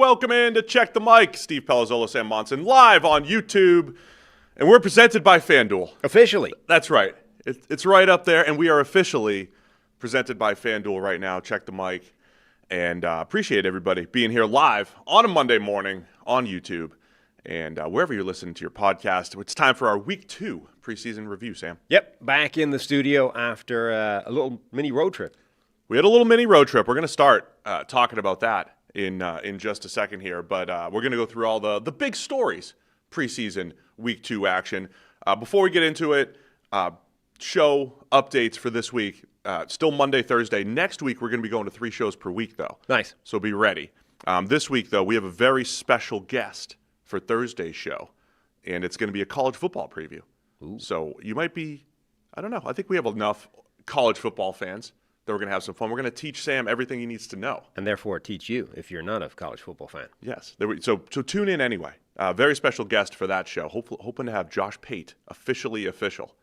welcome in to Check the Mic. Steve Palazzolo Sam Monson live on YouTube. And we're presented by FanDuel. Officially. That's right. It's right up there, and we are officially presented by FanDuel right now. Check the Mic. And appreciate everybody being here live on a Monday morning on YouTube. And wherever you're listening to your podcast, it's time for our Week 2 preseason review, Sam. Yep, back in the studio after a little mini road trip. We had a little mini road trip. We're going to start talking about that in just a second here. But we're going to go through all the big stories, preseason Week 2 action. Before we get into it, show updates for this week. Still Monday, Thursday. Next week, we're going to be going to 3 shows per week, though. Nice. So be ready. This week, though, we have a very special guest for Thursday's show, and it's going to be a college football preview. Ooh. So you might be, I don't know, I think we have enough college football fans that we're going to have some fun. We're going to teach Sam everything he needs to know. And therefore teach you if you're not a college football fan. Yes. So tune in anyway. Very special guest for that show. Hoping to have Josh Pate, official,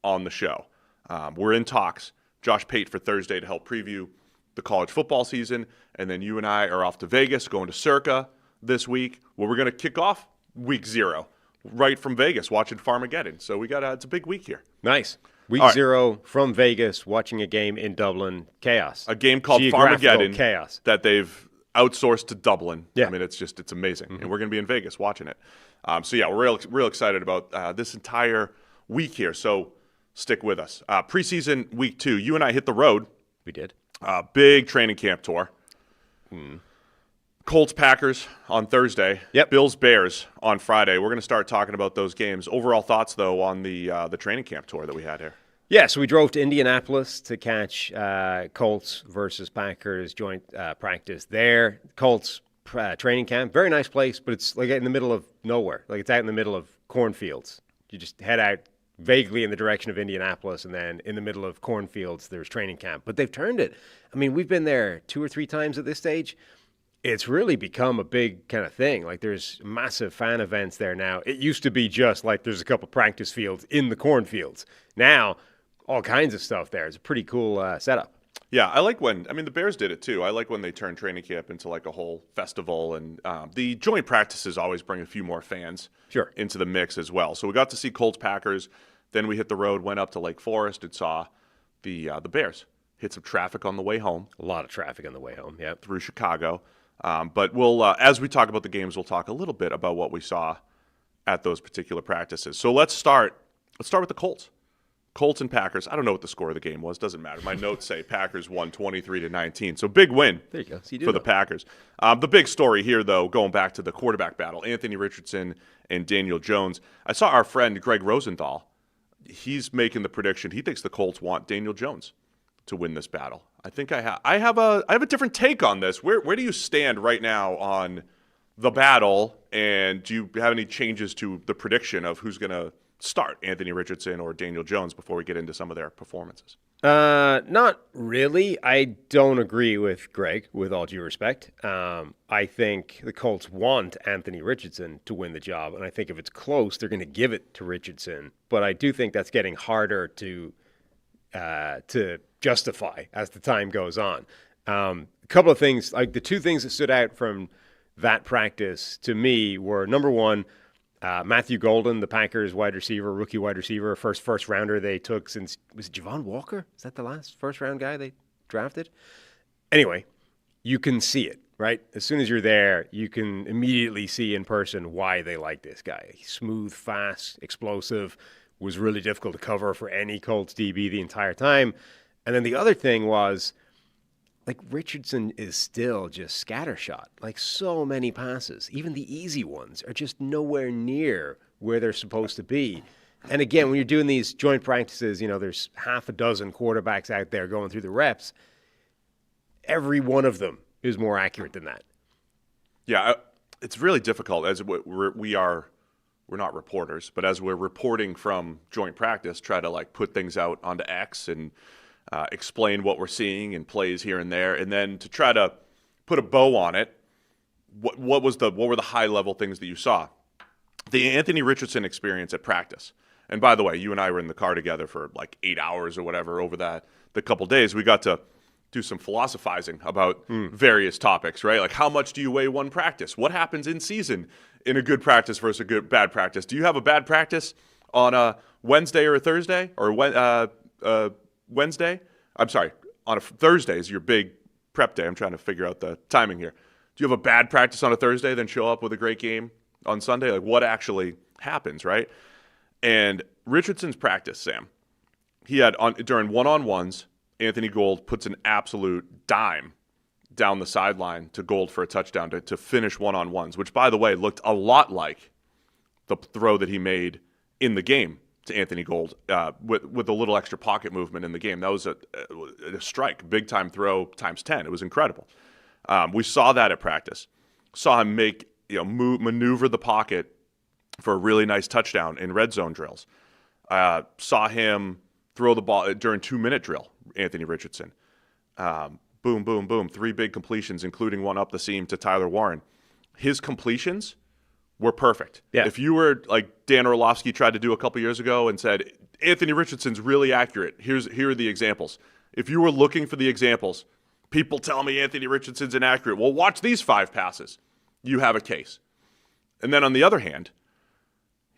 on the show. We're in talks. Josh Pate for Thursday to help preview the college football season. And then you and I are off to Vegas, going to Circa this week, where we're going to kick off Week 0 right from Vegas, watching Farmageddon. So we got it's a big week here. Nice. Week 0 from Vegas, watching a game in Dublin. Chaos. A game called Farmageddon chaos that they've outsourced to Dublin. Yeah. I mean, it's amazing. Mm-hmm. And we're going to be in Vegas watching it. So yeah, we're real excited about this entire week here. So stick with us. Preseason Week 2, you and I hit the road. We did. Big training camp tour. Colts Packers on Thursday. Yep. Bills Bears on Friday. We're going to start talking about those games. Overall thoughts, though, on the training camp tour that we had here. Yeah, so we drove to Indianapolis to catch Colts versus Packers joint practice there. Colts training camp, very nice place, but it's like in the middle of nowhere. Like it's out in the middle of cornfields. You just head out vaguely in the direction of Indianapolis, and then in the middle of cornfields, there's training camp. But they've turned it. I mean, we've been there 2 or 3 times at this stage. It's really become a big kind of thing. Like there's massive fan events there now. It used to be just like there's a couple practice fields in the cornfields. Now, all kinds of stuff there. It's a pretty cool setup. Yeah, I like the Bears did it too. I like when they turn training camp into like a whole festival, and the joint practices always bring a few more fans into the mix as well. So we got to see Colts Packers. Then we hit the road, went up to Lake Forest, and saw the Bears. Hit some traffic on the way home. A lot of traffic on the way home, yeah. Through Chicago. But we'll, as we talk about the games, we'll talk a little bit about what we saw at those particular practices. So let's start with the Colts. Colts and Packers. I don't know what the score of the game was. Doesn't matter. My notes say Packers won 23-19. So big win there you go. So for the Packers. The big story here, though, going back to the quarterback battle, Anthony Richardson and Daniel Jones. I saw our friend Greg Rosenthal. He's making the prediction. He thinks the Colts want Daniel Jones to win this battle. I think I have a different take on this. Where do you stand right now on the battle, and do you have any changes to the prediction of who's going to start, Anthony Richardson or Daniel Jones, before we get into some of their performances? Not really. I don't agree with Greg, with all due respect. I think the Colts want Anthony Richardson to win the job, and I think if it's close, they're going to give it to Richardson. But I do think that's getting harder to justify as the time goes on. A couple of things, like the 2 things that stood out from that practice to me were, number one, Matthew Golden, the Packers rookie wide receiver, first rounder they took since, was it Javon Walker? Is that the last first round guy they drafted? Anyway, you can see it, right? As soon as you're there, you can immediately see in person why they like this guy. He's smooth, fast, explosive, was really difficult to cover for any Colts DB the entire time. And then the other thing was, like, Richardson is still just scattershot. Like, so many passes, even the easy ones, are just nowhere near where they're supposed to be. And again, when you're doing these joint practices, there's half a dozen quarterbacks out there going through the reps. Every one of them is more accurate than that. Yeah, it's really difficult as we're not reporters, but as we're reporting from joint practice, try to like put things out onto X and explain what we're seeing and plays here and there, and then to try to put a bow on it. What were the high level things that you saw? The Anthony Richardson experience at practice. And by the way, you and I were in the car together for like 8 hours or whatever over the couple days. We got to do some philosophizing about various topics, right? Like, how much do you weigh one practice? What happens in season in a good practice versus a bad practice? Do you have a bad practice on a Wednesday or a Thursday, or Wednesday? I'm sorry, on a Thursday is your big prep day. I'm trying to figure out the timing here. Do you have a bad practice on a Thursday, then show up with a great game on Sunday? Like, what actually happens, right? And Richardson's practice, Sam, he had during one-on-ones, Anthony Gould puts an absolute dime down the sideline to Gould for a touchdown to finish one-on-ones, which, by the way, looked a lot like the throw that he made in the game to Anthony Gould with a little extra pocket movement in the game. That was a strike, big-time throw times 10. It was incredible. We saw that at practice. Saw him maneuver the pocket for a really nice touchdown in red zone drills. Saw him throw the ball during 2-minute drill, Anthony Richardson. Boom, boom, boom. 3 big completions, including one up the seam to Tyler Warren. His completions were perfect. Yeah. If you were like Dan Orlovsky tried to do a couple years ago and said, Anthony Richardson's really accurate, here are the examples. If you were looking for the examples, people tell me Anthony Richardson's inaccurate. Well, watch these 5 passes. You have a case. And then on the other hand,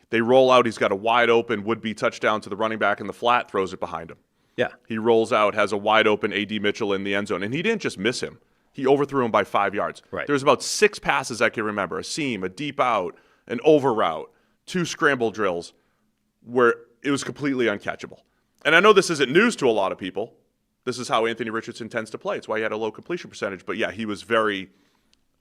they roll out, he's got a wide open would-be touchdown to the running back in the flat, throws it behind him. Yeah. He rolls out, has a wide open A.D. Mitchell in the end zone, and he didn't just miss him. He overthrew him by 5 yards. Right. There's about 6 passes I can remember, a seam, a deep out, an over route, 2 scramble drills where it was completely uncatchable. And I know this isn't news to a lot of people. This is how Anthony Richardson tends to play. It's why he had a low completion percentage. But, yeah, he was very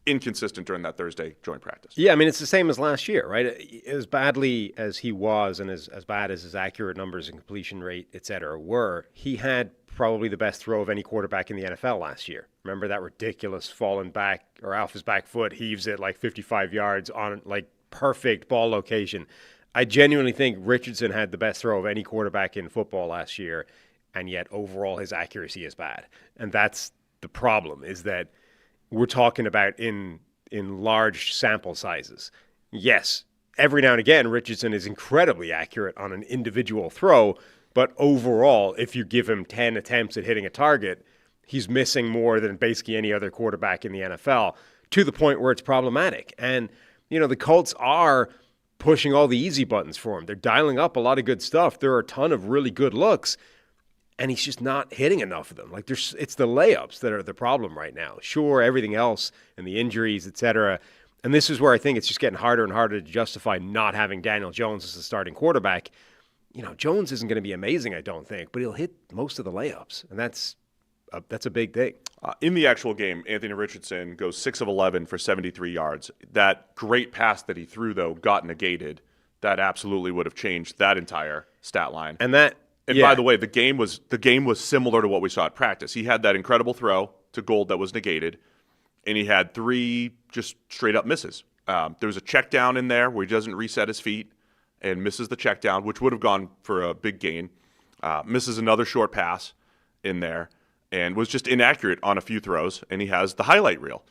inconsistent during that Thursday joint practice. Yeah, I mean, it's the same as last year, right? As badly as he was and as bad as his accurate numbers and completion rate, et cetera, were, he had probably the best throw of any quarterback in the NFL last year. Remember that ridiculous falling back or off his back foot, heaves it like 55 yards on like perfect ball location. I genuinely think Richardson had the best throw of any quarterback in football last year, and yet overall his accuracy is bad. And that's the problem, is that we're talking about in large sample sizes. Yes, every now and again, Richardson is incredibly accurate on an individual throw, but overall, if you give him 10 attempts at hitting a target, he's missing more than basically any other quarterback in the NFL, to the point where it's problematic. And, the Colts are pushing all the easy buttons for him. They're dialing up a lot of good stuff. There are a ton of really good looks, and he's just not hitting enough of them. Like, it's the layups that are the problem right now. Sure, everything else and the injuries, et cetera. And this is where I think it's just getting harder and harder to justify not having Daniel Jones as the starting quarterback. Jones isn't going to be amazing, I don't think, but he'll hit most of the layups, and that's a big thing. In the actual game, Anthony Richardson goes 6 of 11 for 73 yards. That great pass that he threw, though, got negated. That absolutely would have changed that entire stat line. And by the way, the game was similar to what we saw at practice. He had that incredible throw to Gould that was negated, and he had 3 just straight up misses. There was a check down in there where he doesn't reset his feet and misses the check down, which would have gone for a big gain. Misses another short pass in there and was just inaccurate on a few throws, and he has the highlight reel.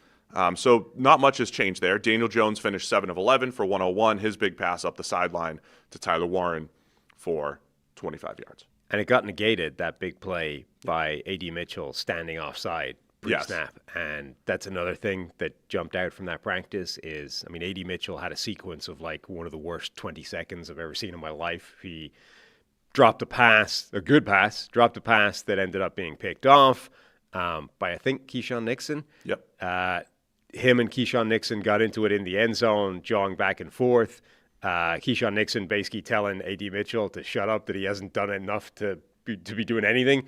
So not much has changed there. Daniel Jones finished 7 of 11 for 101, his big pass up the sideline to Tyler Warren for 25 yards. And it got negated, that big play by A.D. Mitchell standing offside pre-snap. Yes. And that's another thing that jumped out from that practice is, A.D. Mitchell had a sequence of like one of the worst 20 seconds I've ever seen in my life. He dropped a pass, a good pass, that ended up being picked off by, I think, Keyshawn Nixon. Yep. Him and Keyshawn Nixon got into it in the end zone, jawing back and forth. Keyshawn Nixon basically telling A.D. Mitchell to shut up, that he hasn't done enough to be doing anything.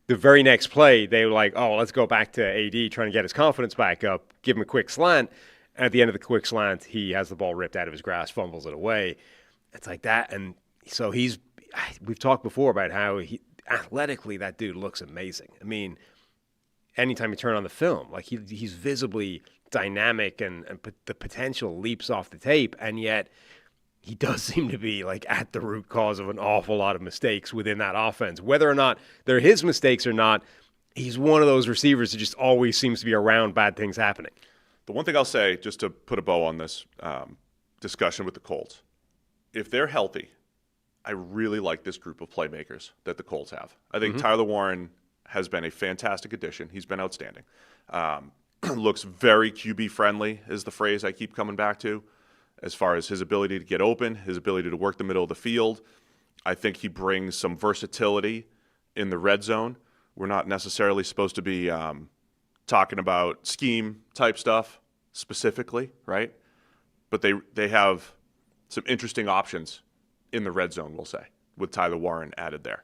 The very next play, they were like, oh, let's go back to A.D. trying to get his confidence back up, give him a quick slant. At the end of the quick slant, he has the ball ripped out of his grasp, fumbles it away. It's like that. And so we've talked before about how athletically that dude looks amazing. Anytime you turn on the film, like he's visibly dynamic and the potential leaps off the tape, and yet he does seem to be like at the root cause of an awful lot of mistakes within that offense. Whether or not they're his mistakes or not, he's one of those receivers that just always seems to be around bad things happening. The one thing I'll say, just to put a bow on this discussion with the Colts, if they're healthy, I really like this group of playmakers that the Colts have. I think Tyler Warren has been a fantastic addition. He's been outstanding. Looks very QB friendly is the phrase I keep coming back to, as far as his ability to get open, his ability to work the middle of the field. I think he brings some versatility in the red zone. We're not necessarily supposed to be talking about scheme type stuff specifically, right? But they have some interesting options in the red zone, we'll say, with Tyler Warren added there.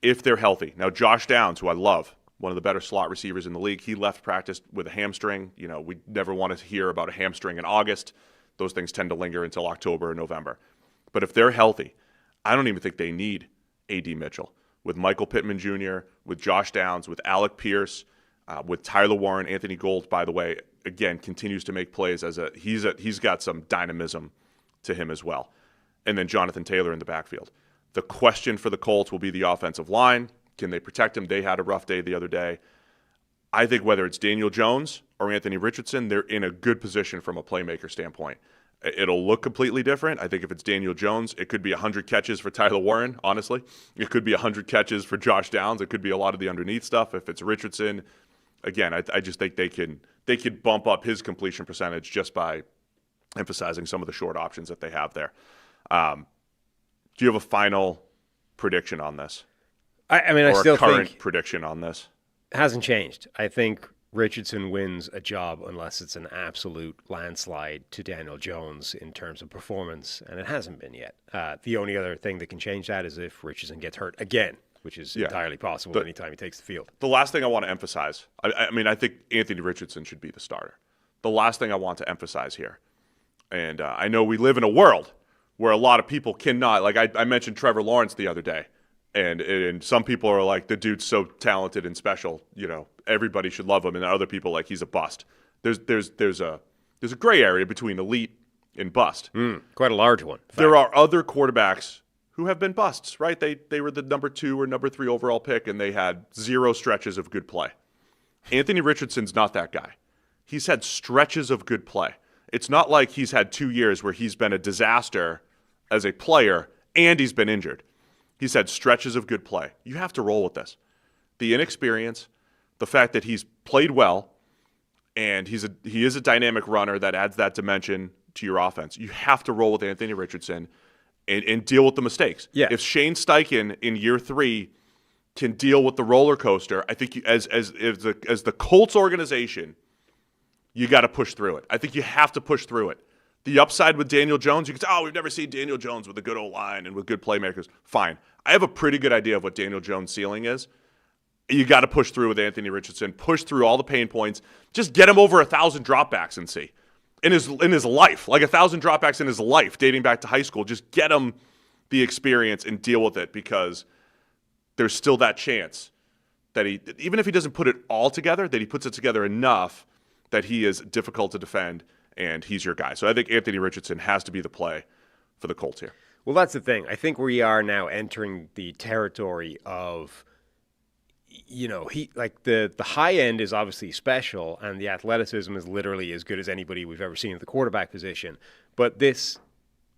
If they're healthy. Now, Josh Downs, who I love, one of the better slot receivers in the league, he left practice with a hamstring. You know, we never wanted to hear about a hamstring in August. Those things tend to linger until October or November. But if they're healthy, I don't even think they need A.D. Mitchell. With Michael Pittman Jr., with Josh Downs, with Alec Pierce, with Tyler Warren, Anthony Gold, by the way, again, continues to make plays he's got some dynamism to him as well. And then Jonathan Taylor in the backfield. The question for the Colts will be the offensive line. Can they protect him? They had a rough day the other day. I think whether it's Daniel Jones or Anthony Richardson, they're in a good position from a playmaker standpoint. It'll look completely different. I think if it's Daniel Jones, it could be 100 catches for Tyler Warren, honestly. It could be 100 catches for Josh Downs. It could be a lot of the underneath stuff. If it's Richardson, again, I just think they could bump up his completion percentage just by emphasizing some of the short options that they have there. Do you have a final prediction on this? I mean, I still think current prediction on this? It hasn't changed. I think Richardson wins a job unless it's an absolute landslide to Daniel Jones in terms of performance, and it hasn't been yet. The only other thing that can change that is if Richardson gets hurt again, which is entirely possible anytime he takes the field. The last thing I want to emphasize, I mean, I think Anthony Richardson should be the starter. The last thing I want to emphasize here, and I know we live in a world where a lot of people cannot, like I mentioned Trevor Lawrence the other day, and some people are like, the dude's so talented and special, you know, everybody should love him, and other people like he's a bust. There's a gray area between elite and bust. Quite a large one. There are other quarterbacks who have been busts, right? They were the number 2 or number 3 overall pick, and they had 0 stretches of good play. Anthony Richardson's not that guy. He's had stretches of good play. It's not like he's had 2 years where he's been a disaster as a player and he's been injured. He's had stretches of good play. You have to roll with this. The inexperience, the fact that he's played well, and he is a dynamic runner that adds that dimension to your offense. You have to roll with Anthony Richardson and deal with the mistakes. Yeah. If Shane Steichen in year 3 can deal with the roller coaster, I think as the Colts organization, you got to push through it. I think you have to push through it. The upside with Daniel Jones, you can say, we've never seen Daniel Jones with a good O-line and with good playmakers. Fine. I have a pretty good idea of what Daniel Jones' ceiling is. You got to push through with Anthony Richardson. Push through all the pain points. Just get him over 1,000 dropbacks and see. In his life, like 1,000 dropbacks in his life, dating back to high school. Just get him the experience and deal with it, because there's still that chance that he, even if he doesn't put it all together, that he puts it together enough that he is difficult to defend, and he's your guy. So I think Anthony Richardson has to be the play for the Colts here. Well, that's the thing. I think we are now entering the territory of, you know, he like the high end is obviously special, and the athleticism is literally as good as anybody we've ever seen at the quarterback position. But this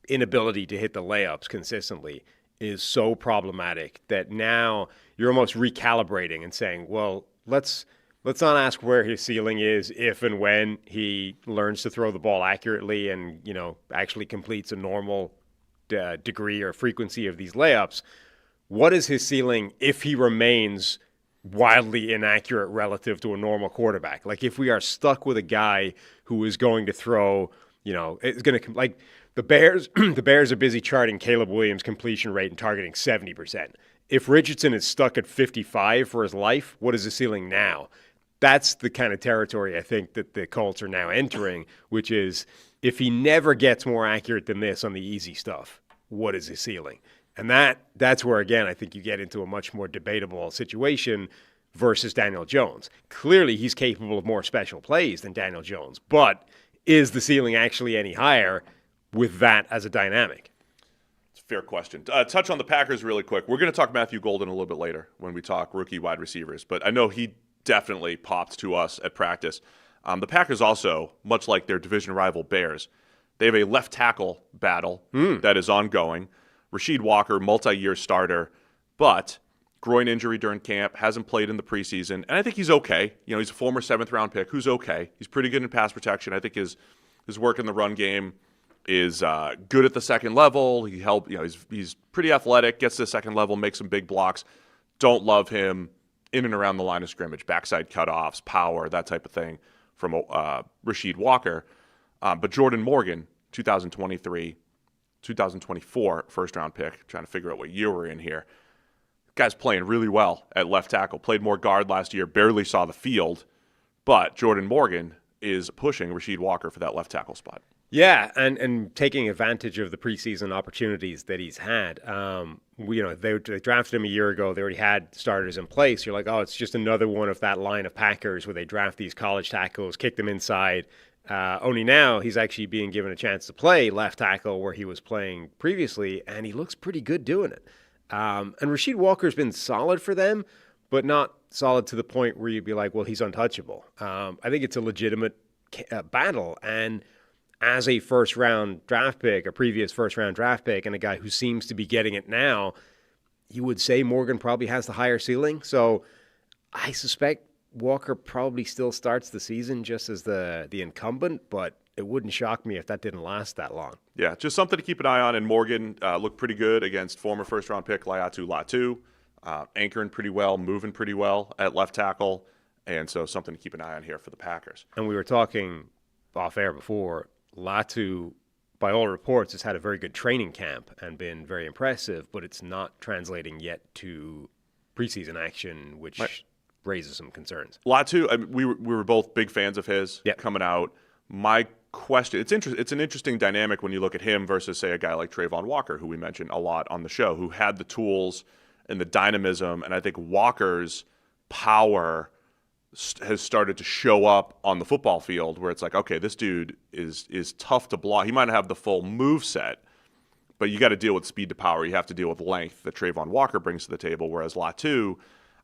inability to hit the layups consistently is so problematic that now you're almost recalibrating and saying, well, let's not ask where his ceiling is if and when he learns to throw the ball accurately and, you know, actually completes a normal degree or frequency of these layups. What is his ceiling if he remains wildly inaccurate relative to a normal quarterback? Like, if we are stuck with a guy who is going to throw, you know, it's going to, like, the Bears are busy charting Caleb Williams' completion rate and targeting 70%. If Richardson is stuck at 55 for his life, what is the ceiling now? That's the kind of territory I think that the Colts are now entering, which is if he never gets more accurate than this on the easy stuff, what is his ceiling? And that's where, again, I think you get into a much more debatable situation versus Daniel Jones. Clearly, he's capable of more special plays than Daniel Jones, but is the ceiling actually any higher with that as a dynamic? It's a fair question. Touch on the Packers really quick. We're going to talk Matthew Golden a little bit later when we talk rookie wide receivers, but I know he definitely popped to us at practice. The Packers also, much like their division rival Bears, they have a left tackle battle that is ongoing. Rasheed Walker, multi-year starter, but groin injury during camp, hasn't played in the preseason, and I think he's okay. He's a former 7th-round pick who's okay. He's pretty good in pass protection. I think his work in the run game is good at the second level. He's pretty athletic, gets to the second level, makes some big blocks. Don't love him in and around the line of scrimmage, backside cutoffs, power, that type of thing from Rasheed Walker. But Jordan Morgan, 2023, 2024 first-round pick, trying to figure out what year we're in here. Guy's playing really well at left tackle. Played more guard last year, barely saw the field. But Jordan Morgan is pushing Rasheed Walker for that left tackle spot. Yeah, and taking advantage of the preseason opportunities that he's had. They drafted him a year ago. They already had starters in place. You're like, oh, it's just another one of that line of Packers where they draft these college tackles, kick them inside. Only now he's actually being given a chance to play left tackle where he was playing previously, and he looks pretty good doing it. And Rasheed Walker's been solid for them, but not solid to the point where you'd be like, well, he's untouchable. I think it's a legitimate battle, and as a first-round draft pick, a previous first-round draft pick, and a guy who seems to be getting it now, you would say Morgan probably has the higher ceiling. So I suspect Walker probably still starts the season just as the incumbent, but it wouldn't shock me if that didn't last that long. Yeah, just something to keep an eye on. And Morgan looked pretty good against former first-round pick Laiatu Latu, anchoring pretty well, moving pretty well at left tackle, and so something to keep an eye on here for the Packers. And we were talking off-air before, Latu, by all reports, has had a very good training camp and been very impressive, but it's not translating yet to preseason action, which raises some concerns. Latu, we were both big fans of his coming out. My question, it's an interesting dynamic when you look at him versus, say, a guy like Trayvon Walker, who we mentioned a lot on the show, who had the tools and the dynamism, and I think Walker's power has started to show up on the football field where it's like, okay, this dude is tough to block. He might not have the full move set, but you got to deal with speed to power. You have to deal with length that Trayvon Walker brings to the table, whereas Latu,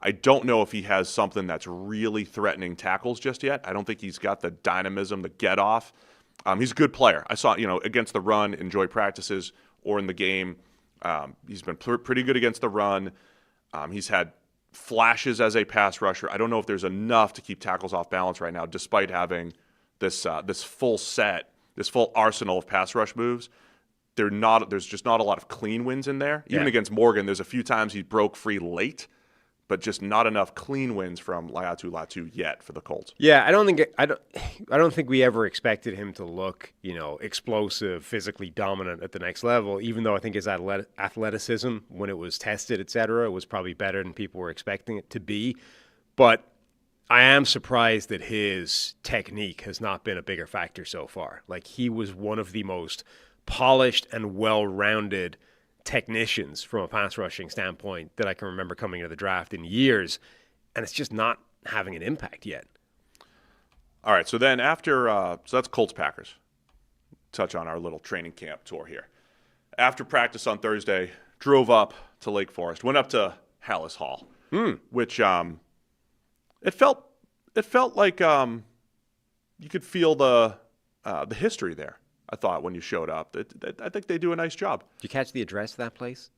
I don't know if he has something that's really threatening tackles just yet. I don't think he's got the dynamism, the get-off. He's a good player. I saw, against the run, enjoy practices or in the game. He's been pretty good against the run. He's had flashes as a pass rusher. I don't know if there's enough to keep tackles off balance right now, despite having this full arsenal of pass rush moves. There's just not a lot of clean wins in there. Even against Morgan, there's a few times he broke free late, but just not enough clean wins from Laiatu Latu yet for the Colts. Yeah, I don't think we ever expected him to look, explosive, physically dominant at the next level, even though I think his athleticism, when it was tested, et cetera, was probably better than people were expecting it to be. But I am surprised that his technique has not been a bigger factor so far. Like, he was one of the most polished and well-rounded technicians from a pass rushing standpoint that I can remember coming into the draft in years, and it's just not having an impact yet. All right, so then after so that's Colts Packers. Touch on our little training camp tour here. After practice on Thursday, drove up to Lake Forest, went up to Hallis Hall, which it felt like you could feel the history there. I thought when you showed up, I think they do a nice job. Did you catch the address of that place?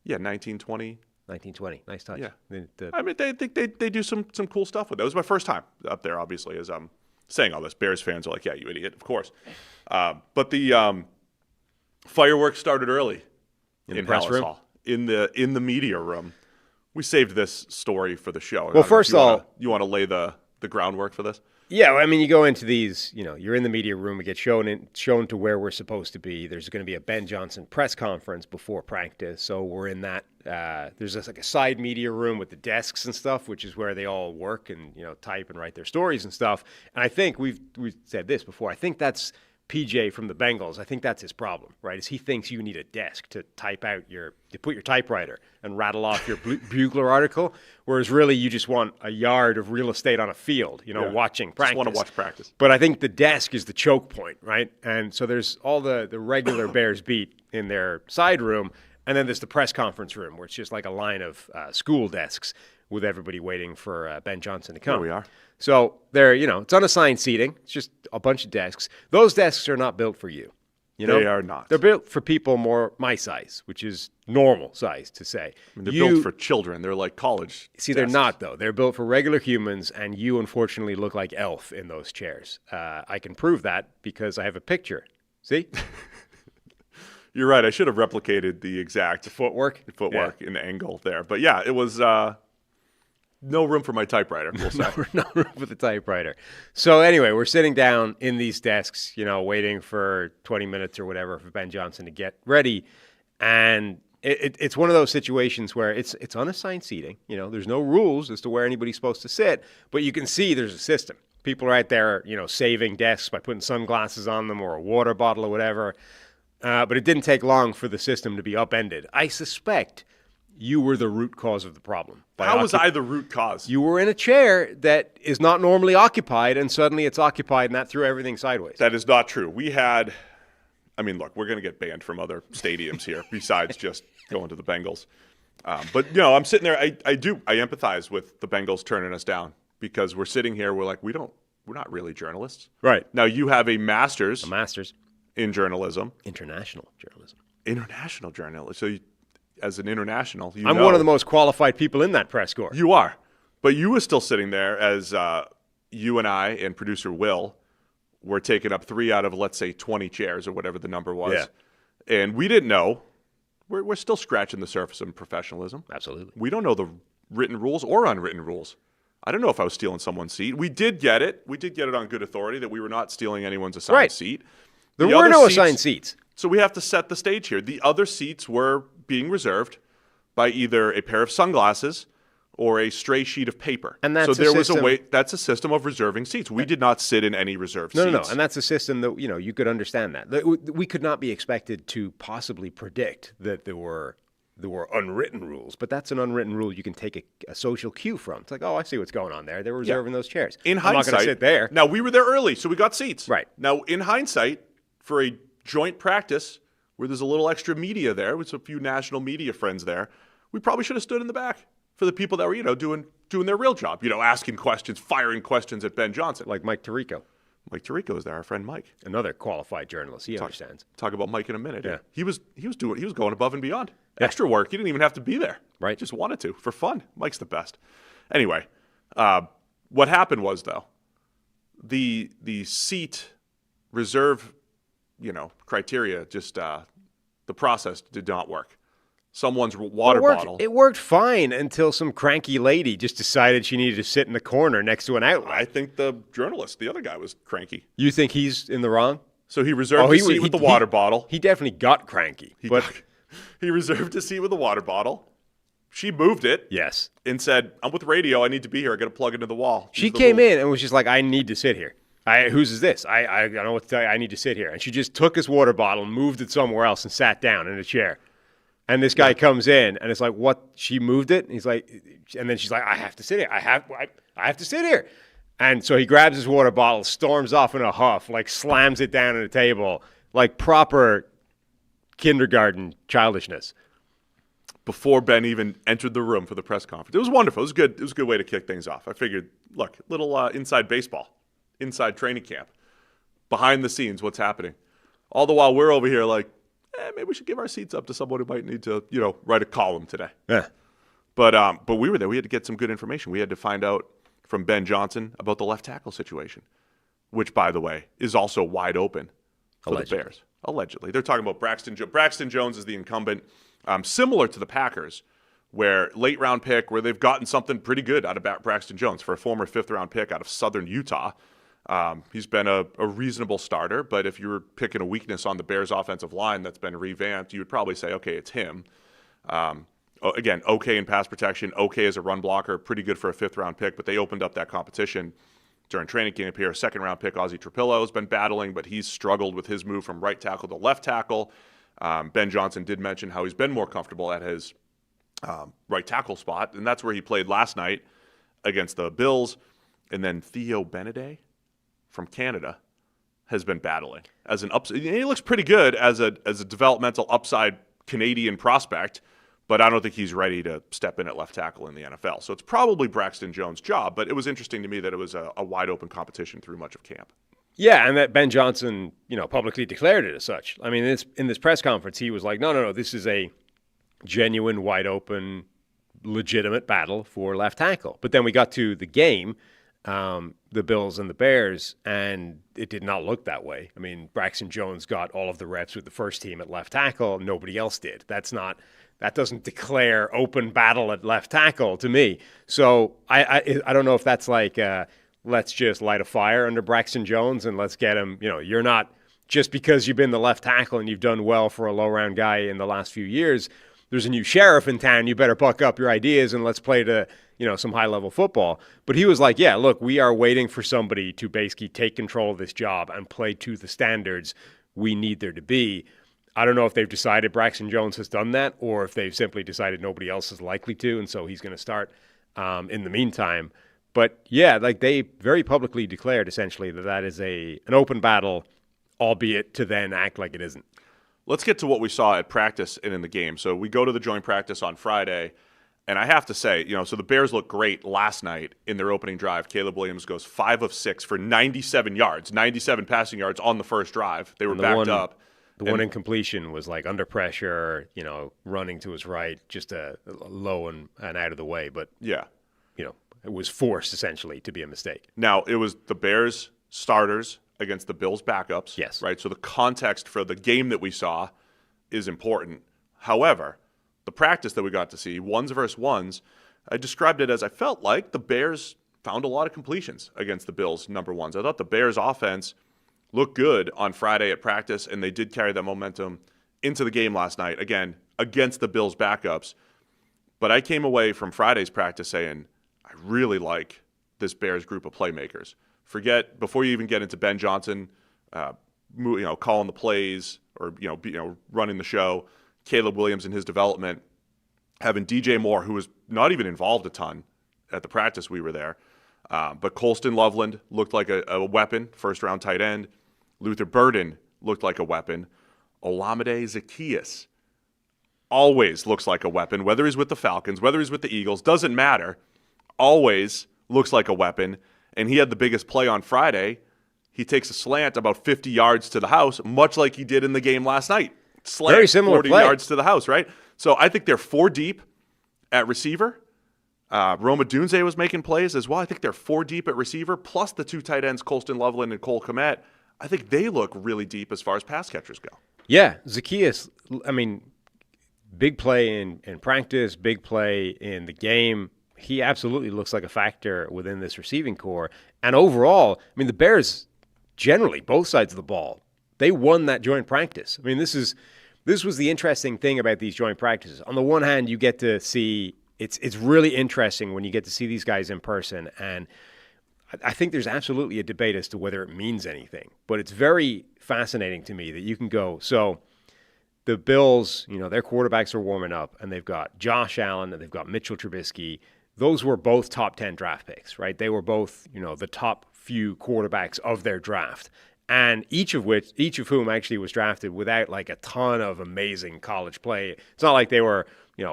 Yeah, 1920. 1920. Nice touch. Yeah. I mean, they do some cool stuff with it. It was my first time up there, obviously, as I'm saying all this. Bears fans are like, yeah, you idiot, of course. But the fireworks started early in Hallis Hall, in the media room. We saved this story for the show. Well, first of all, you want to lay the groundwork for this? Yeah, I mean, you go into these, you're in the media room, we get shown to where we're supposed to be. There's going to be a Ben Johnson press conference before practice, so we're in that. There's just like a side media room with the desks and stuff, which is where they all work and, type and write their stories and stuff. And I think we've said this before. I think that's PJ from the Bengals. I think that's his problem, right? Is he thinks you need a desk to type out to put your typewriter and rattle off your Bugler article, whereas really you just want a yard of real estate on a field, watching practice. Just want to watch practice. But I think the desk is the choke point, right? And so there's all the regular Bears beat in their side room, and then there's the press conference room where it's just like a line of school desks with everybody waiting for Ben Johnson to come. There we are. So there, it's unassigned seating. It's just a bunch of desks. Those desks are not built for you. You know? They are not. They're built for people more my size, which is normal size to say. I mean, they're built for children. They're like college. See, they're not, though. They're built for regular humans, and you, unfortunately, look like Elf in those chairs. I can prove that because I have a picture. See? You're right. I should have replicated the exact Footwork and angle there. But yeah, it was no room for my typewriter, we'll say. No room for the typewriter. So anyway, we're sitting down in these desks, waiting for 20 minutes or whatever for Ben Johnson to get ready. And it's one of those situations where it's unassigned seating. There's no rules as to where anybody's supposed to sit, but you can see there's a system. People are out there, saving desks by putting sunglasses on them or a water bottle or whatever. But it didn't take long for the system to be upended. I suspect you were the root cause of the problem. How was I the root cause? You were in a chair that is not normally occupied, and suddenly it's occupied, and that threw everything sideways. That is not true. Look, we're going to get banned from other stadiums here besides just going to the Bengals. But, I'm sitting there. I empathize with the Bengals turning us down because we're sitting here. We're like, we're not really journalists. Right. Now, you have a master's. In journalism. International journalism. International journalist. So as an international, I'm one of the most qualified people in that press corps. You are. But you were still sitting there as you and I and producer Will were taking up 3 out of, let's say, 20 chairs or whatever the number was. Yeah. And we didn't know. We're still scratching the surface of professionalism. Absolutely. We don't know the written rules or unwritten rules. I don't know if I was stealing someone's seat. We did get it. We did get it on good authority that we were not stealing anyone's assigned seat. There were no assigned seats. So we have to set the stage here. The other seats were being reserved by either a pair of sunglasses or a stray sheet of paper. And that's was a way. That's a system of reserving seats. We did not sit in any reserved seats. No. And that's a system that, you could understand that. We could not be expected to possibly predict that there were unwritten rules, but that's an unwritten rule you can take a social cue from. It's like, oh, I see what's going on there. They're reserving those chairs. In I'm hindsight, not going to sit there. Now, we were there early, so we got seats. Right. Now, in hindsight, for a joint practice where there's a little extra media there, with a few national media friends there, we probably should have stood in the back for the people that were, doing their real job, asking questions, firing questions at Ben Johnson. Like Mike Tirico. Mike Tirico is there, our friend Mike. Another qualified journalist. He understands. Talk about Mike in a minute. Yeah. He was going above and beyond. Yeah. Extra work. He didn't even have to be there. Right. Just wanted to for fun. Mike's the best. Anyway, what happened was, though, the seat reserve criteria, just the process did not work. Someone's water bottle. It worked fine until some cranky lady just decided she needed to sit in the corner next to an outlet. I think the journalist, the other guy, was cranky. You think he's in the wrong? So he reserved a seat with the water bottle. He definitely got cranky. He reserved a seat with a water bottle. She moved it. Yes. And said, I'm with radio. I need to be here. I got to plug into the wall. She came in and was just like, I need to sit here. Whose is this? I don't know what to tell you. I need to sit here. And she just took his water bottle, moved it somewhere else, and sat down in a chair. And this guy comes in, and it's like, what? She moved it? And he's like, and then she's like, I have to sit here. I have to sit here. And so he grabs his water bottle, storms off in a huff, like slams it down on the table, like proper kindergarten childishness. Before Ben even entered the room for the press conference. It was wonderful. It was good. It was a good way to kick things off. I figured, look, little inside baseball, inside training camp, behind the scenes, what's happening. All the while we're over here like, maybe we should give our seats up to someone who might need to, write a column today. Yeah. But we were there. We had to get some good information. We had to find out from Ben Johnson about the left tackle situation, which, by the way, is also wide open for the Bears. Allegedly. They're talking about Braxton Jones. Braxton Jones is the incumbent, similar to the Packers, where late-round pick, where they've gotten something pretty good out of Braxton Jones for a former fifth-round pick out of southern Utah. He's been a reasonable starter, but if you were picking a weakness on the Bears' offensive line that's been revamped, you would probably say, okay, it's him. Again, okay in pass protection, okay as a run blocker, pretty good for a fifth-round pick, but they opened up that competition during training camp here. Second-round pick, Ozzie Trapillo, has been battling, but he's struggled with his move from right tackle to left tackle. Ben Johnson did mention how he's been more comfortable at his right tackle spot, and that's where he played last night against the Bills. And then Theo Bennett from Canada has been battling as an upside. He looks pretty good as a developmental upside Canadian prospect, but I don't think he's ready to step in at left tackle in the NFL. So it's probably Braxton Jones' job, but it was interesting to me that it was a wide open competition through much of camp. Yeah, and that Ben Johnson, publicly declared it as such. I mean, in this press conference, he was like, no, this is a genuine, wide open, legitimate battle for left tackle. But then we got to the game, the Bills and the Bears, and it did not look that way. I mean, Braxton Jones got all of the reps with the first team at left tackle. Nobody else did. That doesn't declare open battle at left tackle to me. So I don't know if that's like let's just light a fire under Braxton Jones and let's get him. You're not, just because you've been the left tackle and you've done well for a low round guy in the last few years, there's a new sheriff in town. You better buck up your ideas and let's play to some high level football. But he was like, yeah, look, we are waiting for somebody to basically take control of this job and play to the standards we need there to be. I don't know if they've decided Braxton Jones has done that or if they've simply decided nobody else is likely to, and so he's going to start in the meantime. But yeah, like they very publicly declared essentially that is an open battle, albeit to then act like it isn't. Let's get to what we saw at practice and in the game. So we go to the joint practice on Friday, and I have to say, so the Bears looked great last night in their opening drive. Caleb Williams goes 5 of 6 for 97 yards, 97 passing yards on the first drive. They were backed up. The one incompletion was like under pressure, running to his right, just a low and out of the way. But, yeah, it was forced essentially to be a mistake. Now, it was the Bears starters against the Bills backups. Yes. Right? So the context for the game that we saw is important. However, the practice that we got to see, ones versus ones, I described it as I felt like the Bears found a lot of completions against the Bills number ones. I thought the Bears offense looked good on Friday at practice, and they did carry that momentum into the game last night, again, against the Bills backups. But I came away from Friday's practice saying, I really like this Bears group of playmakers. Forget, before you even get into Ben Johnson, calling the plays or, running the show, Caleb Williams and his development, having DJ Moore, who was not even involved a ton at the practice we were there. But Colston Loveland looked like a weapon, first-round tight end. Luther Burden looked like a weapon. Olamide Zaccheaus always looks like a weapon, whether he's with the Falcons, whether he's with the Eagles, doesn't matter. Always looks like a weapon. And he had the biggest play on Friday. He takes a slant about 50 yards to the house, much like he did in the game last night. Slant, very similar 40 play. Yards to the house, right? So I think they're 4 deep at receiver. Roma Dunze was making plays as well. I think they're 4 deep at receiver, plus the 2 tight ends, Colston Loveland and Cole Kmet. I think they look really deep as far as pass catchers go. Yeah, Zaccheaus, big play in practice, big play in the game. He absolutely looks like a factor within this receiving core. And overall, the Bears, generally, both sides of the ball, they won that joint practice. This was the interesting thing about these joint practices. On the one hand, you get to see, it's really interesting when you get to see these guys in person. And I think there's absolutely a debate as to whether it means anything. But it's very fascinating to me that you can go, so the Bills, their quarterbacks are warming up, and they've got Josh Allen and they've got Mitchell Trubisky. Those were both top 10 draft picks, right? They were both, the top few quarterbacks of their draft. And each of whom actually was drafted without like a ton of amazing college play. It's not like they were,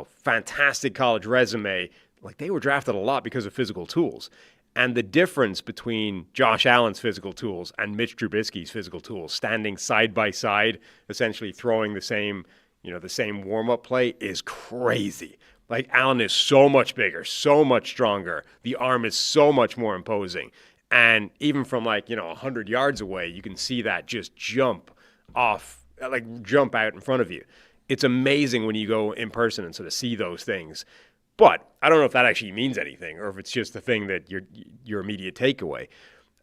fantastic college resume. Like they were drafted a lot because of physical tools. And the difference between Josh Allen's physical tools and Mitch Trubisky's physical tools, standing side by side, essentially throwing the same warm-up play, is crazy. Like Allen is so much bigger, so much stronger. The arm is so much more imposing. And even from 100 yards away, you can see that just jump out in front of you. It's amazing when you go in person and sort of see those things. But I don't know if that actually means anything or if it's just the thing that your immediate takeaway.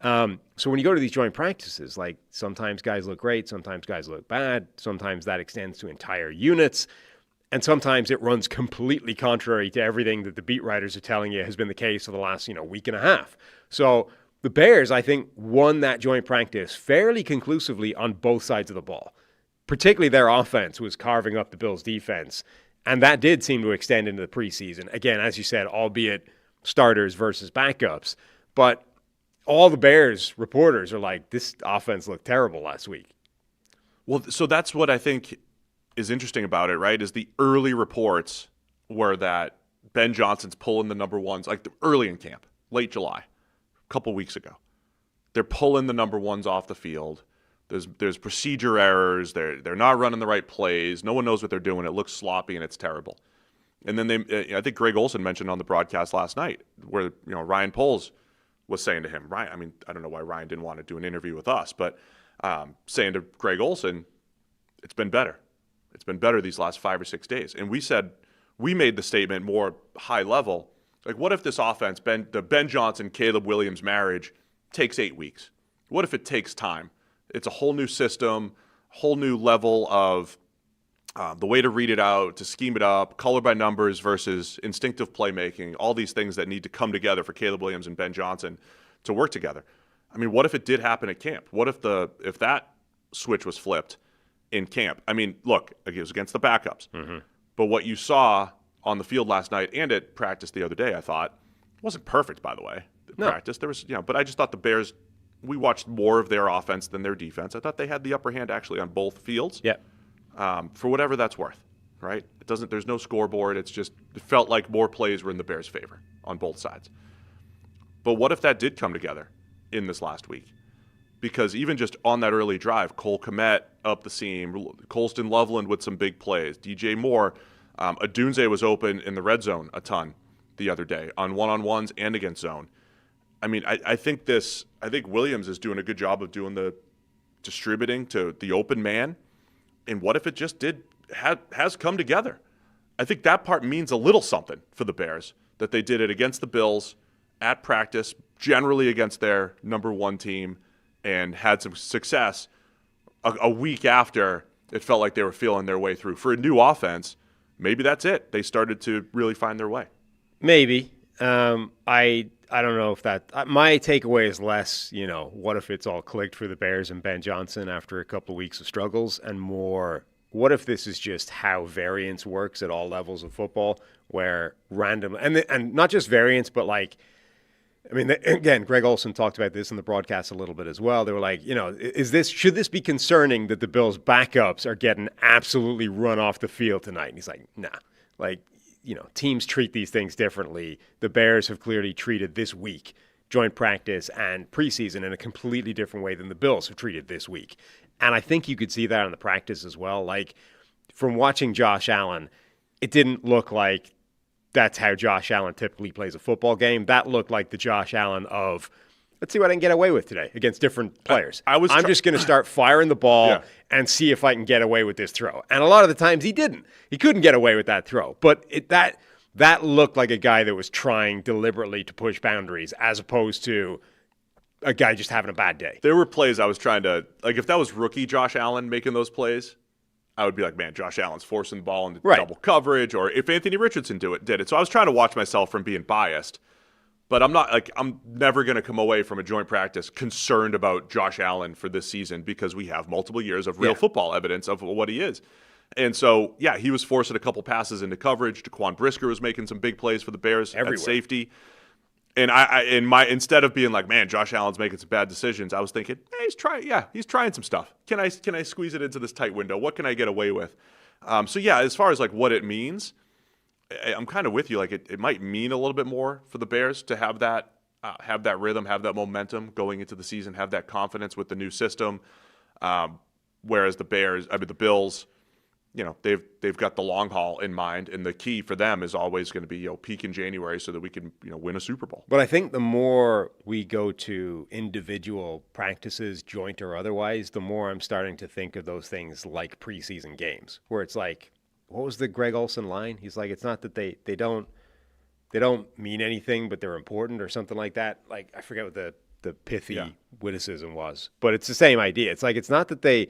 So when you go to these joint practices, like sometimes guys look great, sometimes guys look bad, sometimes that extends to entire units. And sometimes it runs completely contrary to everything that the beat writers are telling you has been the case for the last, week and a half. So the Bears, I think, won that joint practice fairly conclusively on both sides of the ball. Particularly their offense was carving up the Bills' defense. And that did seem to extend into the preseason. Again, as you said, albeit starters versus backups. But all the Bears reporters are like, this offense looked terrible last week. Well, so that's what I think is interesting about it, right, is the early reports were that Ben Johnson's pulling the number ones, like early in camp, late July, a couple weeks ago. They're pulling the number ones off the field. There's procedure errors. They're not running the right plays. No one knows what they're doing. It looks sloppy and it's terrible. And then I think Greg Olsen mentioned on the broadcast last night where Ryan Poles was saying to him, Ryan. I mean, I don't know why Ryan didn't want to do an interview with us, but saying to Greg Olsen, it's been better. It's been better these last 5 or 6 days. And we made the statement more high level. Like, what if this offense, the Ben Johnson, Caleb Williams marriage, takes 8 weeks? What if it takes time? It's a whole new system, whole new level of the way to read it out, to scheme it up, color by numbers versus instinctive playmaking, all these things that need to come together for Caleb Williams and Ben Johnson to work together. I mean, what if it did happen at camp? What if that switch was flipped in camp? I mean, look, it was against the backups. Mm-hmm. But what you saw on the field last night and at practice the other day, I thought, wasn't perfect, by the way. No. Practice, there was, but I just thought the Bears, we watched more of their offense than their defense. I thought they had the upper hand actually on both fields. Yeah. For whatever that's worth, right? There's no scoreboard. It felt like more plays were in the Bears' favor on both sides. But what if that did come together in this last week? Because even just on that early drive, Cole Kmet up the seam, Colston Loveland with some big plays, DJ Moore, Adunze was open in the red zone a ton the other day on one-on-ones and against zone. I mean, I think Williams is doing a good job of doing the distributing to the open man. And what if it just has come together? I think that part means a little something for the Bears, that they did it against the Bills at practice, generally against their number one team, and had some success a week after it felt like they were feeling their way through. For a new offense, maybe that's it. They started to really find their way. Maybe. I don't know if that – my takeaway is less, what if it's all clicked for the Bears and Ben Johnson after a couple of weeks of struggles, and more, what if this is just how variance works at all levels of football, where random – and not just variance, but like – I mean, again, Greg Olsen talked about this in the broadcast a little bit as well. They were like, should this be concerning that the Bills' backups are getting absolutely run off the field tonight? And he's like, nah. Like, teams treat these things differently. The Bears have clearly treated this week, joint practice and preseason, in a completely different way than the Bills have treated this week. And I think you could see that in the practice as well. Like, from watching Josh Allen, it didn't look like that's how Josh Allen typically plays a football game. That looked like the Josh Allen of, let's see what I can get away with today against different players. I'm just going to start firing the ball and see if I can get away with this throw. And a lot of the times he didn't. He couldn't get away with that throw. But that looked like a guy that was trying deliberately to push boundaries, as opposed to a guy just having a bad day. There were plays I was trying to, like, if that was rookie Josh Allen making those plays, I would be like, man, Josh Allen's forcing the ball into double coverage, or if Anthony Richardson did it. So I was trying to watch myself from being biased, but I'm never going to come away from a joint practice concerned about Josh Allen for this season, because we have multiple years of real football evidence of what he is. And so, he was forcing a couple passes into coverage. Daquan Brisker was making some big plays for the Bears at safety. And instead of being like, man, Josh Allen's making some bad decisions, I was thinking, hey, he's trying some stuff. Can I squeeze it into this tight window? What can I get away with? As far as like what it means, I'm kind of with you. Like it might mean a little bit more for the Bears to have that rhythm, have that momentum going into the season, have that confidence with the new system. Whereas the Bills, they've got the long haul in mind, and the key for them is always going to be, peak in January so that we can, win a Super Bowl. But I think the more we go to individual practices, joint or otherwise, the more I'm starting to think of those things like preseason games, where it's like, what was the Greg Olsen line? He's like, it's not that they don't mean anything, but they're important or something like that. Like, I forget what the pithy witticism was, but it's the same idea. It's like, it's not that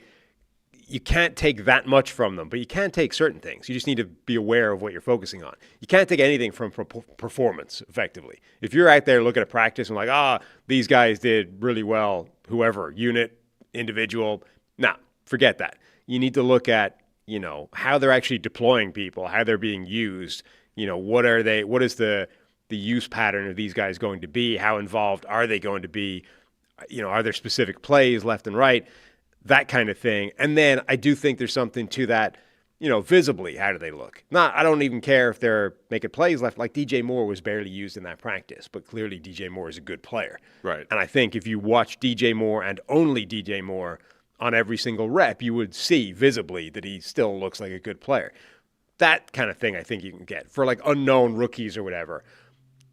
you can't take that much from them, but you can take certain things. You just need to be aware of what you're focusing on. You can't take anything from performance, effectively. If you're out there looking at practice and like, these guys did really well, whoever, unit, individual, forget that. You need to look at, how they're actually deploying people, how they're being used, what is the use pattern of these guys going to be? How involved are they going to be? Are there specific plays left and right? That kind of thing. And then I do think there's something to that, visibly, how do they look? I don't even care if they're making plays left. Like DJ Moore was barely used in that practice, but clearly DJ Moore is a good player. Right. And I think if you watch DJ Moore and only DJ Moore on every single rep, you would see visibly that he still looks like a good player. That kind of thing I think you can get. For like unknown rookies or whatever,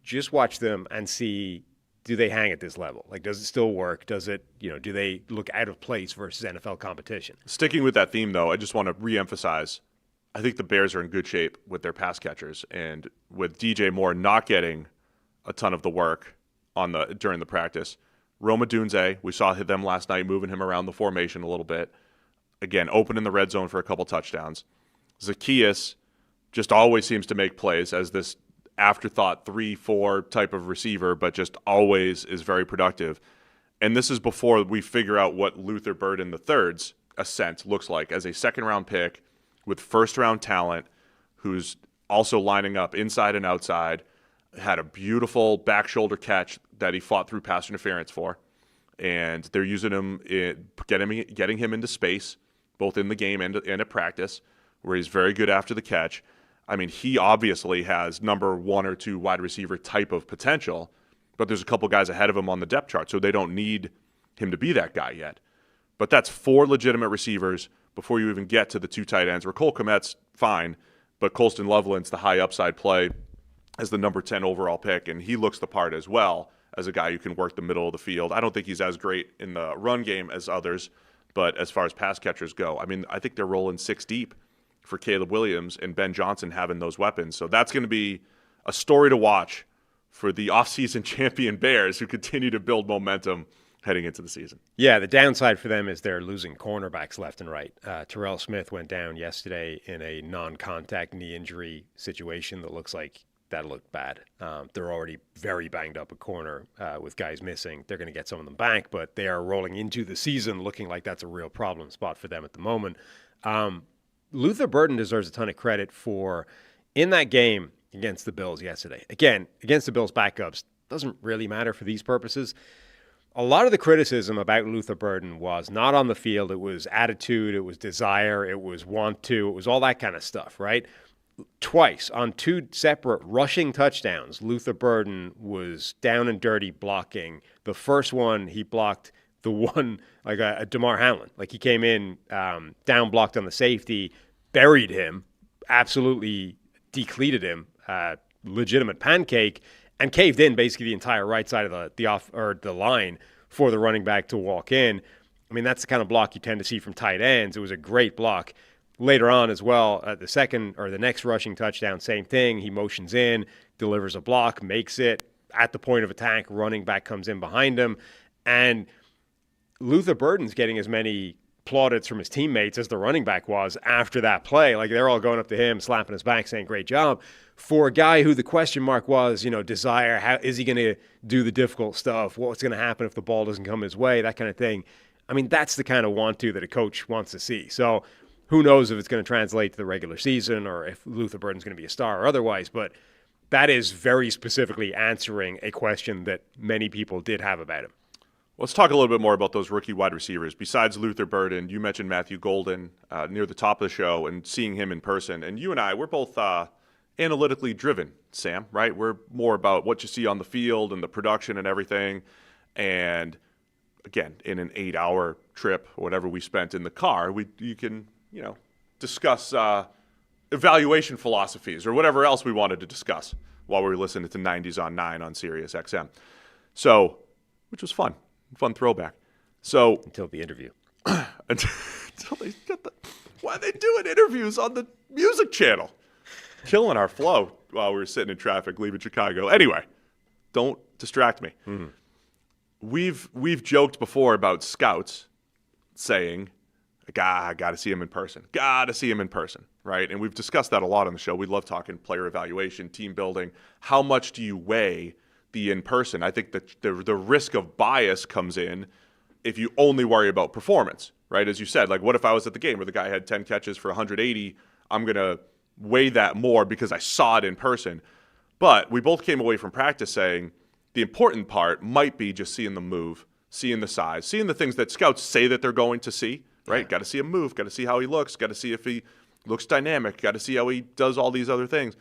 just watch them and see, do they hang at this level? Like, does it still work? Does it, do they look out of place versus NFL competition? Sticking with that theme, though, I just want to reemphasize, I think the Bears are in good shape with their pass catchers. And with DJ Moore not getting a ton of the work during the practice, Roma Dunze, we saw them last night moving him around the formation a little bit. Again, open in the red zone for a couple touchdowns. Zaccheaus just always seems to make plays as this afterthought 3-4 type of receiver, but just always is very productive. And this is before we figure out what Luther Burden III's ascent looks like as a second-round pick with first-round talent who's also lining up inside and outside, had a beautiful back shoulder catch that he fought through pass interference for. And they're using him, getting him into space, both in the game and at practice, where he's very good after the catch. I mean, he obviously has number 1 or 2 wide receiver type of potential, but there's a couple guys ahead of him on the depth chart, so they don't need him to be that guy yet. But that's 4 legitimate receivers before you even get to the 2 tight ends, where Cole Kmet's fine, but Colston Loveland's the high upside play as the number 10 overall pick, and he looks the part as well as a guy who can work the middle of the field. I don't think he's as great in the run game as others, but as far as pass catchers go, I mean, I think they're rolling 6 deep for Caleb Williams and Ben Johnson having those weapons. So that's going to be a story to watch for the offseason champion Bears, who continue to build momentum heading into the season. Yeah, the downside for them is they're losing cornerbacks left and right. Terrell Smith went down yesterday in a non-contact knee injury situation that looks like that looked bad. They're already very banged up at corner with guys missing. They're going to get some of them back, but they are rolling into the season looking like that's a real problem spot for them at the moment. Luther Burden deserves a ton of credit for, in that game against the Bills yesterday, again, against the Bills backups, doesn't really matter for these purposes. A lot of the criticism about Luther Burden was not on the field. It was attitude, it was desire, it was want to, it was all that kind of stuff, right? Twice on 2 separate rushing touchdowns, Luther Burden was down and dirty blocking. The first one, he blocked the one, like a DeMar Hamlin. Like, he came in, down blocked on the safety, buried him, absolutely decleated him, legitimate pancake, and caved in basically the entire right side of the line for the running back to walk in. I mean, that's the kind of block you tend to see from tight ends. It was a great block. Later on as well, the next rushing touchdown, same thing. He motions in, delivers a block, makes it at the point of attack. Running back comes in behind him. And Luther Burden's getting as many plaudits from his teammates as the running back was after that play. Like, they're all going up to him, slapping his back, saying, great job. For a guy who the question mark was, desire, how is he going to do the difficult stuff? What's going to happen if the ball doesn't come his way? That kind of thing. I mean, that's the kind of want-to that a coach wants to see. So who knows if it's going to translate to the regular season or if Luther Burden's going to be a star or otherwise, but that is very specifically answering a question that many people did have about him. Let's talk a little bit more about those rookie wide receivers. Besides Luther Burden, you mentioned Matthew Golden near the top of the show and seeing him in person. And you and I, we're both analytically driven, Sam, right? We're more about what you see on the field and the production and everything. And again, in an 8-hour trip or whatever we spent in the car, you can discuss evaluation philosophies or whatever else we wanted to discuss while we were listening to 90s on 9 on Sirius XM. So, which was fun throwback. So until the interview. Until they get why are they doing interviews on the music channel? Killing our flow while we were sitting in traffic leaving Chicago. Anyway, don't distract me. Mm-hmm. We've joked before about scouts saying, I got to see him in person. Got to see him in person, right? And we've discussed that a lot on the show. We love talking player evaluation, team building. How much do you weigh the in-person? I think that the risk of bias comes in if you only worry about performance, right? As you said, like, what if I was at the game where the guy had 10 catches for 180? I'm going to weigh that more because I saw it in person. But we both came away from practice saying the important part might be just seeing the move, seeing the size, seeing the things that scouts say that they're going to see, right? Yeah. Got to see him move, got to see how he looks, got to see if he Looks dynamic. Got to see how he does all these other things.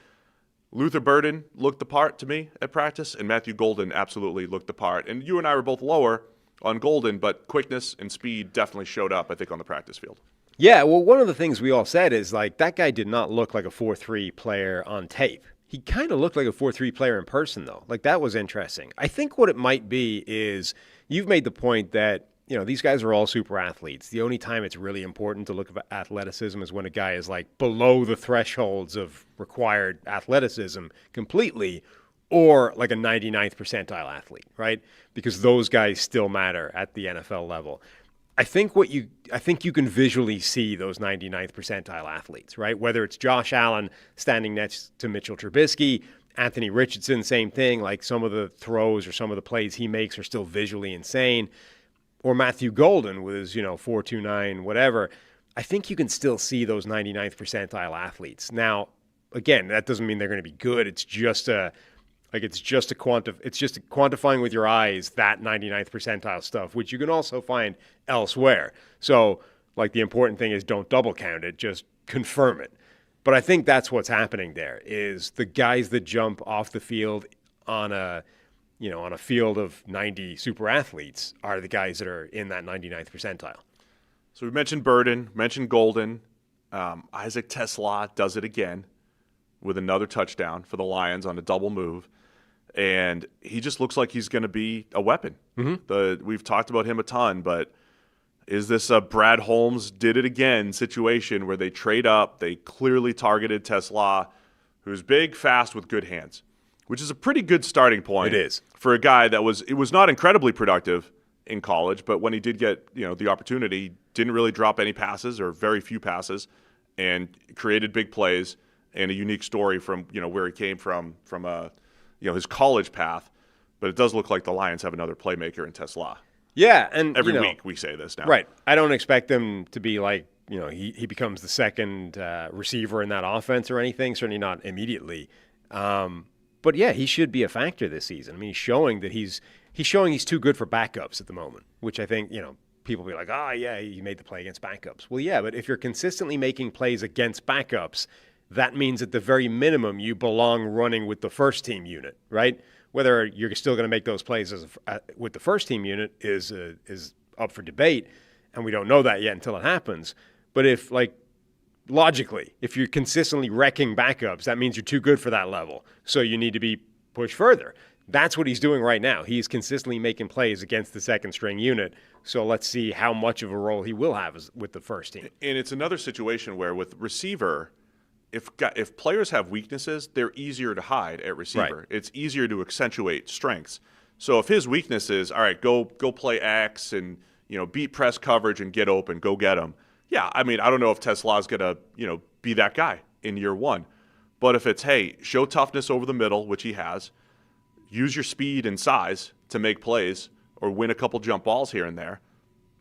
Luther Burden looked the part to me at practice, and Matthew Golden absolutely looked the part. And you and I were both lower on Golden, but quickness and speed definitely showed up, I think, on the practice field. Yeah, well, one of the things we all said is, like, that guy did not look like a 4-3 player on tape. He kind of looked like a 4-3 player in person, though. Like, that was interesting. I think what it might be is you've made the point that, these guys are all super athletes. The only time it's really important to look at athleticism is when a guy is, like, below the thresholds of required athleticism completely, or like a 99th percentile athlete, right? Because those guys still matter at the NFL level. I think you can visually see those 99th percentile athletes, right? Whether it's Josh Allen standing next to Mitchell Trubisky, Anthony Richardson, same thing. Like, some of the throws or some of the plays he makes are still visually insane. Or Matthew Golden with his, 4.29, whatever. I think you can still see those 99th percentile athletes. Now, again, that doesn't mean they're going to be good. It's just quantifying with your eyes that 99th percentile stuff, which you can also find elsewhere. So, like, the important thing is don't double count it, just confirm it. But I think that's what's happening there is the guys that jump off the field on a field of 90 super athletes are the guys that are in that 99th percentile. So we mentioned Burden, mentioned Golden. Isaac TeSlaa does it again with another touchdown for the Lions on a double move. And he just looks like he's going to be a weapon. Mm-hmm. We've talked about him a ton, but is this a Brad Holmes did it again situation where they trade up, they clearly targeted TeSlaa, who's big, fast, with good hands, which is a pretty good starting point. It is. For a guy that was not incredibly productive in college, but when he did get the opportunity, didn't really drop any passes or very few passes, and created big plays and a unique story from where he came from his college path. But it does look like the Lions have another playmaker in TeSlaa. Yeah, and every week we say this now. Right. I don't expect them to be like, he becomes the second receiver in that offense or anything, certainly not immediately. But yeah, he should be a factor this season. I mean, he's showing he's too good for backups at the moment, which I think, people will be like, yeah, he made the play against backups. Well, yeah, but if you're consistently making plays against backups, that means at the very minimum you belong running with the first team unit, right? Whether you're still going to make those plays with the first team unit is up for debate, and we don't know that yet until it happens. But logically, if you're consistently wrecking backups, that means you're too good for that level. So you need to be pushed further. That's what he's doing right now. He's consistently making plays against the second string unit. So let's see how much of a role he will have with the first team. And it's another situation where with receiver, if players have weaknesses, they're easier to hide at receiver. Right. It's easier to accentuate strengths. So if his weakness is, all right, go play X and beat press coverage and get open, go get him. Yeah, I mean, I don't know if TeSlaa's going to be that guy in year one. But if it's, hey, show toughness over the middle, which he has, use your speed and size to make plays or win a couple jump balls here and there,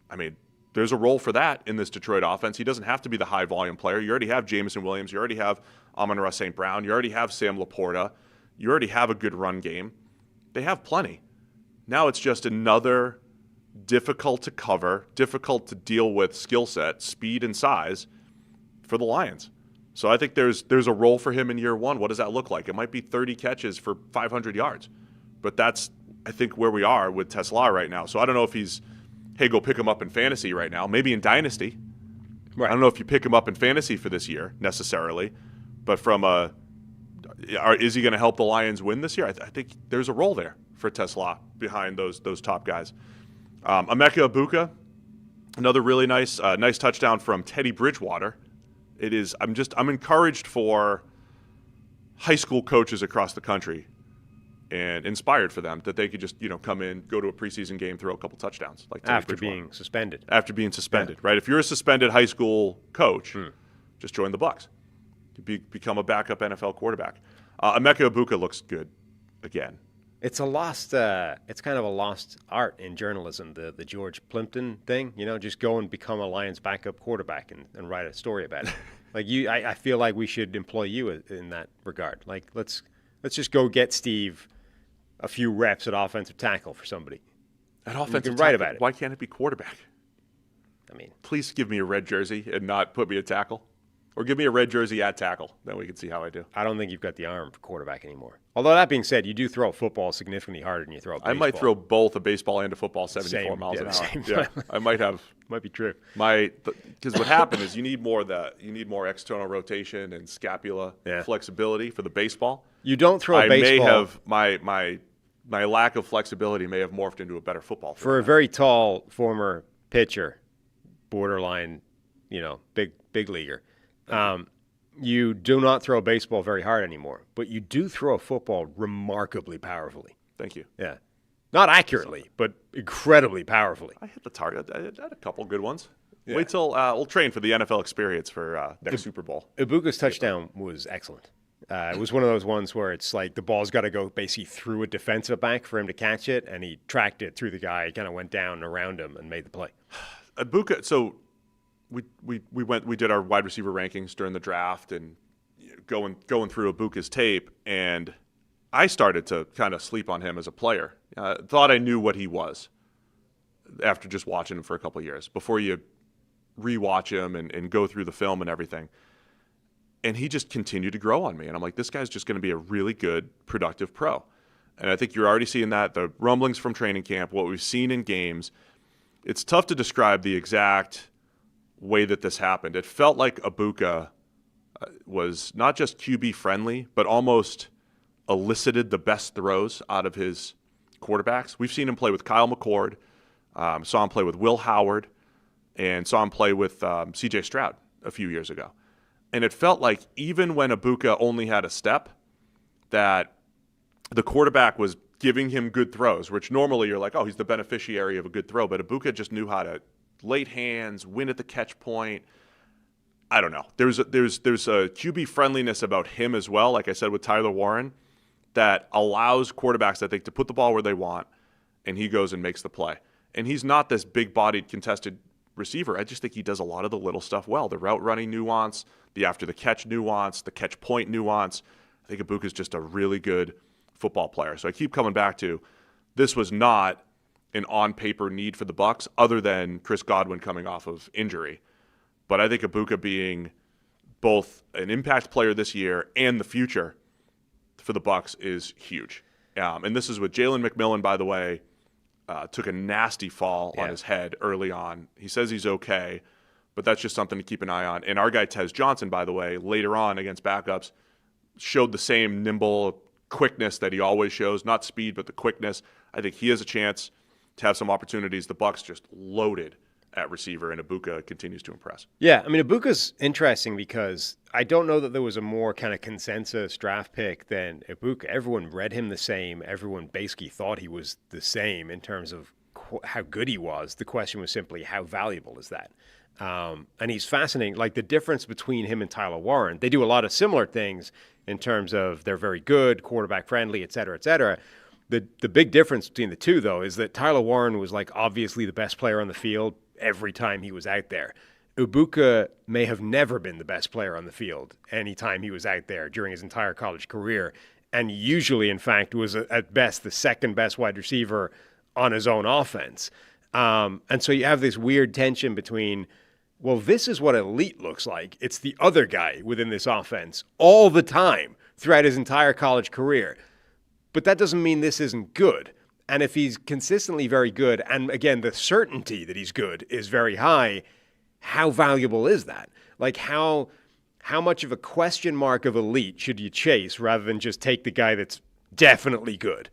I mean, there's a role for that in this Detroit offense. He doesn't have to be the high-volume player. You already have Jameson Williams. You already have Amon-Ra St. Brown. You already have Sam Laporta. You already have a good run game. They have plenty. Now it's just another difficult to cover, difficult to deal with skill set, speed and size for the Lions. So I think there's a role for him in year one. What does that look like? It might be 30 catches for 500 yards. But that's, I think, where we are with TeSlaa right now. So I don't know if he's, hey, go pick him up in fantasy right now. Maybe in Dynasty. Right. I don't know if you pick him up in fantasy for this year necessarily. But is he going to help the Lions win this year? I think there's a role there for TeSlaa behind those top guys. Emeka Egbuka, another really nice touchdown from Teddy Bridgewater. It is. I'm encouraged for high school coaches across the country and inspired for them that they could just come in, go to a preseason game, throw a couple touchdowns like Teddy after Bridgewater. being suspended. Right? If you're a suspended high school coach, just join the Bucs. Become a backup NFL quarterback. Emeka Egbuka looks good again. It's kind of a lost art in journalism, the George Plimpton thing. Just go and become a Lions backup quarterback and write a story about it. I feel like we should employ you in that regard. Let's just go get Steve a few reps at offensive tackle for somebody. At offensive tackle, write about it. Why can't it be quarterback? I mean, please give me a red jersey and not put me at tackle. Or give me a red jersey at tackle. Then we can see how I do. I don't think you've got the arm for quarterback anymore. Although that being said, you do throw a football significantly harder than you throw a baseball. I might throw both a baseball and a football 74 miles an hour. Yeah, I might have. Might be true. Because what happened is you need more external rotation and scapula flexibility for the baseball. You don't throw a baseball. I may have my lack of flexibility may have morphed into a better football. For a very tall former pitcher, borderline, big leaguer. You do not throw a baseball very hard anymore, but you do throw a football remarkably powerfully. Thank you. Yeah. Not accurately, but incredibly powerfully. I hit the target. I had a couple good ones. Yeah. Wait till we'll train for the NFL experience for next Super Bowl. Ibuka's touchdown was excellent. It was one of those ones where it's like the ball's got to go basically through a defensive back for him to catch it, and he tracked it through the guy, kind of went down around him and made the play. Ibuka, so we did our wide receiver rankings during the draft and going through Ibuka's tape, and I started to kind of sleep on him as a player. Thought I knew what he was after just watching him for a couple of years before you rewatch him and go through the film and everything. And he just continued to grow on me. And I'm like, this guy's just going to be a really good, productive pro. And I think you're already seeing that. The rumblings from training camp, what we've seen in games. It's tough to describe the exact way that this happened. It felt like Ibuka was not just QB friendly, but almost elicited the best throws out of his quarterbacks. We've seen him play with Kyle McCord, saw him play with Will Howard, and saw him play with C.J. Stroud a few years ago. And it felt like even when Ibuka only had a step, that the quarterback was giving him good throws, which normally you're like, oh, he's the beneficiary of a good throw. But Ibuka just knew how to late hands, win at the catch point. I don't know. There's a QB friendliness about him as well, like I said with Tyler Warren, that allows quarterbacks, I think, to put the ball where they want, and he goes and makes the play. And he's not this big-bodied, contested receiver. I just think he does a lot of the little stuff well. The route running nuance, the after-the-catch nuance, the catch point nuance. I think Ibuka's just a really good football player. So I keep coming back to this was not an on-paper need for the Bucs other than Chris Godwin coming off of injury. But I think Ibuka being both an impact player this year and the future for the Bucs is huge. And this is with Jalen McMillan, by the way, took a nasty fall on his head early on. He says he's okay, but that's just something to keep an eye on. And our guy Tez Johnson, by the way, later on against backups, showed the same nimble quickness that he always shows, not speed, but the quickness. I think he has a chance to have some opportunities. The Bucs just loaded at receiver, and Ibuka continues to impress. Yeah, I mean, Ibuka's interesting because I don't know that there was a more kind of consensus draft pick than Ibuka. Everyone read him the same. Everyone basically thought he was the same in terms of how good he was. The question was simply, how valuable is that? And he's fascinating. Like the difference between him and Tyler Warren, they do a lot of similar things in terms of they're very good, quarterback friendly, et cetera, et cetera. The big difference between the two, though, is that Tyler Warren was like obviously the best player on the field every time he was out there. Ibuka may have never been the best player on the field anytime he was out there during his entire college career, and usually, in fact, was at best the second best wide receiver on his own offense. And so you have this weird tension between, well, this is what elite looks like. It's the other guy within this offense all the time throughout his entire college career. But that doesn't mean this isn't good. And if he's consistently very good, and again, the certainty that he's good is very high, how valuable is that? Like how much of a question mark of elite should you chase rather than just take the guy that's definitely good?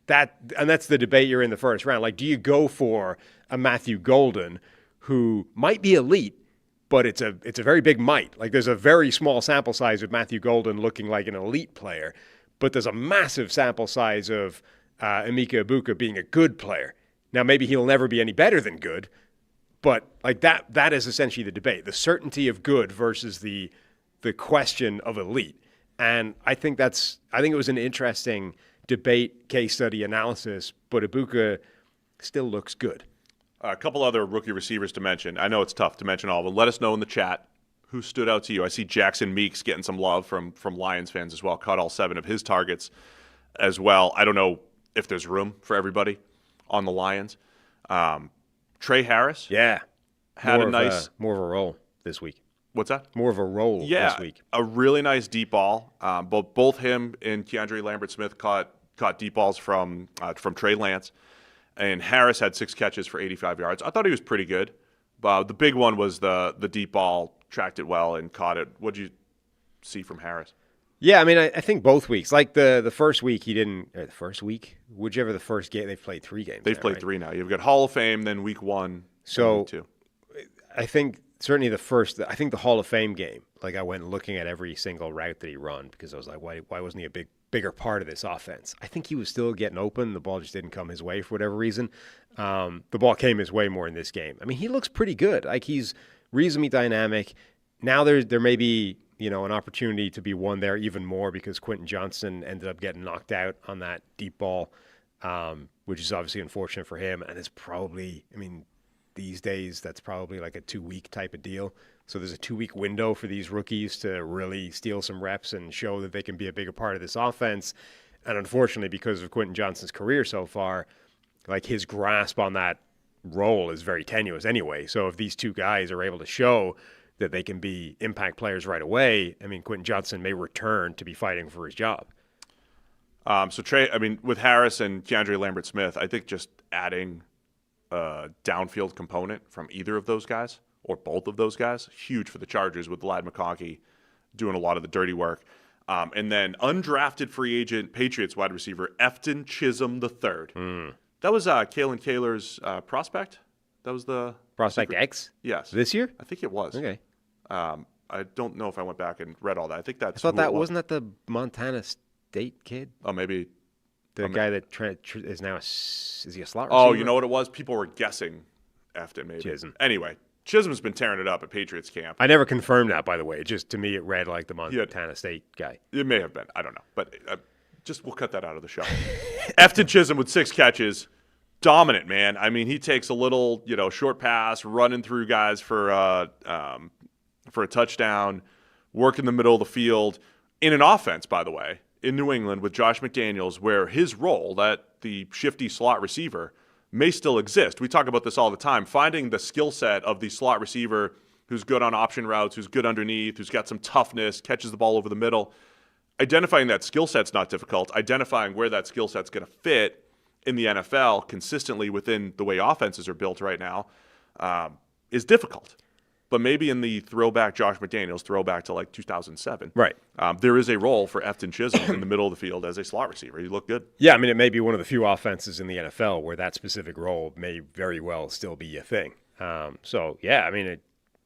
And that's the debate you're in the first round. Like, do you go for a Matthew Golden who might be elite, but it's a very big might? Like, there's a very small sample size of Matthew Golden looking like an elite player, but there's a massive sample size of Emeka Ibuka being a good player. Now, maybe he'll never be any better than good, but like that is essentially the debate, the certainty of good versus the question of elite. And I think it was an interesting debate, case study analysis, but Ibuka still looks good. A couple other rookie receivers to mention. I know it's tough to mention all of them. Let us know in the chat who stood out to you. I see Jackson Meeks getting some love from Lions fans as well. Caught all 7 of his targets as well. I don't know if there's room for everybody on the Lions. Trey Harris. Yeah. Had a nice... more of a role this week. What's that? More of a role this week. A really nice deep ball. Both him and Keandre Lambert-Smith caught deep balls from Trey Lance. And Harris had 6 catches for 85 yards. I thought he was pretty good. The big one was the deep ball, tracked it well and caught it. What did you see from Harris? Yeah, I mean, I think both weeks. Like the first week, he didn't. The first week, whichever the first game, they've played 3 games. They've played 3 now. You've got Hall of Fame, then week 1, so week 2. I think certainly I think the Hall of Fame game, like I went looking at every single route that he run because I was like, why wasn't he a bigger part of this offense? I think he was still getting open. The ball just didn't come his way for whatever reason. The ball came his way more in this game. I mean, he looks pretty good. Like he's reasonably dynamic. Now there may be, an opportunity to be won there even more because Quentin Johnston ended up getting knocked out on that deep ball, which is obviously unfortunate for him. And it's probably, these days, that's probably like a 2-week type of deal. So there's a 2-week window for these rookies to really steal some reps and show that they can be a bigger part of this offense. And unfortunately, because of Quentin Johnston's career so far, like his grasp on that role is very tenuous anyway. So if these 2 guys are able to show that they can be impact players right away, Quentin Johnston may return to be fighting for his job. With Harris and Keandre Lambert-Smith, I think just adding a downfield component from either of those guys or both of those guys, huge for the Chargers with Ladd McConkey doing a lot of the dirty work. And then undrafted free agent Patriots wide receiver Efton Chisholm III. That was Kalen Kaler's prospect. That was the Prospect X? Yes. This year? I think it was. Okay. I don't know if I went back and read all that. I think that's. I thought wasn't that the Montana State kid? Oh, maybe. The guy that is now is he a slot receiver? Oh, you know what it was? People were guessing Efton maybe. Chisholm. Anyway, Chisholm's been tearing it up at Patriots camp. I never confirmed that, by the way. Just to me, it read like the Montana State guy. It may have been. I don't know. But we'll cut that out of the show. Efton Chisholm with 6 catches. Dominant, man. He takes a little, short pass, running through guys for a touchdown, work in the middle of the field in an offense, by the way, in New England with Josh McDaniels, where his role, that the shifty slot receiver, may still exist. We talk about this all the time. Finding the skill set of the slot receiver who's good on option routes, who's good underneath, who's got some toughness, catches the ball over the middle. Identifying that skill set's not difficult. Identifying where that skill set's going to fit in the NFL consistently within the way offenses are built right now is difficult. But maybe in the throwback Josh McDaniels, throwback to like 2007, right? There is a role for Efton Chisholm in the middle of the field as a slot receiver. He looked good. Yeah, it may be one of the few offenses in the NFL where that specific role may very well still be a thing. It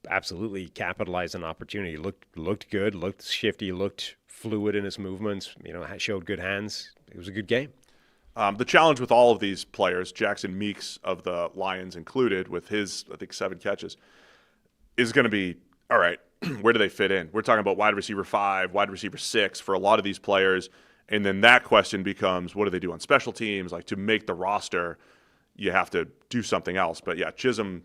absolutely capitalized on opportunity. Looked good, looked shifty, looked fluid in his movements. Showed good hands. It was a good game. The challenge with all of these players, Jackson Meeks of the Lions included, with his, I think, 7 catches, is going to be, all right, where do they fit in? We're talking about wide receiver 5, wide receiver 6 for a lot of these players. And then that question becomes, what do they do on special teams? Like, to make the roster, you have to do something else. But, yeah, Chisholm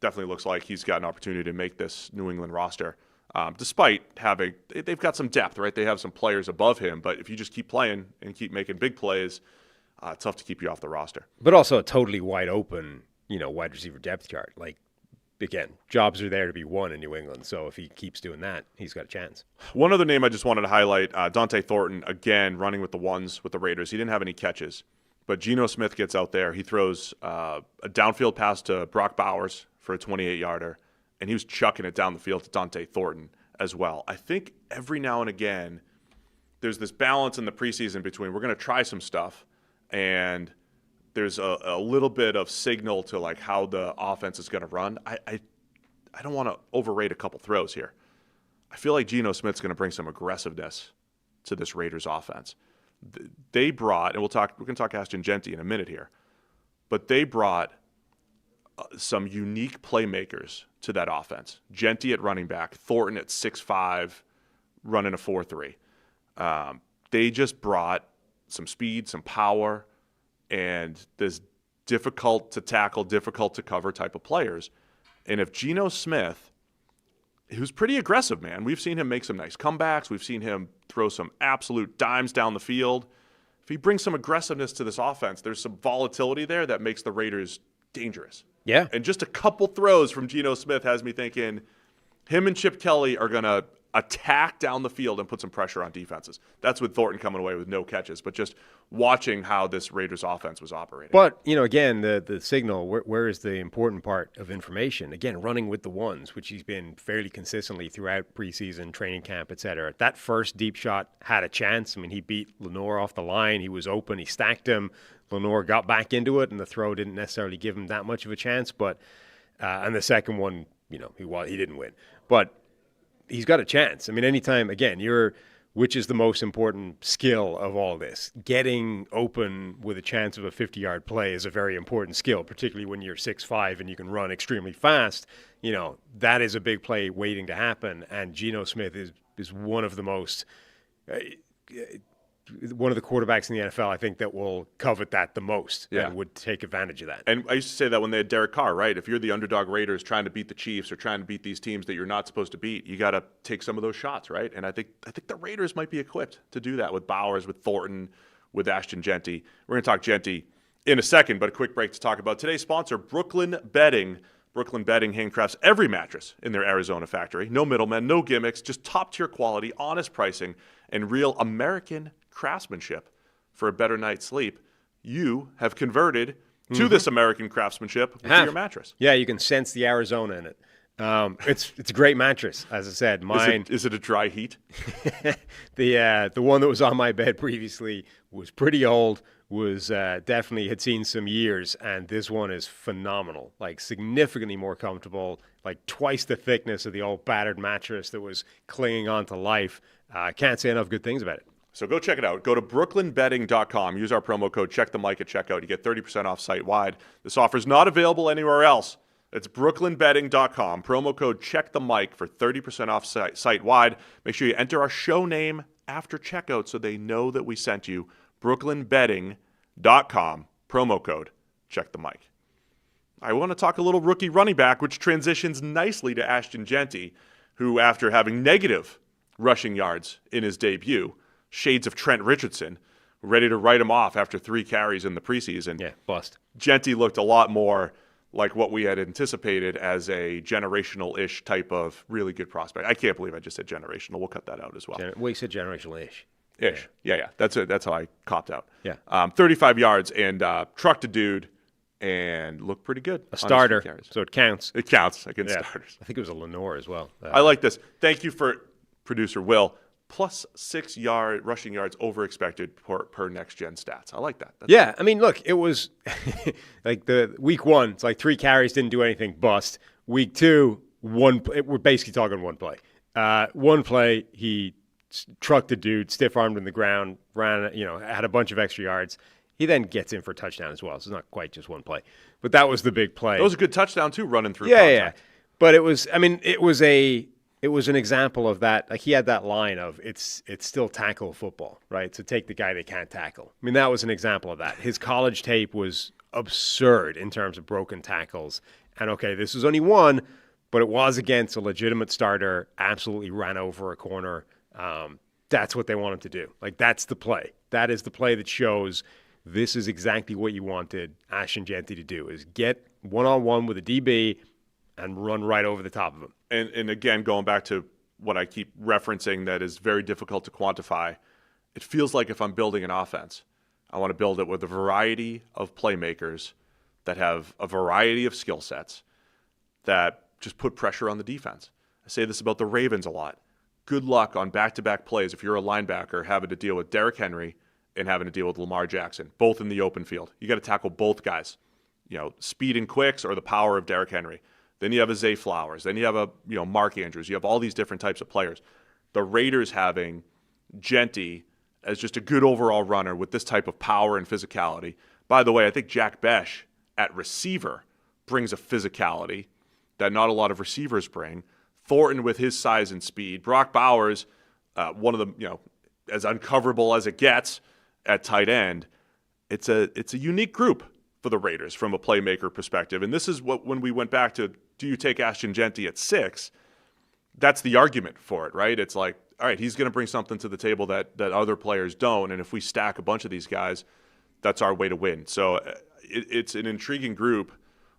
definitely looks like he's got an opportunity to make this New England roster, despite they've got some depth, right? They have some players above him. But if you just keep playing and keep making big plays, tough to keep you off the roster. But also a totally wide open, wide receiver depth chart. Like, again, jobs are there to be won in New England. So if he keeps doing that, he's got a chance. One other name I just wanted to highlight, Dante Thornton, again, running with the ones with the Raiders. He didn't have any catches. But Geno Smith gets out there. He throws a downfield pass to Brock Bowers for a 28-yarder. And he was chucking it down the field to Dante Thornton as well. I think every now and again, there's this balance in the preseason between we're going to try some stuff and there's a little bit of signal to like how the offense is going to run. I don't want to overrate a couple throws here. I feel like Geno Smith's going to bring some aggressiveness to this Raiders offense. They brought, and we're going to talk Ashton Jeanty in a minute here, but they brought some unique playmakers to that offense. Jeanty at running back, Thornton at 6'5", running a 4.3. They just brought some speed, some power, and this difficult to tackle, difficult to cover type of players. And if Geno Smith, who's pretty aggressive, man, we've seen him make some nice comebacks. We've seen him throw some absolute dimes down the field. If he brings some aggressiveness to this offense, there's some volatility there that makes the Raiders dangerous. Yeah. And just a couple throws from Geno Smith has me thinking Him and Chip Kelly are going to attack down the field and put some pressure on defenses. That's with Thornton coming away with no catches, but just watching how this Raiders offense was operating. But, again, the signal, where is the important part of information? Again, running with the ones, which he's been fairly consistently throughout preseason, training camp, et cetera. That first deep shot had a chance. I mean, he beat Lenoir off the line. He was open. He stacked him. Lenoir got back into it, and the throw didn't necessarily give him that much of a chance. But and the second one, he didn't win. But he's got a chance. I mean, anytime, again, which is the most important skill of all this? Getting open with a chance of a 50-yard play is a very important skill, particularly when you're 6'5" and you can run extremely fast. That is a big play waiting to happen. And Geno Smith is one of the most one of the quarterbacks in the NFL, I think, that will covet that the most and would take advantage of that. And I used to say that when they had Derek Carr, right? If you're the underdog Raiders trying to beat the Chiefs or trying to beat these teams that you're not supposed to beat, you got to take some of those shots, right? And I think the Raiders might be equipped to do that with Bowers, with Thornton, with Ashton Jeanty. We're going to talk Jeanty in a second, but a quick break to talk about today's sponsor, Brooklyn Bedding. Brooklyn Bedding handcrafts every mattress in their Arizona factory. No middlemen, no gimmicks, just top-tier quality, honest pricing, and real American craftsmanship for a better night's sleep. You have converted to this American craftsmanship with your mattress. Yeah, you can sense the Arizona in it. It's a great mattress, as I said. Mine is it a dry heat? The one that was on my bed previously was pretty old, was definitely had seen some years, and this one is phenomenal. Like significantly more comfortable, like twice the thickness of the old battered mattress that was clinging on to life. I can't say enough good things about it. So go check it out. Go to brooklynbedding.com. Use our promo code Check the Mic at checkout. You get 30% off site-wide. This offer is not available anywhere else. It's brooklynbedding.com. Promo code Check the Mic for 30% off site-wide. Make sure you enter our show name after checkout so they know that we sent you. brooklynbedding.com. Promo code Check the Mic. I want to talk a little rookie running back, which transitions nicely to Ashton Jeanty, who, after having negative rushing yards in his debut, shades of Trent Richardson, ready to write him off after 3 carries in the preseason. Yeah, bust. Jeanty looked a lot more like what we had anticipated as a generational-ish type of really good prospect. I can't believe I just said generational. We'll cut that out as well. You said generational-ish. Ish. Yeah. That's it. That's how I copped out. Yeah. 35 yards and trucked a dude and looked pretty good. A starter, so it counts. It counts against starters. I think it was a Lenoir as well. I like this. Thank you for producer Will. Plus 6 rushing yards over expected per next-gen stats. I like that. I mean, look, it was like the week 1, it's like 3 carries, didn't do anything, bust. Week 2, we're basically talking one play. One play, he trucked a dude, stiff-armed in the ground, ran, had a bunch of extra yards. He then gets in for a touchdown as well, so it's not quite just one play. But that was the big play. That was a good touchdown, too, running through contact. Yeah. But it was an example of that. Like, he had that line of it's still tackle football, right? So take the guy they can't tackle. I mean, that was an example of that. His college tape was absurd in terms of broken tackles. And okay, this was only one, but it was against a legitimate starter, absolutely ran over a corner. That's what they want him to do. Like, that's the play. That is the play that shows this is exactly what you wanted Ashton Jeanty to do, is get one-on-one with a DB and run right over the top of him. And again, going back to what I keep referencing that is very difficult to quantify, it feels like if I'm building an offense, I want to build it with a variety of playmakers that have a variety of skill sets that just put pressure on the defense. I say this about the Ravens a lot. Good luck on back-to-back plays if you're a linebacker having to deal with Derrick Henry and having to deal with Lamar Jackson, both in the open field. You got to tackle both guys. Speed and quicks or the power of Derrick Henry. Then you have a Zay Flowers. Then you have a Mark Andrews. You have all these different types of players. The Raiders having Jeanty as just a good overall runner with this type of power and physicality. By the way, I think Jack Besh at receiver brings a physicality that not a lot of receivers bring. Thornton with his size and speed. Brock Bowers, one of the as uncoverable as it gets at tight end. It's a unique group for the Raiders from a playmaker perspective. And this is what, when we went back to, do you take Ashton Jeanty at 6? That's the argument for it, right? It's like, all right, he's going to bring something to the table that other players don't. And if we stack a bunch of these guys, that's our way to win. So it's an intriguing group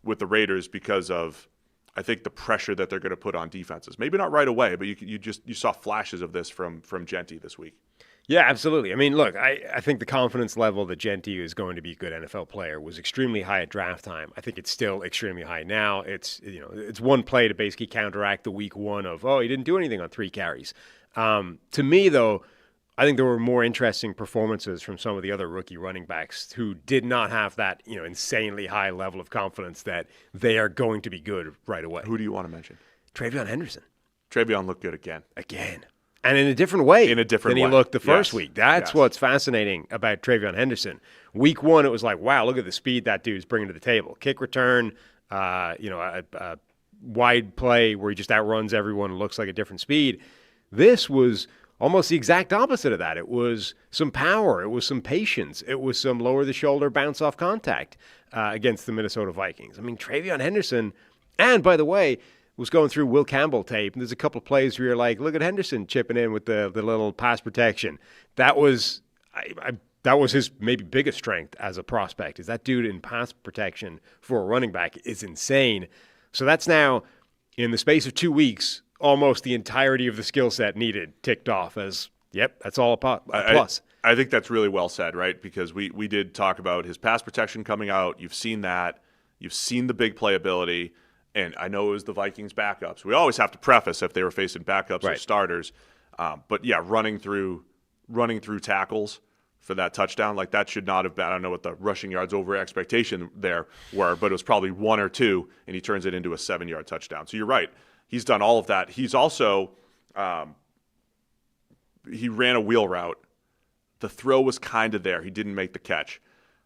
with the Raiders because of I think the pressure that they're going to put on defenses, maybe not right away, but you saw flashes of this from Mechtie this week. Yeah, absolutely. I mean, look, I think the confidence level that Mechtie is going to be a good NFL player was extremely high at draft time. I think it's still extremely high now. It's one play to basically counteract the week one of, he didn't do anything on 3 carries. To me, though, I think there were more interesting performances from some of the other rookie running backs who did not have that, insanely high level of confidence that they are going to be good right away. Who do you want to mention? Trayvon Henderson. Trayvon looked good again. And in a different way than he looked the first week. That's what's fascinating about Trayvon Henderson. Week one, it was like, wow, look at the speed that dude's bringing to the table. Kick return, a wide play where he just outruns everyone and looks like a different speed. This was almost the exact opposite of that. It was some power. It was some patience. It was some lower-the-shoulder bounce-off contact against the Minnesota Vikings. I mean, Trayvon Henderson, and by the way, was going through Will Campbell tape, and there's a couple of plays where you're like, look at Henderson chipping in with the little pass protection. That was that was his maybe biggest strength as a prospect, is that dude in pass protection for a running back is insane. So that's now, in the space of 2 weeks, almost the entirety of the skill set needed ticked off as, yep, that's all a plus. I think that's really well said, right? Because we did talk about his pass protection coming out. You've seen that. You've seen the big playability. And I know it was the Vikings backups. We always have to preface if they were facing backups or starters. But yeah, running through tackles for that touchdown, like that should not have been. I don't know what the rushing yards over expectation there were, but it was probably 1 or 2, and he turns it into a 7-yard touchdown. So you're right. He's done all of that. He's also he ran a wheel route. The throw was kind of there. He didn't make the catch.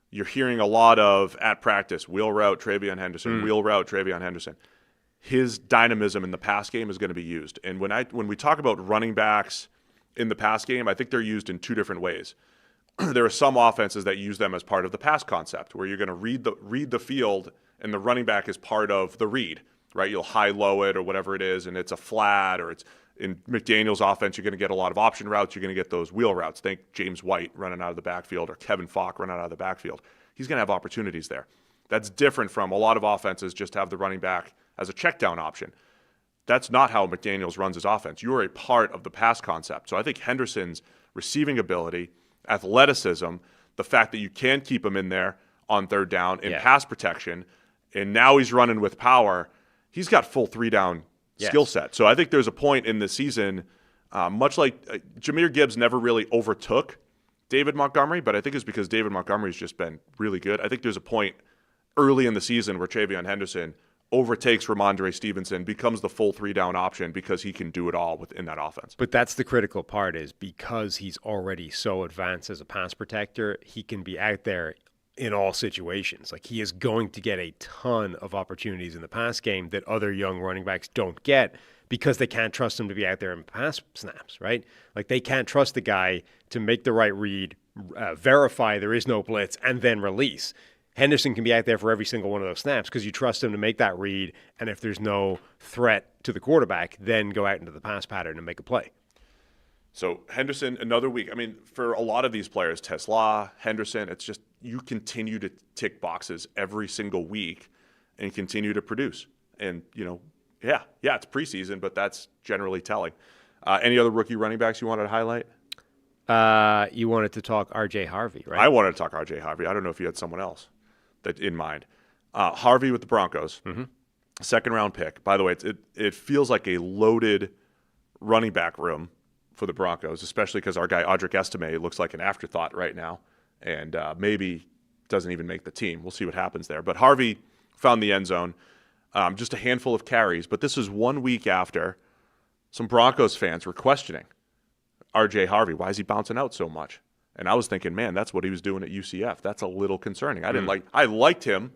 You're hearing a lot of, at practice, wheel route, Trayvon Henderson, wheel route, Trayvon Henderson. His dynamism in the pass game is going to be used. And when we talk about running backs in the pass game, I think they're used in 2 different ways. There are some offenses that use them as part of the pass concept, where you're going to read the field, and the running back is part of the read, right? You'll high-low it or whatever it is, and it's a flat, or it's in McDaniel's offense, you're going to get a lot of option routes. You're going to get those wheel routes. Think James White running out of the backfield or Kevin Falk running out of the backfield. He's going to have opportunities there. That's different from a lot of offenses just have the running back as a check down option. That's not how McDaniels runs his offense. You are a part of the pass concept. So I think Henderson's receiving ability, athleticism, the fact that you can keep him in there on third down in pass protection, and now he's running with power. He's got full 3-down skill set. So I think there's a point in the season, much like Jahmyr Gibbs never really overtook David Montgomery, but I think it's because David Montgomery's just been really good. I think there's a point early in the season where Trayvon Henderson overtakes Ramondre Stevenson, becomes the full 3-down option because he can do it all within that offense. But that's the critical part, is because he's already so advanced as a pass protector, he can be out there in all situations. Like, he is going to get a ton of opportunities in the pass game that other young running backs don't get because they can't trust him to be out there in pass snaps, right? Like, they can't trust the guy to make the right read, verify there is no blitz, and then release. Henderson can be out there for every single one of those snaps because you trust him to make that read, and if there's no threat to the quarterback, then go out into the pass pattern and make a play. So Henderson, another week. I mean, for a lot of these players, Tesla, Henderson, it's just you continue to tick boxes every single week and continue to produce. And, it's preseason, but that's generally telling. Any other rookie running backs you wanted to highlight? You wanted to talk R.J. Harvey, right? I wanted to talk R.J. Harvey. I don't know if you had someone else that in mind. Harvey with the Broncos, second-round pick. By the way, it feels like a loaded running back room for the Broncos, especially because our guy Audric Estime looks like an afterthought right now and maybe doesn't even make the team. We'll see what happens there. But Harvey found the end zone, just a handful of carries. But this is 1 week after some Broncos fans were questioning R.J. Harvey. Why is he bouncing out so much? And I was thinking, man, that's what he was doing at UCF. That's a little concerning. I liked him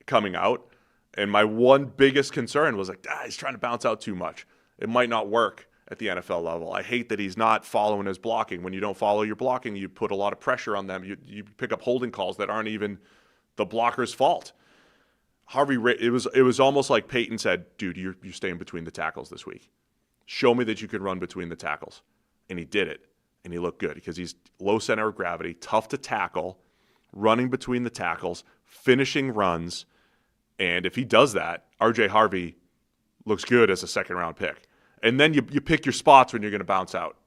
coming out, and my one biggest concern was he's trying to bounce out too much. It might not work at the NFL level. I hate that he's not following his blocking. When you don't follow your blocking, you put a lot of pressure on them. You pick up holding calls that aren't even the blocker's fault. Harvey, it was almost like Peyton said, dude, you're staying between the tackles this week. Show me that you can run between the tackles. And he did it. And he looked good because he's low center of gravity, tough to tackle, running between the tackles, finishing runs. And if he does that, R.J. Harvey looks good as a second-round pick. And then you pick your spots when you're going to bounce out.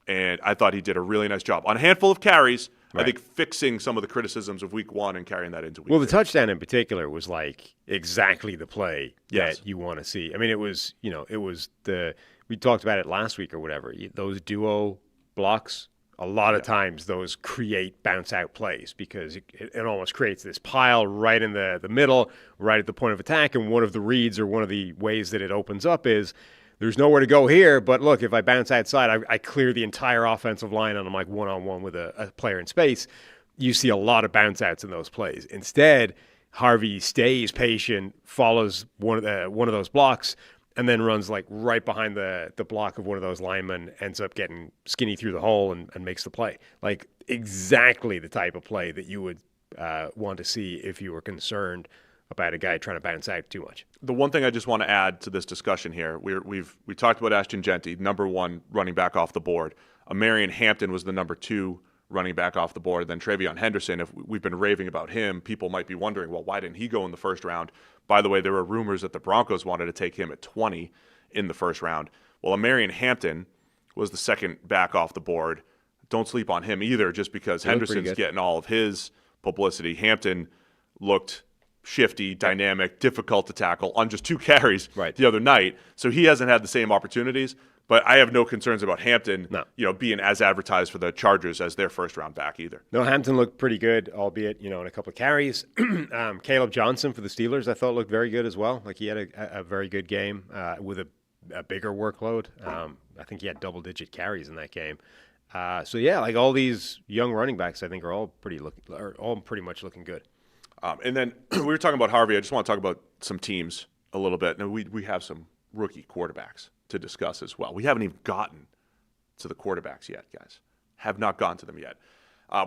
And I thought he did a really nice job. On a handful of carries, right. I think fixing some of the criticisms of week 1 and carrying that into week 2. Well, the touchdown in particular was like exactly the play that you want to see. I mean, it was we talked about it last week or whatever. Those duo blocks, a lot of times those create bounce-out plays because it almost creates this pile right in the middle, right at the point of attack. And one of the reads or one of the ways that it opens up is there's nowhere to go here, but look, if I bounce outside, I clear the entire offensive line and I'm like one-on-one with a player in space. You see a lot of bounce-outs in those plays. Instead, Harvey stays patient, follows one of those blocks, and then runs like right behind the block of one of those linemen, ends up getting skinny through the hole and makes the play. Like exactly the type of play that you would want to see if you were concerned about a guy trying to bounce out too much. The one thing I just want to add to this discussion here, we talked about Ashton Jeanty, number 1 running back off the board. Marion Hampton was the number 2 running back off the board. Then Travion Henderson, if we've been raving about him, people might be wondering, well, why didn't he go in the first round? By the way, there were rumors that the Broncos wanted to take him at 20 in the first round. Well, Marion Hampton was the second back off the board. Don't sleep on him either, just because Henderson's getting all of his publicity. Hampton looked shifty, dynamic, difficult to tackle on just 2 carries the other night. So he hasn't had the same opportunities, but I have no concerns about Hampton being as advertised for the Chargers as their first-round back either. No, Hampton looked pretty good, albeit, in a couple of carries. Caleb Johnson for the Steelers I thought looked very good as well. Like he had a very good game with a bigger workload. I think he had double-digit carries in that game. Like all these young running backs I think are all pretty much looking good. And then we were talking about Harvey. I just want to talk about some teams a little bit. Now, we have some rookie quarterbacks to discuss as well. We haven't even gotten to the quarterbacks yet, guys. Have not gotten to them yet.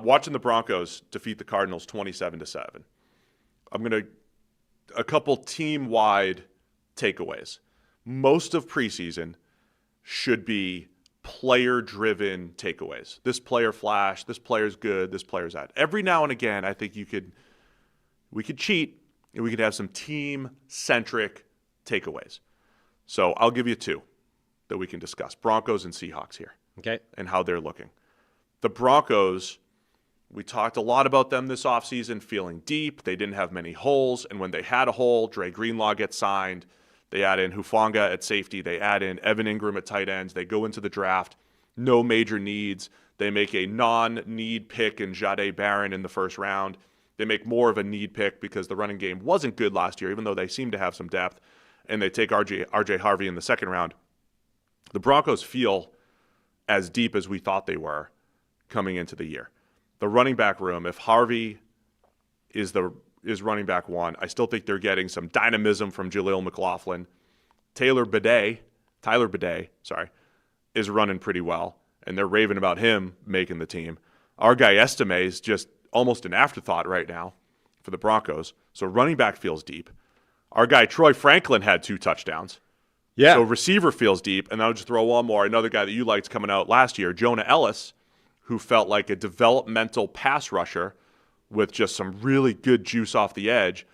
Watching the Broncos defeat the Cardinals 27-7. A couple team-wide takeaways. Most of preseason should be player-driven takeaways. This player flashed, this player's good, this player's out. Every now and again, I think we could cheat, and we could have some team-centric takeaways. So I'll give you 2 that we can discuss. Broncos and Seahawks here. Okay. And how they're looking. The Broncos, we talked a lot about them this offseason, feeling deep. They didn't have many holes, and when they had a hole, Dre Greenlaw gets signed. They add in Hufanga at safety. They add in Evan Ingram at tight ends. They go into the draft. No major needs. They make a non-need pick in Jahdae Barron in the first round. They make more of a need pick because the running game wasn't good last year, even though they seem to have some depth, and they take RJ Harvey in the second round. The Broncos feel as deep as we thought they were coming into the year. The running back room, if Harvey is running back 1, I still think they're getting some dynamism from Jaleel McLaughlin. Tyler Bidet, is running pretty well, and they're raving about him making the team. Our guy Estime is just almost an afterthought right now for the Broncos. So running back feels deep. Our guy Troy Franklin had 2 touchdowns. Yeah. So receiver feels deep. And I'll just throw one more. Another guy that you liked coming out last year, Jonah Ellis, who felt like a developmental pass rusher with just some really good juice off the edge.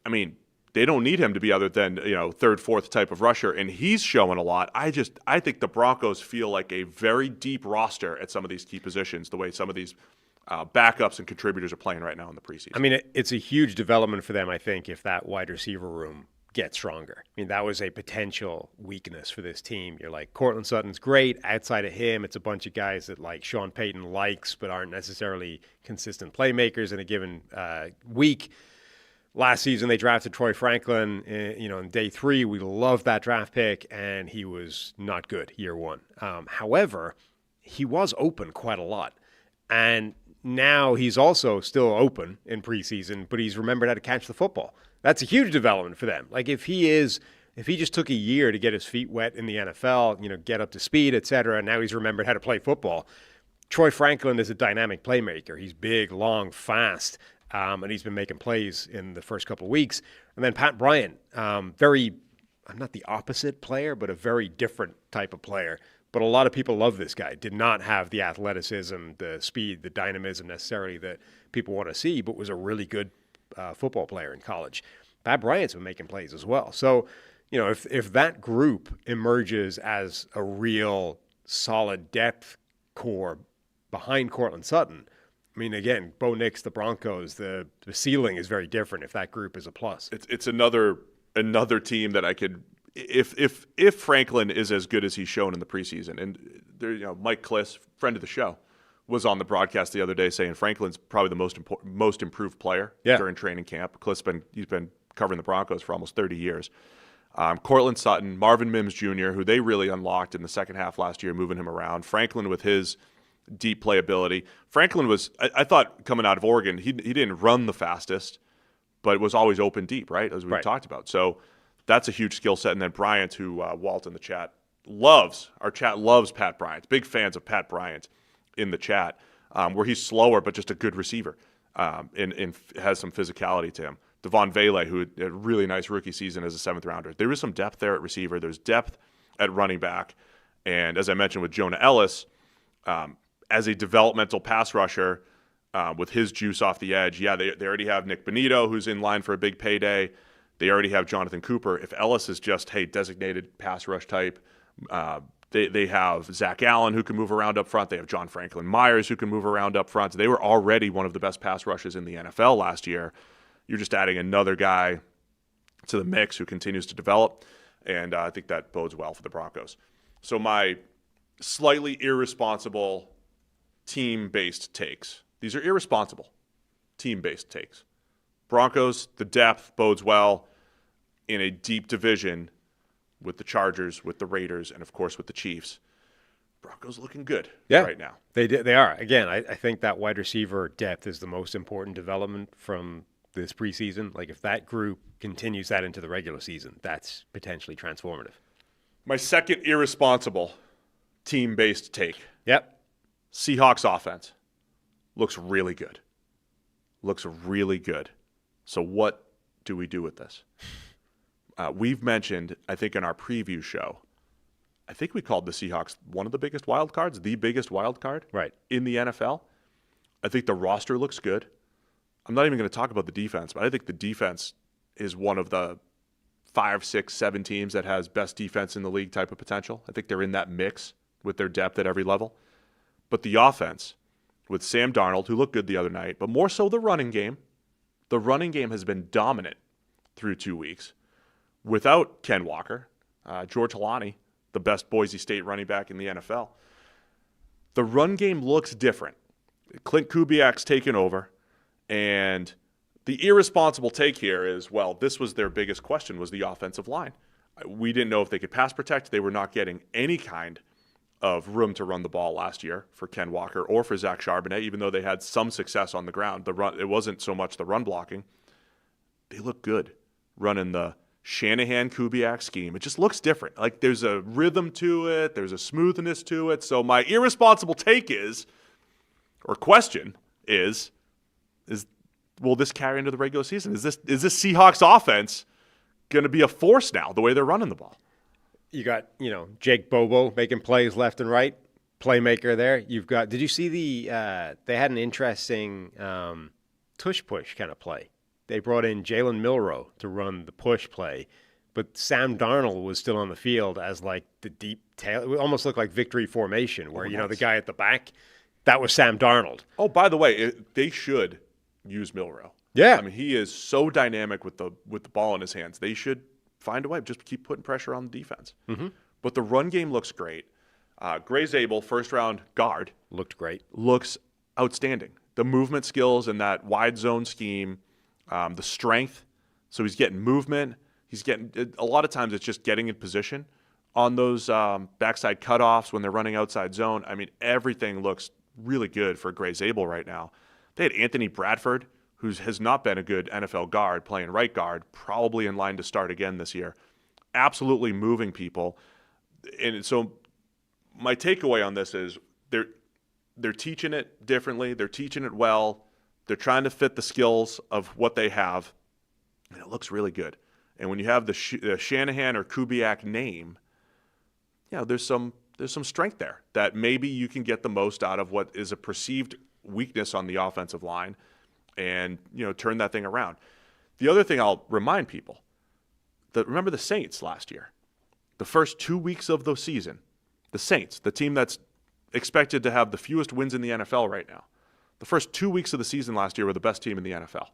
I mean, they don't need him to be other than, third, fourth type of rusher, and he's showing a lot. I think the Broncos feel like a very deep roster at some of these key positions, the way some of these backups and contributors are playing right now in the preseason. I mean, it's a huge development for them, I think, if that wide receiver room gets stronger. I mean, that was a potential weakness for this team. You're like, Cortland Sutton's great. Outside of him, it's a bunch of guys that like Sean Payton likes but aren't necessarily consistent playmakers in a given week. Last season, they drafted Troy Franklin, in day 3. We loved that draft pick, and he was not good year 1. However, he was open quite a lot. And now he's also still open in preseason, but he's remembered how to catch the football. That's a huge development for them. Like if he just took a year to get his feet wet in the NFL, get up to speed, et cetera, and now he's remembered how to play football. Troy Franklin is a dynamic playmaker. He's big, long, fast, and he's been making plays in the first couple of weeks. And then Pat Bryant, I'm not the opposite player, but a very different type of player. But a lot of people love this guy. Did not have the athleticism, the speed, the dynamism necessarily that people want to see, but was a really good football player in college. Pat Bryant's been making plays as well. So if that group emerges as a real solid depth core behind Cortland Sutton, I mean, again, Bo Nix, the Broncos, the ceiling is very different if that group is a plus. It's another team that I could, if Franklin is as good as he's shown in the preseason, and there, Mike Kliss, friend of the show, was on the broadcast the other day saying Franklin's probably the most improved player during training camp. Kliss he's been covering the Broncos for almost 30 years. Cortland Sutton, Marvin Mims Jr., who they really unlocked in the second half last year, moving him around. Franklin with his deep playability. Franklin was, I thought, coming out of Oregon, he didn't run the fastest, but was always open deep, right, as we talked about. So that's a huge skill set. And then Bryant, who Walt in the chat loves Pat Bryant. Big fans of Pat Bryant in the chat, where he's slower but just a good receiver and has some physicality to him. Devon Vele, who had a really nice rookie season as a seventh-rounder. There is some depth there at receiver. There's depth at running back. And as I mentioned with Jonah Ellis, as a developmental pass rusher with his juice off the edge, they already have Nick Bonito, who's in line for a big payday. They already have Jonathan Cooper. If Ellis is just, designated pass rush type, they have Zach Allen, who can move around up front. They have John Franklin Myers, who can move around up front. They were already one of the best pass rushes in the NFL last year. You're just adding another guy to the mix who continues to develop, and I think that bodes well for the Broncos. So my slightly irresponsible team-based takes. These are irresponsible team-based takes. Broncos, the depth bodes well in a deep division with the Chargers, with the Raiders, and, of course, with the Chiefs. Broncos looking good right now. They are. Again, I think that wide receiver depth is the most important development from this preseason. Like, if that group continues that into the regular season, that's potentially transformative. My second irresponsible team-based take. Yep. Seahawks offense looks really good. Looks really good. So what do we do with this? We've mentioned, I think in our preview show, I think we called the Seahawks one of the biggest wild cards, the biggest wild card in the NFL. I think the roster looks good. I'm not even going to talk about the defense, but I think the defense is one of the 5, 6, 7 teams that has best defense in the league type of potential. I think they're in that mix with their depth at every level. But the offense, with Sam Darnold, who looked good the other night, but more so the running game. The running game has been dominant through 2 weeks. Without Ken Walker, George Halani, the best Boise State running back in the NFL, the run game looks different. Clint Kubiak's taken over, and the irresponsible take here is, well, this was their biggest question, was the offensive line. We didn't know if they could pass protect. They were not getting any kind of room to run the ball last year for Ken Walker or for Zach Charbonnet, even though they had some success on the ground. It wasn't so much the run blocking. They look good running the Shanahan-Kubiak scheme. It just looks different. Like, there's a rhythm to it. There's a smoothness to it. So my irresponsible take is, or question is will this carry into the regular season? Is this Seahawks offense going to be a force now, the way they're running the ball? You got, Jake Bobo making plays left and right, playmaker there. You've got, did you see they had an interesting tush-push kind of play. They brought in Jalen Milroe to run the push play, but Sam Darnold was still on the field as like the deep tail. It almost looked like victory formation where, the guy at the back, that was Sam Darnold. Oh, by the way, they should use Milroe. Yeah. I mean, he is so dynamic with the ball in his hands. They should find a way, just keep putting pressure on the defense. Mm-hmm. But the run game looks great. Gray Zabel, first-round guard. Looked great. Looks outstanding. The movement skills in that wide zone scheme, the strength. So he's getting movement. He's getting – a lot of times it's just getting in position on those backside cutoffs when they're running outside zone. I mean, everything looks really good for Gray Zabel right now. They had Anthony Bradford, who has not been a good NFL guard, playing right guard, probably in line to start again this year. Absolutely moving people. And so my takeaway on this is they're teaching it differently. They're teaching it well. They're trying to fit the skills of what they have, and it looks really good. And when you have the Shanahan or Kubiak name, there's some strength there that maybe you can get the most out of what is a perceived weakness on the offensive line and turn that thing around. The other thing I'll remind people, Remember the Saints last year? The first 2 weeks of the season, the Saints, the team that's expected to have the fewest wins in the NFL right now, the first 2 weeks of the season last year were the best team in the NFL.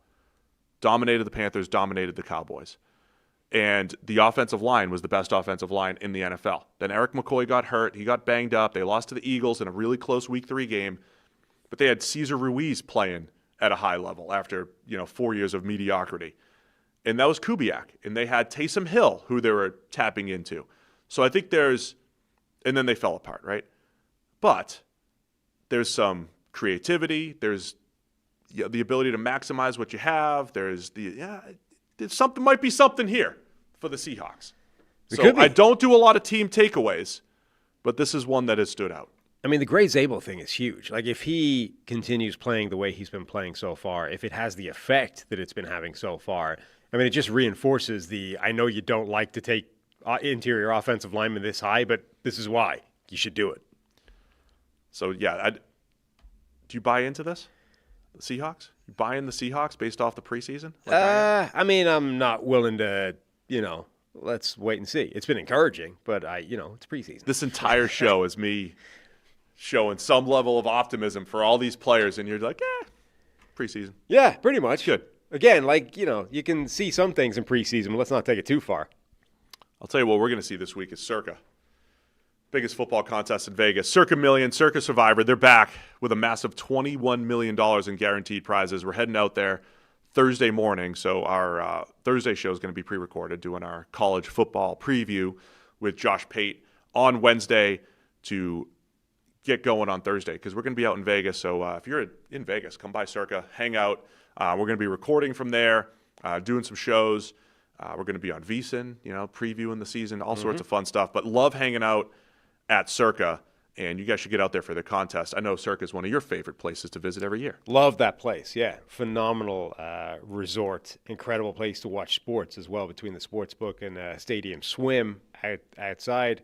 Dominated the Panthers, dominated the Cowboys. And the offensive line was the best offensive line in the NFL. Then Eric McCoy got hurt. He got banged up. They lost to the Eagles in a really close Week 3 game. But they had Cesar Ruiz playing at a high level after 4 years of mediocrity. And that was Kubiak. And they had Taysom Hill, who they were tapping into. So I think and then they fell apart, right? But there's some creativity. There's the ability to maximize what you have. There's might be something here for the Seahawks. So I don't do a lot of team takeaways, but this is one that has stood out. I mean, the Gray Zabel thing is huge. Like, if he continues playing the way he's been playing so far, if it has the effect that it's been having so far, I mean, it just reinforces I know you don't like to take interior offensive linemen this high, but this is why. You should do it. So, yeah, do you buy into this? The Seahawks? You buy in the Seahawks based off the preseason? I mean, I'm not willing to, let's wait and see. It's been encouraging, but it's preseason. This entire show is me showing some level of optimism for all these players, and you're like, preseason. Yeah, pretty much. Good. Again, you can see some things in preseason, but let's not take it too far. I'll tell you what we're going to see this week is Circa. Biggest football contest in Vegas. Circa Million, Circa Survivor. They're back with a massive $21 million in guaranteed prizes. We're heading out there Thursday morning, so our Thursday show is going to be pre-recorded, doing our college football preview with Josh Pate on Wednesday to get going on Thursday, because we're going to be out in Vegas. So if you're in Vegas, come by Circa, hang out. We're going to be recording from there, doing some shows. We're going to be on VSiN, previewing the season, all sorts of fun stuff. But love hanging out at Circa, and you guys should get out there for the contest. I know Circa is one of your favorite places to visit every year. Love that place, yeah. Phenomenal resort, incredible place to watch sports as well, between the sports book and Stadium Swim outside.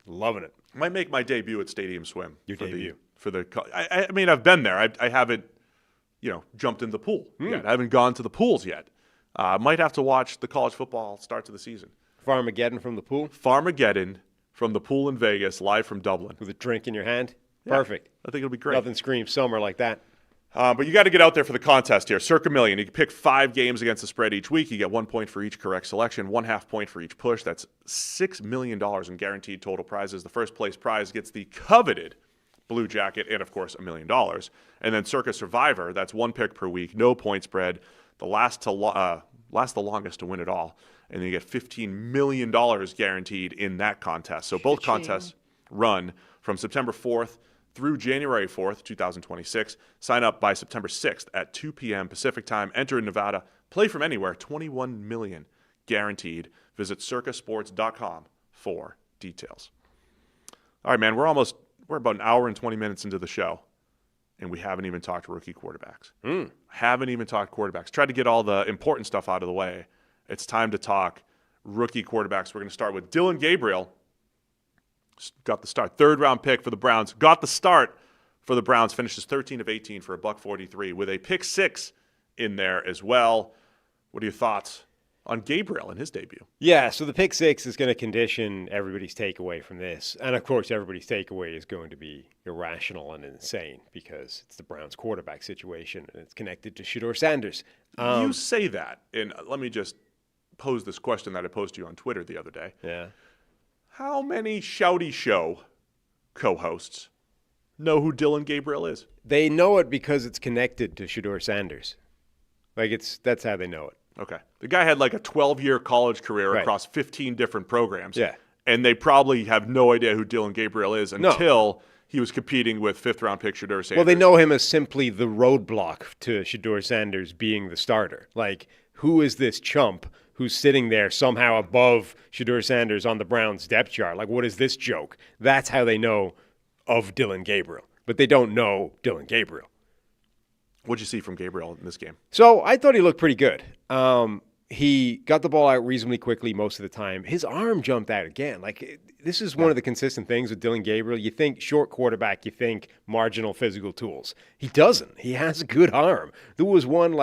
Loving it. Might make my debut at Stadium Swim. Your debut. I mean, I've been there. I haven't, jumped in the pool yet. I haven't gone to the pools yet. Might have to watch the college football start to the season. Farmageddon from the pool? Farmageddon from the pool in Vegas, live from Dublin. With a drink in your hand? Yeah, perfect. I think it'll be great. Nothing screams summer like that. But you got to get out there for the contest here. Circa Million. You can pick 5 games against the spread each week. You get 1 point for each correct selection, 1/2 point for each push. That's $6 million in guaranteed total prizes. The first place prize gets the coveted blue jacket and, of course, $1 million. And then Circa Survivor, that's 1 pick per week, no point spread. The last the longest to win it all. And then you get $15 million guaranteed in that contest. So both contests run from September 4th through January 4th, 2026. Sign up by September 6th at 2 p.m. Pacific Time. Enter in Nevada. Play from anywhere. $21 million guaranteed. Visit circasports.com for details. All right, man. We're about an hour and 20 minutes into the show, and we haven't even talked rookie quarterbacks. Haven't even talked quarterbacks. Tried to get all the important stuff out of the way. It's time to talk rookie quarterbacks. We're going to start with Dillon Gabriel. Got the start. 3rd-round pick for the Browns. Got the start for the Browns. Finishes 13 of 18 for a $143 with a pick 6 in there as well. What are your thoughts on Gabriel in his debut? Yeah, so the pick 6 is going to condition everybody's takeaway from this. And, of course, everybody's takeaway is going to be irrational and insane because it's the Browns quarterback situation and it's connected to Shedeur Sanders. You say that, and let me just pose this question that I posed to you on Twitter the other day. Yeah. How many Shouty Show co-hosts know who Dillon Gabriel is? They know it because it's connected to Shedeur Sanders. That's how they know it. Okay. The guy had like a 12-year college career across 15 different programs. Yeah. And they probably have no idea who Dillon Gabriel is until he was competing with 5th-round pick Shedeur Sanders. Well, they know him as simply the roadblock to Shedeur Sanders being the starter. Like, who is this chump who's sitting there somehow above Shedeur Sanders on the Browns depth chart? Like, what is this joke? That's how they know of Dillon Gabriel. But they don't know Dillon Gabriel. What'd you see from Gabriel in this game? So I thought he looked pretty good. He got the ball out reasonably quickly most of the time. His arm jumped out again. This is one of the consistent things with Dillon Gabriel. You think short quarterback, you think marginal physical tools. He doesn't. He has a good arm. There was one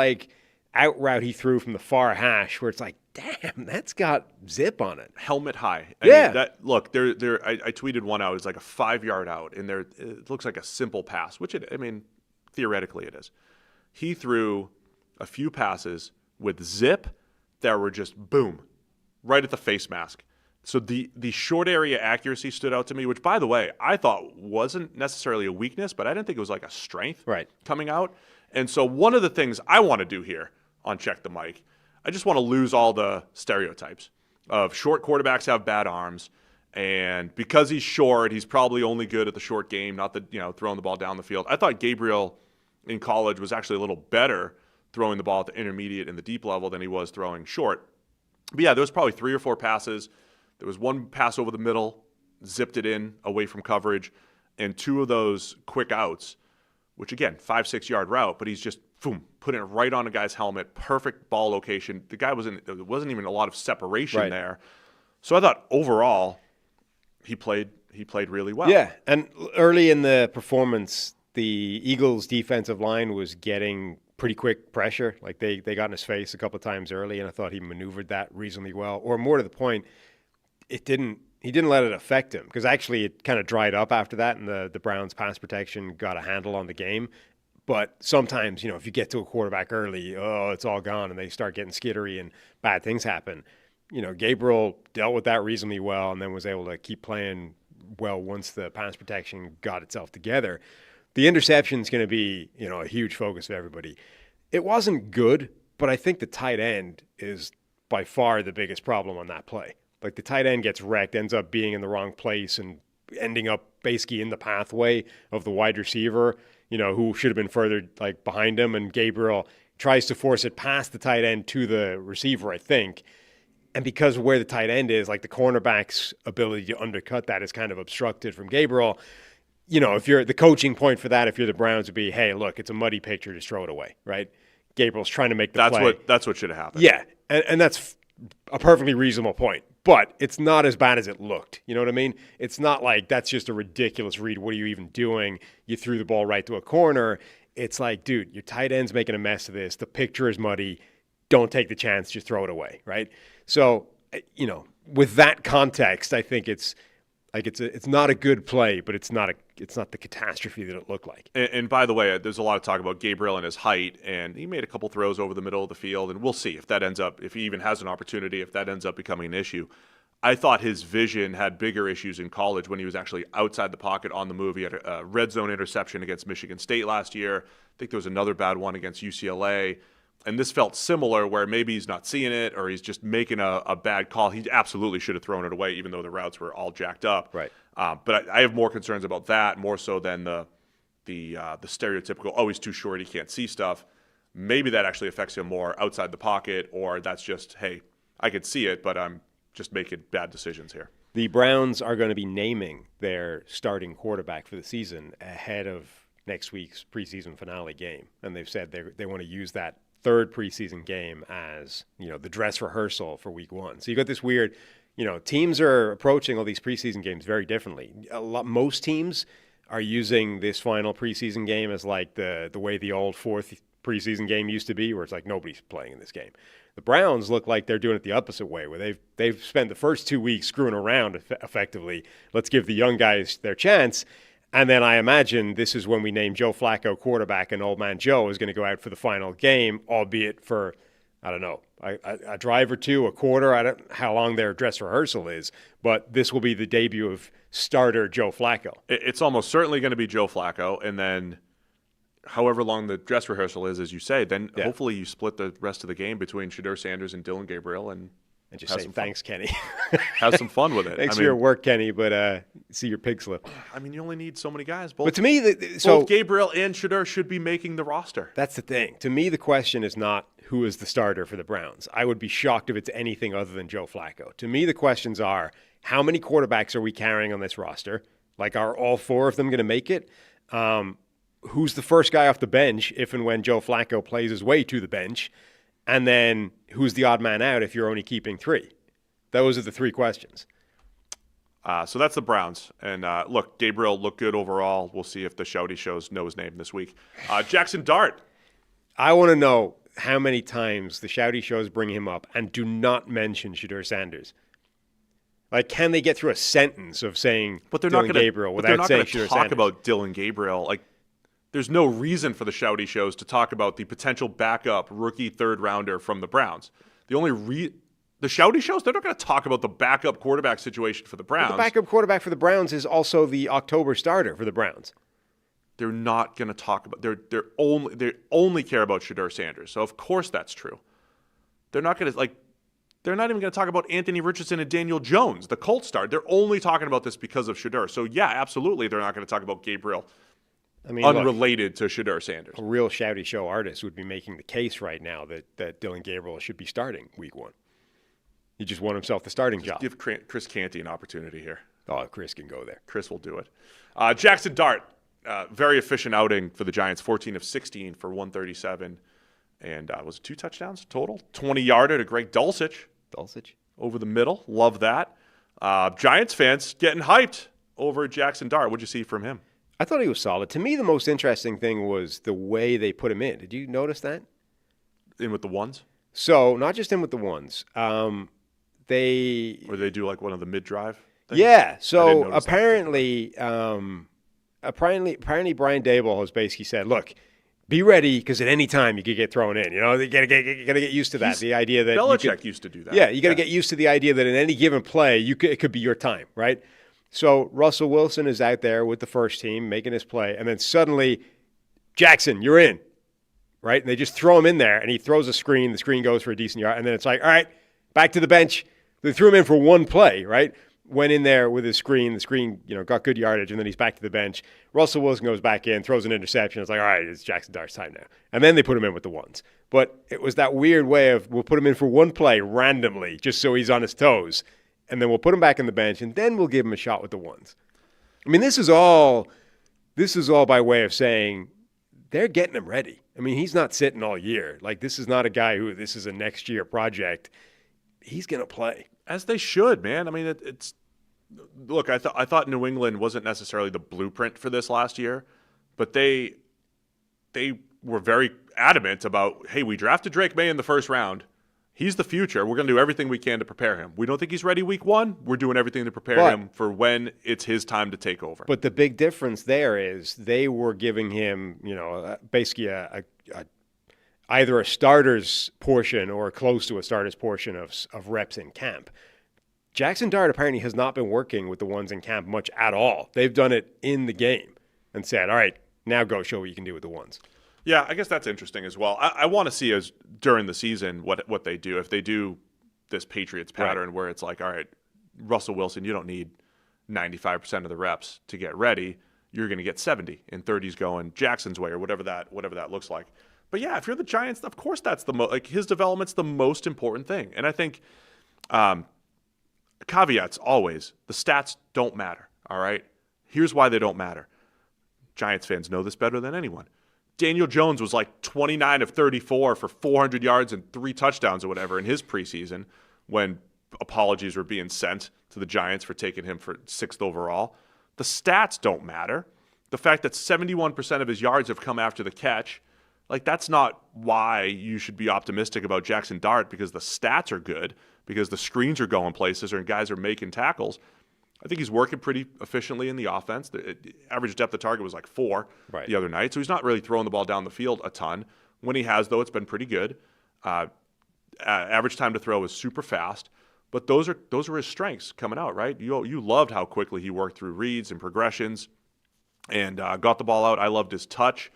out route he threw from the far hash where it's like, damn, that's got zip on it. Helmet high. I Yeah. mean, I tweeted one out. It's like a 5-yard out, and it looks like a simple pass, which theoretically it is. He threw a few passes with zip that were just boom, right at the face mask. So the short area accuracy stood out to me, which, by the way, I thought wasn't necessarily a weakness, but I didn't think it was like a strength coming out. And so one of the things I want to do here on Check the Mic, I just want to lose all the stereotypes of short quarterbacks have bad arms, and because he's short, he's probably only good at the short game, not throwing the ball down the field. I thought Gabriel in college was actually a little better throwing the ball at the intermediate and the deep level than he was throwing short. But yeah, there was probably 3 or 4 passes. There was one pass over the middle, zipped it in away from coverage, and 2 of those quick outs, which again, 5-6 yard route, but he's just putting it right on a guy's helmet, perfect ball location. The guy there wasn't even a lot of separation there. So I thought overall he played really well. Yeah, and early in the performance, the Eagles' defensive line was getting pretty quick pressure. Like they got in his face a couple of times early, and I thought he maneuvered that reasonably well. Or more to the point, he didn't let it affect him, because actually it kind of dried up after that, and the Browns' pass protection got a handle on the game. But sometimes, if you get to a quarterback early, it's all gone, and they start getting skittery and bad things happen. Gabriel dealt with that reasonably well, and then was able to keep playing well once the pass protection got itself together. The interception is going to be, a huge focus of everybody. It wasn't good, but I think the tight end is by far the biggest problem on that play. Like, the tight end gets wrecked, ends up being in the wrong place and ending up basically in the pathway of the wide receiver, who should have been further behind him. And Gabriel tries to force it past the tight end to the receiver, I think. And because of where the tight end is, the cornerback's ability to undercut that is kind of obstructed from Gabriel. If you're the coaching point for that, if you're the Browns, would be, hey, look, it's a muddy picture, just throw it away, right? Gabriel's trying to make the play. That's what should have happened. Yeah, and that's a perfectly reasonable point. But it's not as bad as it looked. You know what I mean? It's not like that's just a ridiculous read. What are you even doing? You threw the ball right to a corner. It's like, dude, your tight end's making a mess of this. The picture is muddy. Don't take the chance. Just throw it away, right? So, with that context, I think it's not a good play, but it's not the catastrophe that it looked like. And by the way, there's a lot of talk about Gabriel and his height, and he made a couple throws over the middle of the field, and we'll see if he even has an opportunity, if that ends up becoming an issue. I thought his vision had bigger issues in college when he was actually outside the pocket on the move. He had a red zone interception against Michigan State last year. I think there was another bad one against UCLA. And this felt similar, where maybe he's not seeing it or he's just making a bad call. He absolutely should have thrown it away, even though the routes were all jacked up. Right. But I have more concerns about that, more so than the stereotypical, he's too short, he can't see stuff. Maybe that actually affects him more outside the pocket, or that's just, hey, I could see it, but I'm just making bad decisions here. The Browns are going to be naming their starting quarterback for the season ahead of next week's preseason finale game. And they've said they want to use that third preseason game as, the dress rehearsal for week 1. So you got this weird, teams are approaching all these preseason games very differently. Most teams are using this final preseason game as the way the old fourth preseason game used to be, where it's like nobody's playing in this game. The Browns look like they're doing it the opposite way, where they've spent the first 2 weeks screwing around effectively. Let's give the young guys their chance. And then I imagine this is when we name Joe Flacco quarterback, and Old Man Joe is going to go out for the final game, albeit for, I don't know, a drive or two, a quarter. I don't know how long their dress rehearsal is, but this will be the debut of starter Joe Flacco. It's almost certainly going to be Joe Flacco, and then however long the dress rehearsal is, as you say, then hopefully you split the rest of the game between Shadur Sanders and Dillon Gabriel and just say, thanks, Kenny. Have some fun with it. Thanks for your work, Kenny, but see your pig slip. I mean, you only need so many guys. But to me, both Gabriel and Shadur should be making the roster. That's the thing. To me, the question is not who is the starter for the Browns. I would be shocked if it's anything other than Joe Flacco. To me, the questions are, how many quarterbacks are we carrying on this roster? Are all 4 of them going to make it? Who's the first guy off the bench if and when Joe Flacco plays his way to the bench? And then who's the odd man out if you're only keeping 3? Those are the 3 questions. So that's the Browns. And look, Gabriel looked good overall. We'll see if the Shouty shows know his name this week. Jaxson Dart. I want to know. how many times the Shouty shows bring him up and do not mention Shedeur Sanders. Like, can they get through a sentence of saying Dillon Gabriel without saying Shedeur Sanders? They're not going to talk about Dillon Gabriel. Like, there's no reason for the Shouty shows to talk about the potential backup rookie third rounder from the Browns. The Shouty shows, they're not going to talk about the backup quarterback situation for the Browns. But the backup quarterback for the Browns is also the October starter for the Browns. They're not going to talk about. They only care about Shedeur Sanders. So of course that's true. They're not going to They're not even going to talk about Anthony Richardson and Daniel Jones, the Colts star. They're only talking about this because of Shedeur. So yeah, absolutely, they're not going to talk about Gabriel. Unrelated to Shedeur Sanders. A real Shouty show artist would be making the case right now that Dillon Gabriel should be starting week 1. He just won himself the starting job. Give Chris Canty an opportunity here. Oh, Chris can go there. Chris will do it. Jaxson Dart, very efficient outing for the Giants, 14 of 16 for 137. And was it 2 touchdowns total? 20-yarder to Greg Dulcich. Over the middle. Love that. Giants fans getting hyped over Jaxson Dart. What'd you see from him? I thought he was solid. To me, the most interesting thing was the way they put him in. Did you notice that? In with the ones? So, not just in with the ones. Or they do like one of the mid-drive things? Yeah. So, apparently Brian Daboll has basically said, look, be ready because at any time you could get thrown in. You know, you gotta get used to that. The idea that Belichick used to do that. Yeah, you got to get used to the idea that in any given play, it could be your time, right? So Russell Wilson is out there with the first team making his play, and then suddenly, Jaxson, you're in, right? And they just throw him in there, and he throws a screen. The screen goes for a decent yard, and then it's like, all right, back to the bench. They threw him in for one play, right? Went in there with his screen. The screen, got good yardage, and then he's back to the bench. Russell Wilson goes back in, throws an interception. It's like, all right, it's Jaxson Dart's time now. And then they put him in with the ones. But it was that weird way of we'll put him in for one play randomly just so he's on his toes, and then we'll put him back in the bench, and then we'll give him a shot with the ones. I mean, this is all by way of saying they're getting him ready. I mean, he's not sitting all year. Like, this is not a guy who this is a next year project. He's going to play. As they should, man. I mean, it's look. I thought New England wasn't necessarily the blueprint for this last year, but they were very adamant about, hey, we drafted Drake May in the first round. He's the future. We're going to do everything we can to prepare him. We don't think he's ready week 1. We're doing everything to prepare him for when it's his time to take over. But the big difference there is they were giving him, basically either a starter's portion or close to a starter's portion of reps in camp. Jaxson Dart apparently has not been working with the ones in camp much at all. They've done it in the game and said, all right, now go show what you can do with the ones. Yeah, I guess that's interesting as well. I want to see during the season what they do. If they do this Patriots pattern where it's like, all right, Russell Wilson, you don't need 95% of the reps to get ready. You're going to get 70 and 30's going Jackson's way or whatever that looks like. But yeah, if you're the Giants, of course that's his development's the most important thing. And I think caveats always, the stats don't matter, all right? Here's why they don't matter. Giants fans know this better than anyone. Daniel Jones was like 29 of 34 for 400 yards and 3 touchdowns or whatever in his preseason when apologies were being sent to the Giants for taking him for 6th overall. The stats don't matter. The fact that 71% of his yards have come after the catch, that's not why you should be optimistic about Jaxson Dart because the stats are good, because the screens are going places and guys are making tackles. I think he's working pretty efficiently in the offense. The average depth of target was like 4 the other night, so he's not really throwing the ball down the field a ton. When he has, though, it's been pretty good. Average time to throw is super fast, but those are his strengths coming out, right? You loved how quickly he worked through reads and progressions and got the ball out. I loved his touch,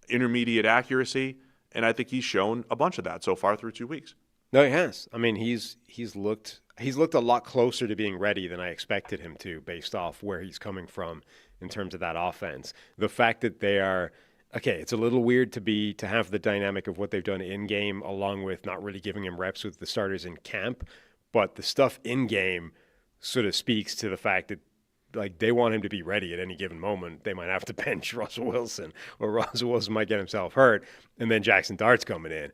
intermediate accuracy, and I think he's shown a bunch of that so far through 2 weeks. No, he has. I mean, he's looked a lot closer to being ready than I expected him to based off where he's coming from in terms of that offense. The fact that they are it's a little weird to have the dynamic of what they've done in game along with not really giving him reps with the starters in camp, but the stuff in game sort of speaks to the fact that they want him to be ready at any given moment. They might have to bench Russell Wilson, or Russell Wilson might get himself hurt, and then Jaxson Dart's coming in.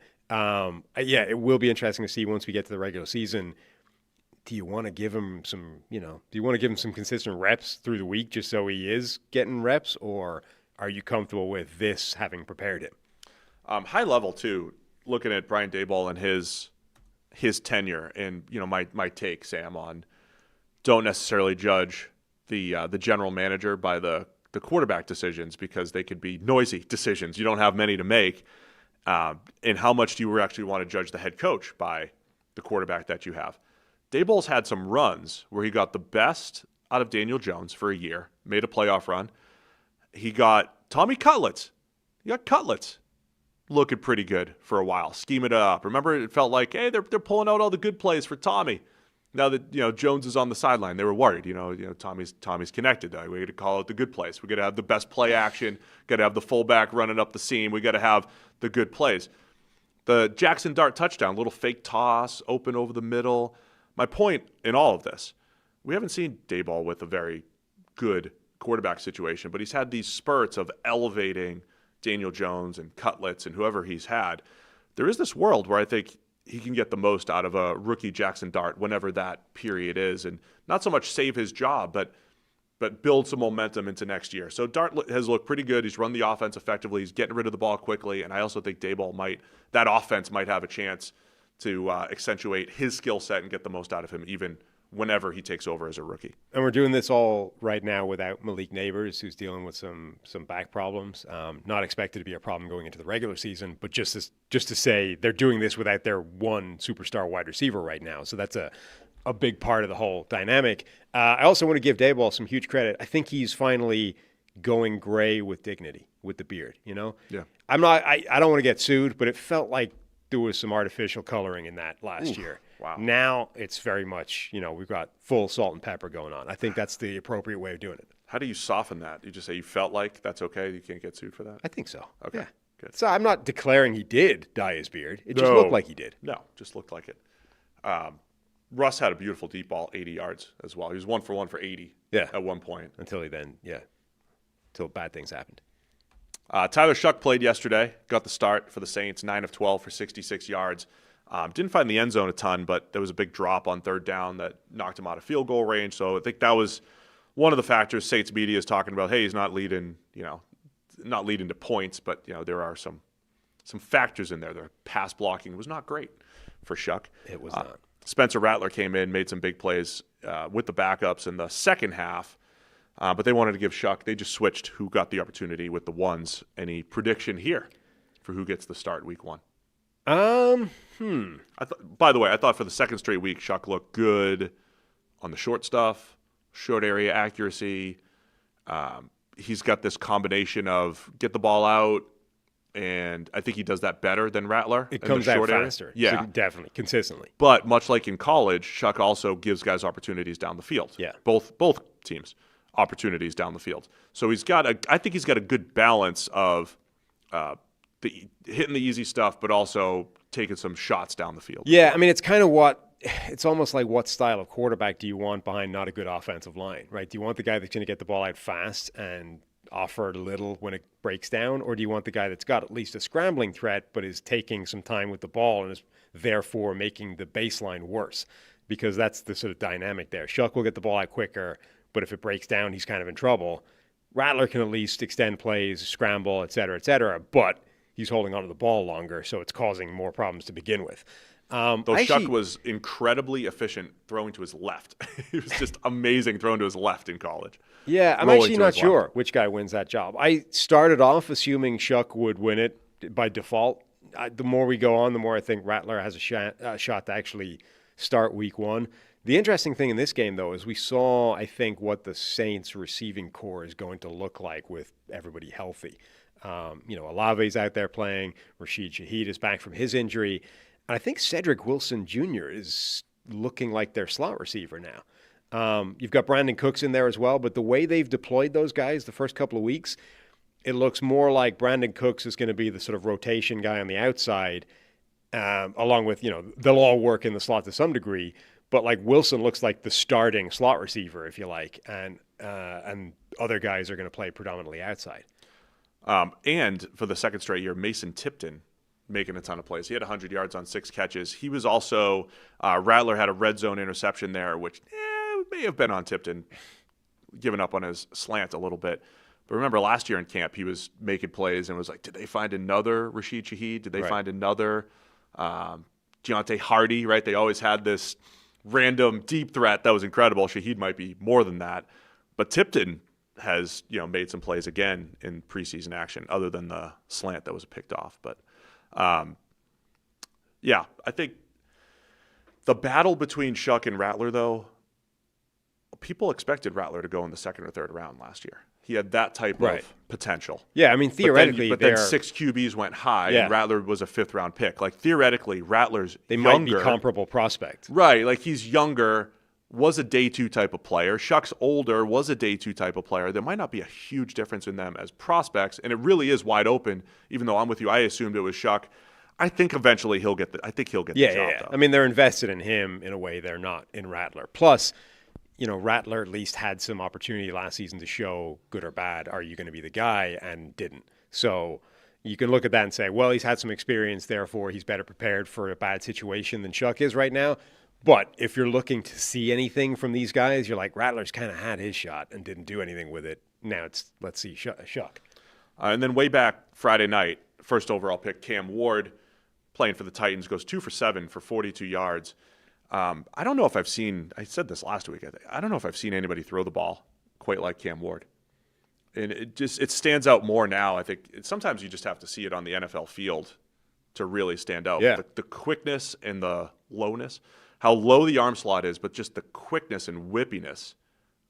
It will be interesting to see once we get to the regular season. Do you want to give him some, consistent reps through the week just so he is getting reps, or are you comfortable with this having prepared him? High level too. looking at Brian Daboll and his tenure, and my take, Sam, on don't necessarily judge the general manager by the quarterback decisions, because they could be noisy decisions. You don't have many to make. And how much do you actually want to judge the head coach by the quarterback that you have? Daboll's had some runs where he got the best out of Daniel Jones for a year, made a playoff run. He got Tommy Cutlets. He got Cutlets looking pretty good for a while, scheming it up. Remember, it felt like, hey, they're pulling out all the good plays for Tommy. Now that Jones is on the sideline, they were worried. Tommy's connected. We got to call it the good plays. We got to have the best play action. Got to have the fullback running up the seam. We got to have the good plays. The Jaxson Dart touchdown, little fake toss, open over the middle. My point in all of this, we haven't seen Daboll with a very good quarterback situation, but he's had these spurts of elevating Daniel Jones and Cutlets and whoever he's had. There is this world where I think he can get the most out of a rookie Jaxson Dart whenever that period is, and not so much save his job, but build some momentum into next year. So Dart has looked pretty good. He's run the offense effectively. He's getting rid of the ball quickly, and I also think that offense might have a chance to accentuate his skill set and get the most out of him even whenever he takes over as a rookie. And we're doing this all right now without Malik Neighbors, who's dealing with some back problems. Not expected to be a problem going into the regular season, but just to say they're doing this without their one superstar wide receiver right now. So that's a big part of the whole dynamic. I also want to give Daboll some huge credit. I think he's finally going gray with dignity, with the beard, Yeah. I don't want to get sued, but it felt like there was some artificial coloring in that last year. Wow. Now it's very much, we've got full salt and pepper going on. I think that's the appropriate way of doing it. How do you soften that? You just say you felt like that's okay? You can't get sued for that? I think so. Okay, yeah. Good. So I'm not declaring he did dye his beard. It just looked like he did. No, just looked like it. Russ had a beautiful deep ball, 80 yards as well. He was 1 for 1 for 80 at one point. Until bad things happened. Tyler Shough played yesterday, got the start for the Saints, 9 of 12 for 66 yards. Didn't find the end zone a ton, but there was a big drop on third down that knocked him out of field goal range. So I think that was one of the factors Saints media is talking about. Hey, he's not leading to points, but there are some factors in there. The pass blocking was not great for Shough. It was not. Spencer Rattler came in, made some big plays with the backups in the second half, but they wanted to give Shough. They just switched who got the opportunity with the ones. Any prediction here for who gets the start week 1? By the way, I thought for the second straight week, Shough looked good on the short stuff, short area accuracy. He's got this combination of get the ball out, and I think he does that better than Rattler. It comes out faster. Yeah. So definitely, consistently. But much like in college, Shough also gives guys opportunities down the field. Yeah. Both teams opportunities down the field. So I think he's got a good balance of hitting the easy stuff, but also taking some shots down the field. Yeah, I mean, it's almost like what style of quarterback do you want behind not a good offensive line, right? Do you want the guy that's going to get the ball out fast and offer little when it breaks down, or do you want the guy that's got at least a scrambling threat but is taking some time with the ball and is therefore making the baseline worse? Because that's the sort of dynamic there. Shough will get the ball out quicker, but if it breaks down, he's kind of in trouble. Rattler can at least extend plays, scramble, et cetera, but he's holding onto the ball longer, so it's causing more problems to begin with. Though Shough was incredibly efficient throwing to his left. He was just amazing throwing to his left in college. Yeah, I'm actually not sure which guy wins that job. I started off assuming Shough would win it by default. The more we go on, the more I think Rattler has a shot to actually start week 1. The interesting thing in this game, though, is we saw, I think, what the Saints receiving core is going to look like with everybody healthy. Olave's out there playing. Rashid Shaheed is back from his injury. And I think Cedric Wilson Jr. is looking like their slot receiver now. You've got Brandon Cooks in there as well, but the way they've deployed those guys the first couple of weeks, it looks more like Brandon Cooks is going to be the sort of rotation guy on the outside, along with, they'll all work in the slot to some degree, but like Wilson looks like the starting slot receiver, if you like, and other guys are going to play predominantly outside. And for the second straight year, Mason Tipton making a ton of plays. He had 100 yards on 6 catches. He was also Rattler had a red zone interception there, which may have been on Tipton, giving up on his slant a little bit. But remember last year in camp, he was making plays and was like, did they find another Rashid Shaheed? Did they find another Deontay Hardy, right? They always had this random deep threat that was incredible. Shaheed might be more than that. But Tipton has, made some plays again in preseason action other than the slant that was picked off. But, I think the battle between Shough and Rattler, though, people expected Rattler to go in the second or third round last year. He had that type of potential. Yeah, I mean, theoretically, but then 6 QBs went high, and Rattler was a 5th-round pick. Like, theoretically, Rattler's they younger. Might be comparable prospect. Right, like he's younger, was a day 2 type of player. Shough's older, was a day 2 type of player. There might not be a huge difference in them as prospects, and it really is wide open, even though I'm with you. I assumed it was Shough. I think eventually he'll get the job, though. I mean, they're invested in him in a way they're not in Rattler. Plus, Rattler at least had some opportunity last season to show, good or bad, are you going to be the guy, and didn't. So you can look at that and say, well, he's had some experience, therefore he's better prepared for a bad situation than Shough is right now. But if you're looking to see anything from these guys, you're like, Rattler's kind of had his shot and didn't do anything with it. Now let's see Shough. And then way back Friday night, first overall pick, Cam Ward, playing for the Titans, goes 2 for 7 for 42 yards. I don't know if I've seen, I said this last week, I don't know if I've seen anybody throw the ball quite like Cam Ward. And it stands out more now. I think sometimes you just have to see it on the NFL field to really stand out. Yeah. The quickness and the lowness, how low the arm slot is, but just the quickness and whippiness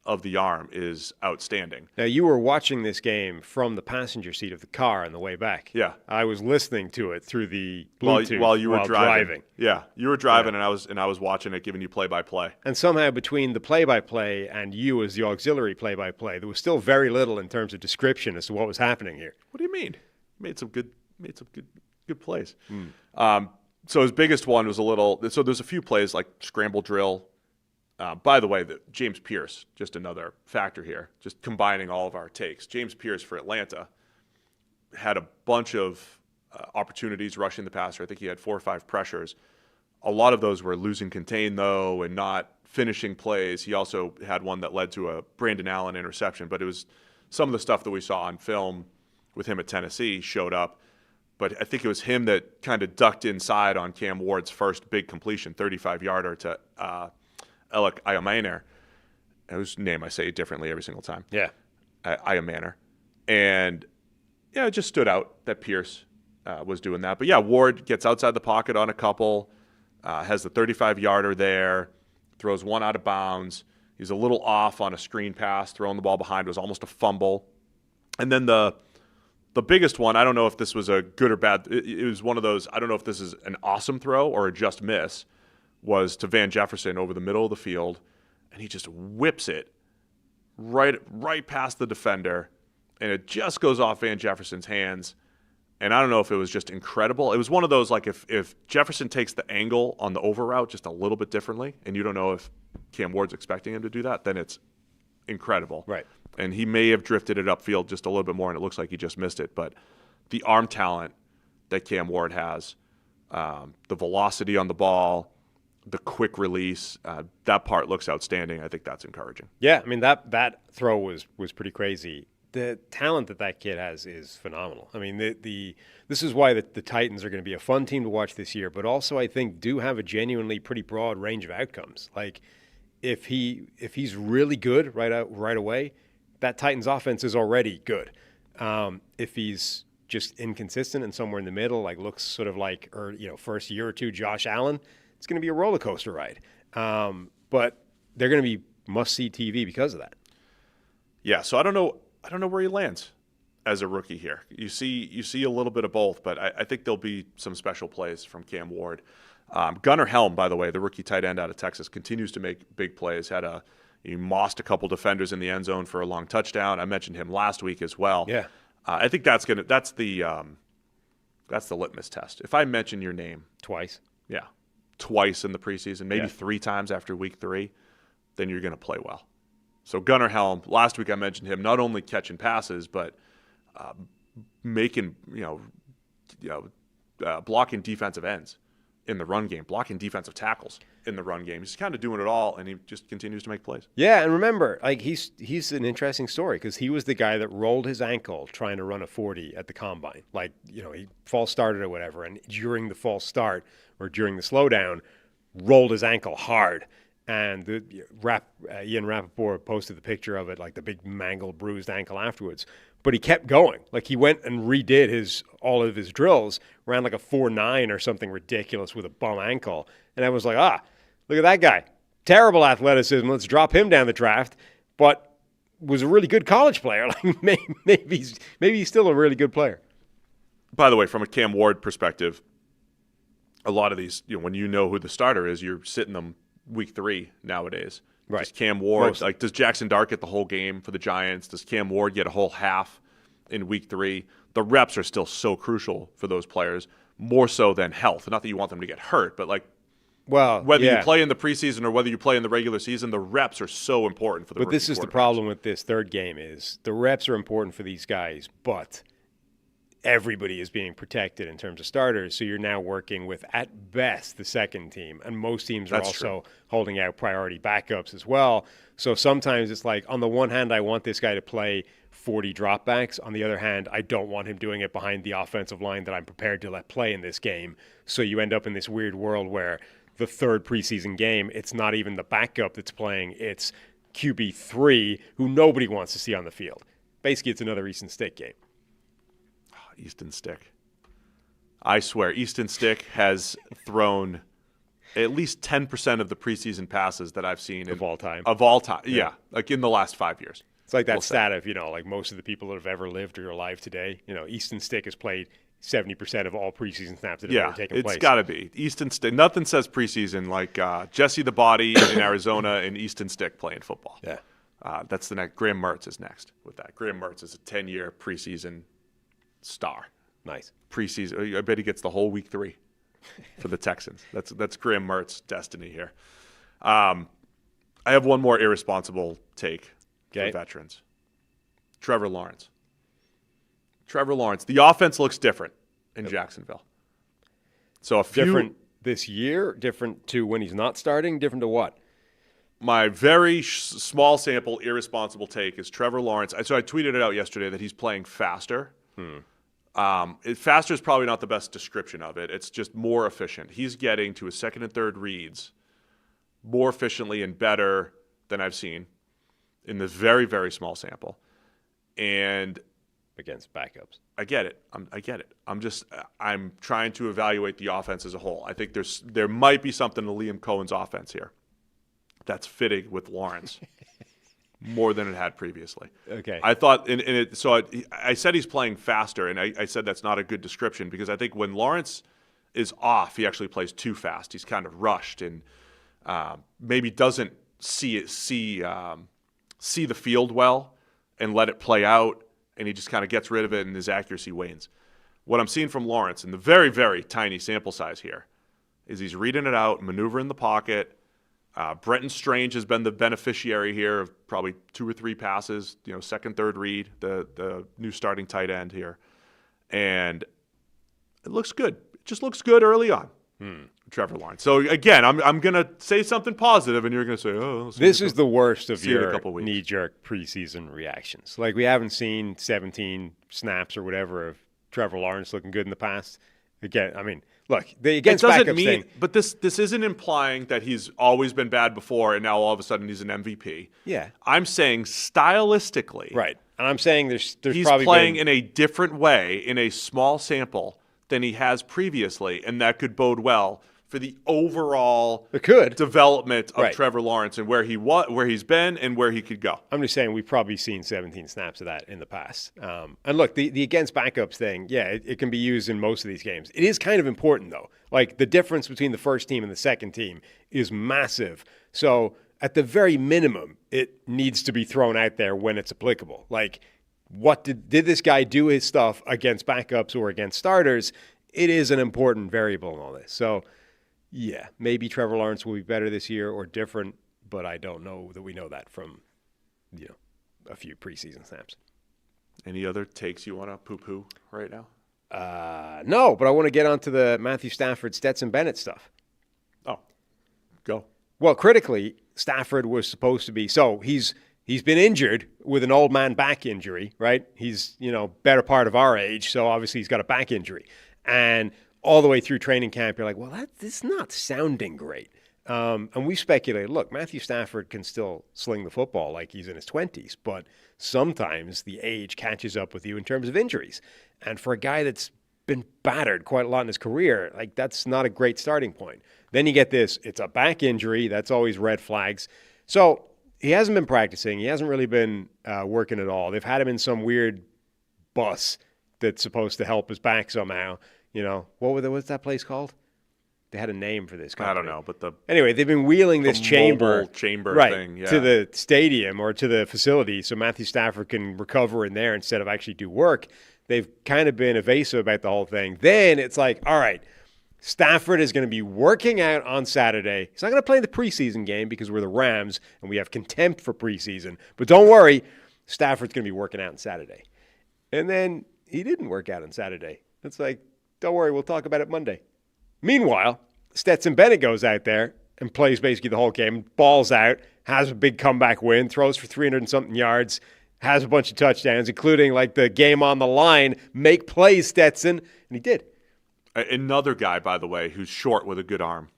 of the arm is outstanding. Now, you were watching this game from the passenger seat of the car on the way back. Yeah. I was listening to it through the Bluetooth while you were driving. Yeah, you were driving, Yeah. and I was watching it, giving you play-by-play. And somehow between the play-by-play and you as the auxiliary play-by-play, there was still very little in terms of description as to what was happening here. What do you mean? Made some good plays. So his biggest one was so there's a few plays like scramble drill. By the way, James Pierce, just another factor here, just combining all of our takes. James Pierce for Atlanta had a bunch of opportunities rushing the passer. I think he had 4 or 5 pressures. A lot of those were losing contain, though, and not finishing plays. He also had one that led to a Brandon Allen interception, but it was some of the stuff that we saw on film with him at Tennessee showed up. But I think it was him that kind of ducked inside on Cam Ward's first big completion, 35-yarder to Alec Ayamaner, whose name I say differently every single time. Yeah. Ayamaner. And, it just stood out that Pierce was doing that. But, Ward gets outside the pocket on a couple, has the 35-yarder there, throws one out of bounds. He's a little off on a screen pass, throwing the ball behind. It was almost a fumble. And then the biggest one, I don't know if this was a good or bad. It was one of those, I don't know if this is an awesome throw or a just miss, was to Van Jefferson over the middle of the field, and he just whips it right past the defender, and it just goes off Van Jefferson's hands. And I don't know if it was just incredible. It was one of those, like, if Jefferson takes the angle on the over route just a little bit differently, and you don't know if Cam Ward's expecting him to do that, then it's incredible. Right. And he may have drifted it upfield just a little bit more, and it looks like he just missed it. But the arm talent that Cam Ward has, the velocity on the ball, the quick release, that part looks outstanding. I think that's encouraging. Yeah, I mean, that throw was pretty crazy. The talent that kid has is phenomenal. I mean, this is why the Titans are going to be a fun team to watch this year, but also I think do have a genuinely pretty broad range of outcomes. Like, if he's really good right away, that Titans offense is already good. If he's just inconsistent and somewhere in the middle, like looks sort of like, first year or two Josh Allen, it's going to be a roller coaster ride. But they're going to be must-see TV because of that. Yeah, so I don't know where he lands as a rookie here. You see a little bit of both, but I think there'll be some special plays from Cam Ward. Gunnar Helm, by the way, the rookie tight end out of Texas, continues to make big plays. He mossed a couple defenders in the end zone for a long touchdown. I mentioned him last week as well. Yeah, I think that's the litmus test. If I mention your name twice in the preseason, maybe 3 times after week 3, then you're going to play well. So Gunnar Helm, last week I mentioned him not only catching passes, but making, blocking defensive ends in the run game, blocking defensive tackles in the run game. He's kind of doing it all, and he just continues to make plays. Yeah, and remember, like he's an interesting story because he was the guy that rolled his ankle trying to run a 40 at the combine. Like, he false started or whatever, and during the false start or during the slowdown, rolled his ankle hard. And Ian Rappaport posted the picture of it, like the big mangled, bruised ankle afterwards. But he kept going. Like, he went and redid all of his drills, ran like a 4.9 or something ridiculous with a bum ankle. And I was like, look at that guy. Terrible athleticism. Let's drop him down the draft. But was a really good college player. Like, maybe he's still a really good player. By the way, from a Cam Ward perspective, a lot of these, when you know who the starter is, you're sitting them week 3 nowadays. Right. Does Cam Ward, Mostly. does Jaxson Dart get the whole game for the Giants? Does Cam Ward get a whole half in week 3? The reps are still so crucial for those players, more so than health. Not that you want them to get hurt, but whether you play in the preseason or whether you play in the regular season, the reps are so important for the But this is the problem with this third game is the reps are important for these guys, but everybody is being protected in terms of starters. So you're now working with, at best, the second team. And most teams are also holding out priority backups as well. So sometimes it's like, on the one hand, I want this guy to play 40 dropbacks. On the other hand, I don't want him doing it behind the offensive line that I'm prepared to let play in this game. So you end up in this weird world where the third preseason game, it's not even the backup that's playing. It's QB3, who nobody wants to see on the field. Basically, it's another Easton Stick game. Easton Stick. I swear, Easton Stick has thrown at least 10% of the preseason passes that I've seen Of all time. Of all time, yeah, like in the last 5 years. It's like that stat of, like most of the people that have ever lived or are alive today, Easton Stick has played 70% of all preseason snaps that have ever taken place. It's got to be. Easton Stick. Nothing says preseason like Jesse the Body in Arizona and Easton Stick playing football. Yeah. That's the next. Graham Mertz is next with that. Graham Mertz is a 10-year preseason star. Nice. Preseason. I bet he gets the whole week 3 for the Texans. That's Graham Mertz's destiny here. I have one more irresponsible take for veterans. Trevor Lawrence. The offense looks different in Jacksonville. So different this year, different to when he's not starting, different to what? My very small sample irresponsible take is Trevor Lawrence. So I tweeted it out yesterday that he's playing faster. Faster is probably not the best description of it. It's just more efficient. He's getting to his second and third reads more efficiently and better than I've seen in this very, very small sample. And against backups. I get it. I'm trying to evaluate the offense as a whole. I think there might be something to Liam Cohen's offense here that's fitting with Lawrence. More than it had previously. Okay. I thought, I said he's playing faster, and I said that's not a good description because I think when Lawrence is off, he actually plays too fast. He's kind of rushed and maybe doesn't see the field well and let it play out, and he just kind of gets rid of it and his accuracy wanes. What I'm seeing from Lawrence in the very, very tiny sample size here is he's reading it out, maneuvering the pocket. Brenton Strange has been the beneficiary here of probably 2 or 3 passes, second, third read, the new starting tight end here. And it looks good. It just looks good early on, Trevor Lawrence. So, again, I'm going to say something positive, and you're going to say, oh. This is the worst of your knee-jerk preseason reactions. Like, we haven't seen 17 snaps or whatever of Trevor Lawrence looking good in the past. Again, I mean, look, the against backups thing. But this isn't implying that he's always been bad before and now all of a sudden he's an MVP. Yeah. I'm saying stylistically. Right. And I'm saying there's he's probably playing in a different way in a small sample than he has previously, and that could bode well for the overall development of Trevor Lawrence and where he's been and where he could go. I'm just saying we've probably seen 17 snaps of that in the past. And look, the against backups thing, it can be used in most of these games. It is kind of important, though. Like, the difference between the first team and the second team is massive. So at the very minimum, it needs to be thrown out there when it's applicable. Like, what did this guy do his stuff against backups or against starters? It is an important variable in all this. So, yeah, maybe Trevor Lawrence will be better this year or different, but I don't know that we know that from, a few preseason snaps. Any other takes you want to poo-poo right now? No, but I want to get onto the Matthew Stafford, Stetson Bennett stuff. Oh, go. Well, critically, Stafford was supposed to be. So he's been injured with an old man back injury, right? He's, better part of our age, so obviously he's got a back injury. And all the way through training camp, you're like, well, that's not sounding great. And we speculated, look, Matthew Stafford can still sling the football like he's in his 20s, but sometimes the age catches up with you in terms of injuries. And for a guy that's been battered quite a lot in his career, like that's not a great starting point. Then you get this, it's a back injury. That's always red flags. So he hasn't been practicing. He hasn't really been working at all. They've had him in some weird bus that's supposed to help his back somehow. What's that place called? They had a name for this company. I don't know, but anyway, they've been wheeling this chamber right, thing to the stadium or to the facility so Matthew Stafford can recover in there instead of actually do work. They've kind of been evasive about the whole thing. Then it's like, all right, Stafford is going to be working out on Saturday. He's not going to play in the preseason game because we're the Rams and we have contempt for preseason. But don't worry, Stafford's going to be working out on Saturday. And then he didn't work out on Saturday. It's like, don't worry, we'll talk about it Monday. Meanwhile, Stetson Bennett goes out there and plays basically the whole game, balls out, has a big comeback win, throws for 300 and something yards, has a bunch of touchdowns, including like the game on the line, make plays, Stetson, and he did. Another guy, by the way, who's short with a good arm,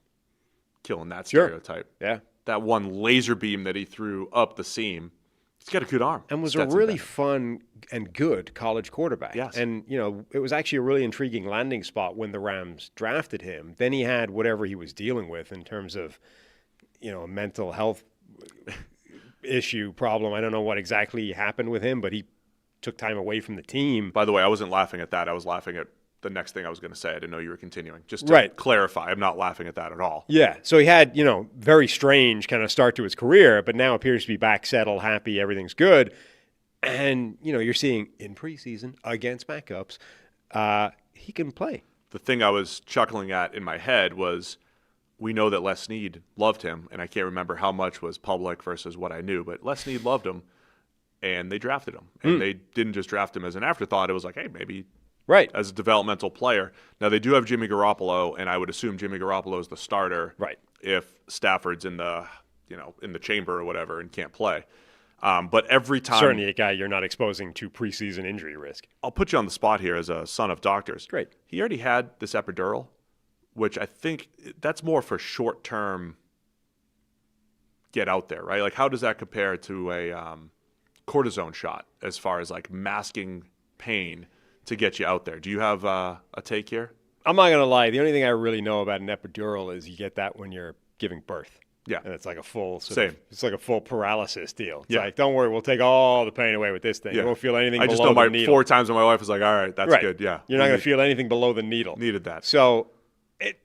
killing that stereotype. Sure. Yeah. That one laser beam that he threw up the seam. He's got a good arm. And was Stetson a really Bennett. Fun and good college quarterback. Yes. And, it was actually a really intriguing landing spot when the Rams drafted him. Then he had whatever he was dealing with in terms of, a mental health issue problem. I don't know what exactly happened with him, but he took time away from the team. By the way, I wasn't laughing at that. I was laughing at the next thing I was going to say. I didn't know you were continuing. Just to clarify, I'm not laughing at that at all. Yeah. So he had, very strange kind of start to his career, but now appears to be back, settled, happy, everything's good. And, you're seeing in preseason against backups, he can play. The thing I was chuckling at in my head was we know that Les Snead loved him, and I can't remember how much was public versus what I knew, but Les Snead loved him, and they drafted him. And they didn't just draft him as an afterthought. It was like, hey, maybe as a developmental player. Now, they do have Jimmy Garoppolo, and I would assume Jimmy Garoppolo is the starter if Stafford's in the chamber or whatever and can't play. But every time... Certainly a guy you're not exposing to preseason injury risk. I'll put you on the spot here as a son of doctors. Great. He already had this epidural, which I think that's more for short-term get out there, right? Like, how does that compare to a cortisone shot as far as, like, masking pain to get you out there? Do you have a take here? I'm not going to lie. The only thing I really know about an epidural is you get that when you're giving birth. Yeah. And it's like a full it's like a full paralysis deal. It's like, don't worry, we'll take all the pain away with this thing. You won't feel anything below the needle. I just know 4 times when my wife was like, all right, that's good. Yeah. You're not going to feel anything below the needle. Needed that. So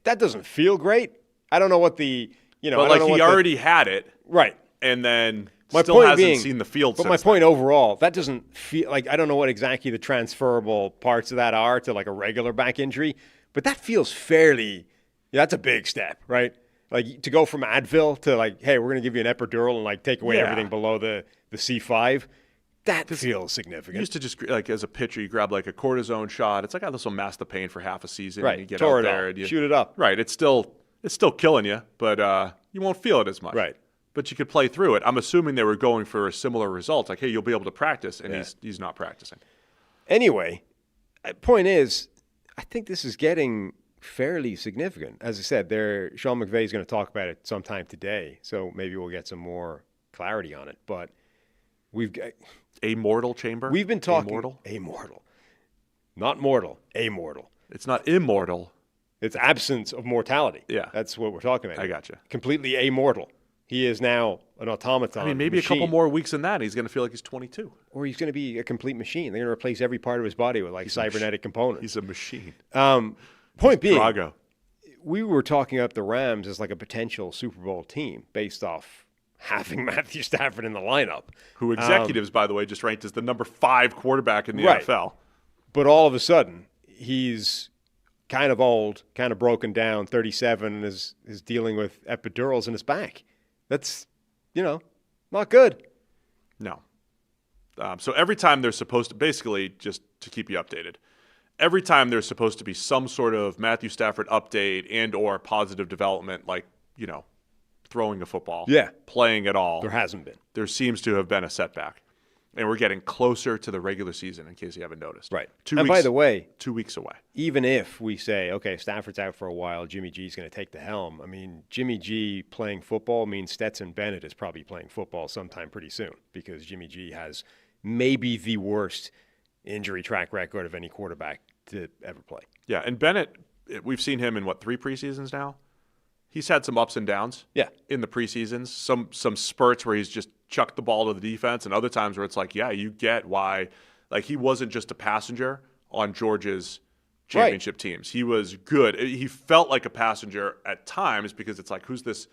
that doesn't feel great. I don't know what the, But like he already had it. Right. And then still hasn't seen the field since. But my point overall, that doesn't feel like, I don't know what exactly the transferable parts of that are to like a regular back injury, but that feels fairly, that's a big step, right? Like to go from Advil to like, hey, we're going to give you an epidural and like take away everything below the C5. That feels significant. You used to just, like, as a pitcher, you grab like a cortisone shot. It's like, this will mask the pain for half a season. Right. And you get out there and you shoot it up. Right. It's still killing you, but you won't feel it as much. Right. But you could play through it. I'm assuming they were going for a similar result. Like, hey, you'll be able to practice, and he's not practicing. Anyway, point is, I think this is getting fairly significant. As I said, Sean McVay is going to talk about it sometime today, so maybe we'll get some more clarity on it. But we've got Amortal chamber? We've been talking Amortal. Not mortal, amortal. It's not immortal. It's absence of mortality. Yeah. That's what we're talking about. I gotcha. Completely amortal. He is now an automaton. I mean, maybe machine. a couple more weeks than that, he's going to feel like he's 22. Or he's going to be a complete machine. They're going to replace every part of his body with like cybernetic components. He's a machine. Point being, Drago. We were talking up the Rams as like a potential Super Bowl team based off having Matthew Stafford in the lineup. Who executives, by the way, just ranked as the number 5 quarterback in the NFL. But all of a sudden, he's kind of old, kind of broken down, 37, and is dealing with epidurals in his back. That's, not good. No. So every time they're supposed to, basically, just to keep you updated, every time there's supposed to be some sort of Matthew Stafford update and or positive development, like, throwing a football, playing at all, There hasn't been. there seems to have been a setback. And we're getting closer to the regular season, in case you haven't noticed. Right. 2 And weeks, by the way, 2 weeks away. even if we say, okay, Stafford's out for a while, Jimmy G's going to take the helm. I mean, Jimmy G playing football means Stetson Bennett is probably playing football sometime pretty soon, because Jimmy G has maybe the worst injury track record of any quarterback to ever play. Yeah, and Bennett, we've seen him in, 3 preseasons now? He's had some ups and downs in the preseasons, some spurts where he's just chucked the ball to the defense, and other times where it's like, yeah, you get why. Like, he wasn't just a passenger on Georgia's championship teams. He was good. He felt like a passenger at times, because it's like, who's this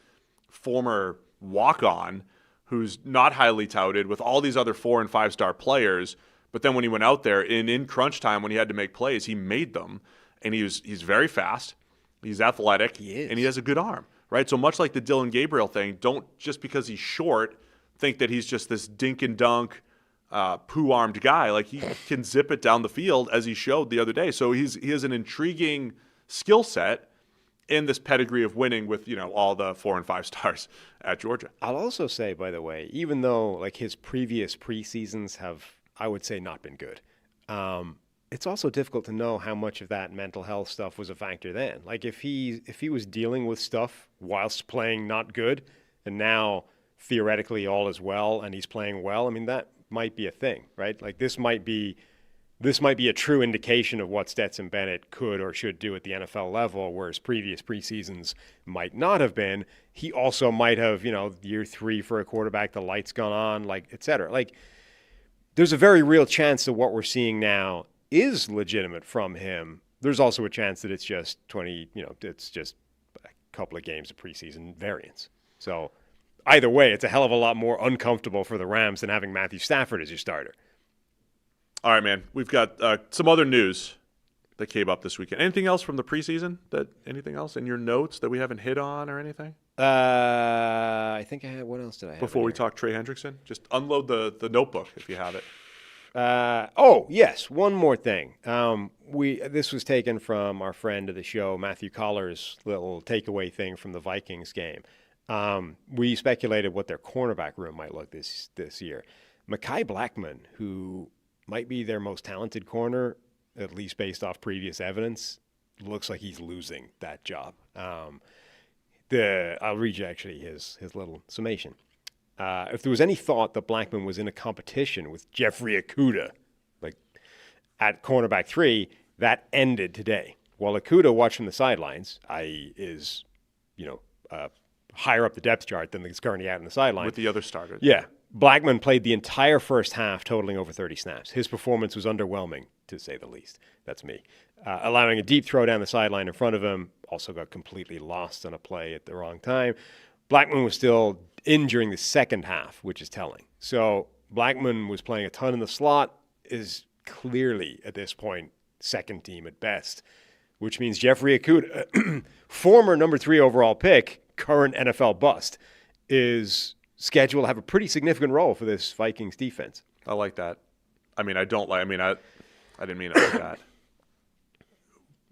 former walk-on who's not highly touted with all these other 4- and 5-star players, but then when he went out there in crunch time when he had to make plays, he made them, and he's very fast. He's athletic, and he has a good arm, right? So much like the Dillon Gabriel thing, don't just because he's short think that he's just this dink and dunk, poo-armed guy. Like, he can zip it down the field, as he showed the other day. So he has an intriguing skill set and this pedigree of winning with, all the 4- and 5 stars at Georgia. I'll also say, by the way, even though like his previous preseasons have, I would say, not been good, it's also difficult to know how much of that mental health stuff was a factor then. Like, if he was dealing with stuff whilst playing not good, and now theoretically all is well and he's playing well, I mean, that might be a thing, right? Like, this might be a true indication of what Stetson Bennett could or should do at the NFL level, whereas previous preseasons might not have been. He also might have, year 3 for a quarterback, the lights gone on, like, et cetera. Like, there's a very real chance that what we're seeing now is legitimate from him. There's also a chance that it's just it's just a couple of games of preseason variance. So either way, it's a hell of a lot more uncomfortable for the Rams than having Matthew Stafford as your starter. All right, man. We've got some other news that came up this weekend. Anything else from the preseason? Anything else in your notes that we haven't hit on or anything? I think I had. What else did I have? Before we talk Trey Hendrickson, just unload the notebook if you have it. Yes. One more thing. This was taken from our friend of the show, Matthew Collar's little takeaway thing from the Vikings game. We speculated what their cornerback room might look this year. Mekhi Blackmon, who might be their most talented corner, at least based off previous evidence, looks like he's losing that job. I'll read you actually his little summation. If there was any thought that Blackmon was in a competition with Jeffrey Okudah, like at cornerback 3, that ended today. While Okudah watched from the sidelines, i.e. is, higher up the depth chart than is currently out on the sideline. With the other starters. Yeah. Blackmon played the entire first half, totaling over 30 snaps. His performance was underwhelming, to say the least. That's me. Allowing a deep throw down the sideline in front of him, also got completely lost on a play at the wrong time. Blackmon was still in during the second half, which is telling. So Blackmon was playing a ton in the slot, is clearly, at this point, second team at best, which means Jeffrey Okudah, former number 3 overall pick, current NFL bust, is scheduled to have a pretty significant role for this Vikings defense. I like that. I didn't mean it like that.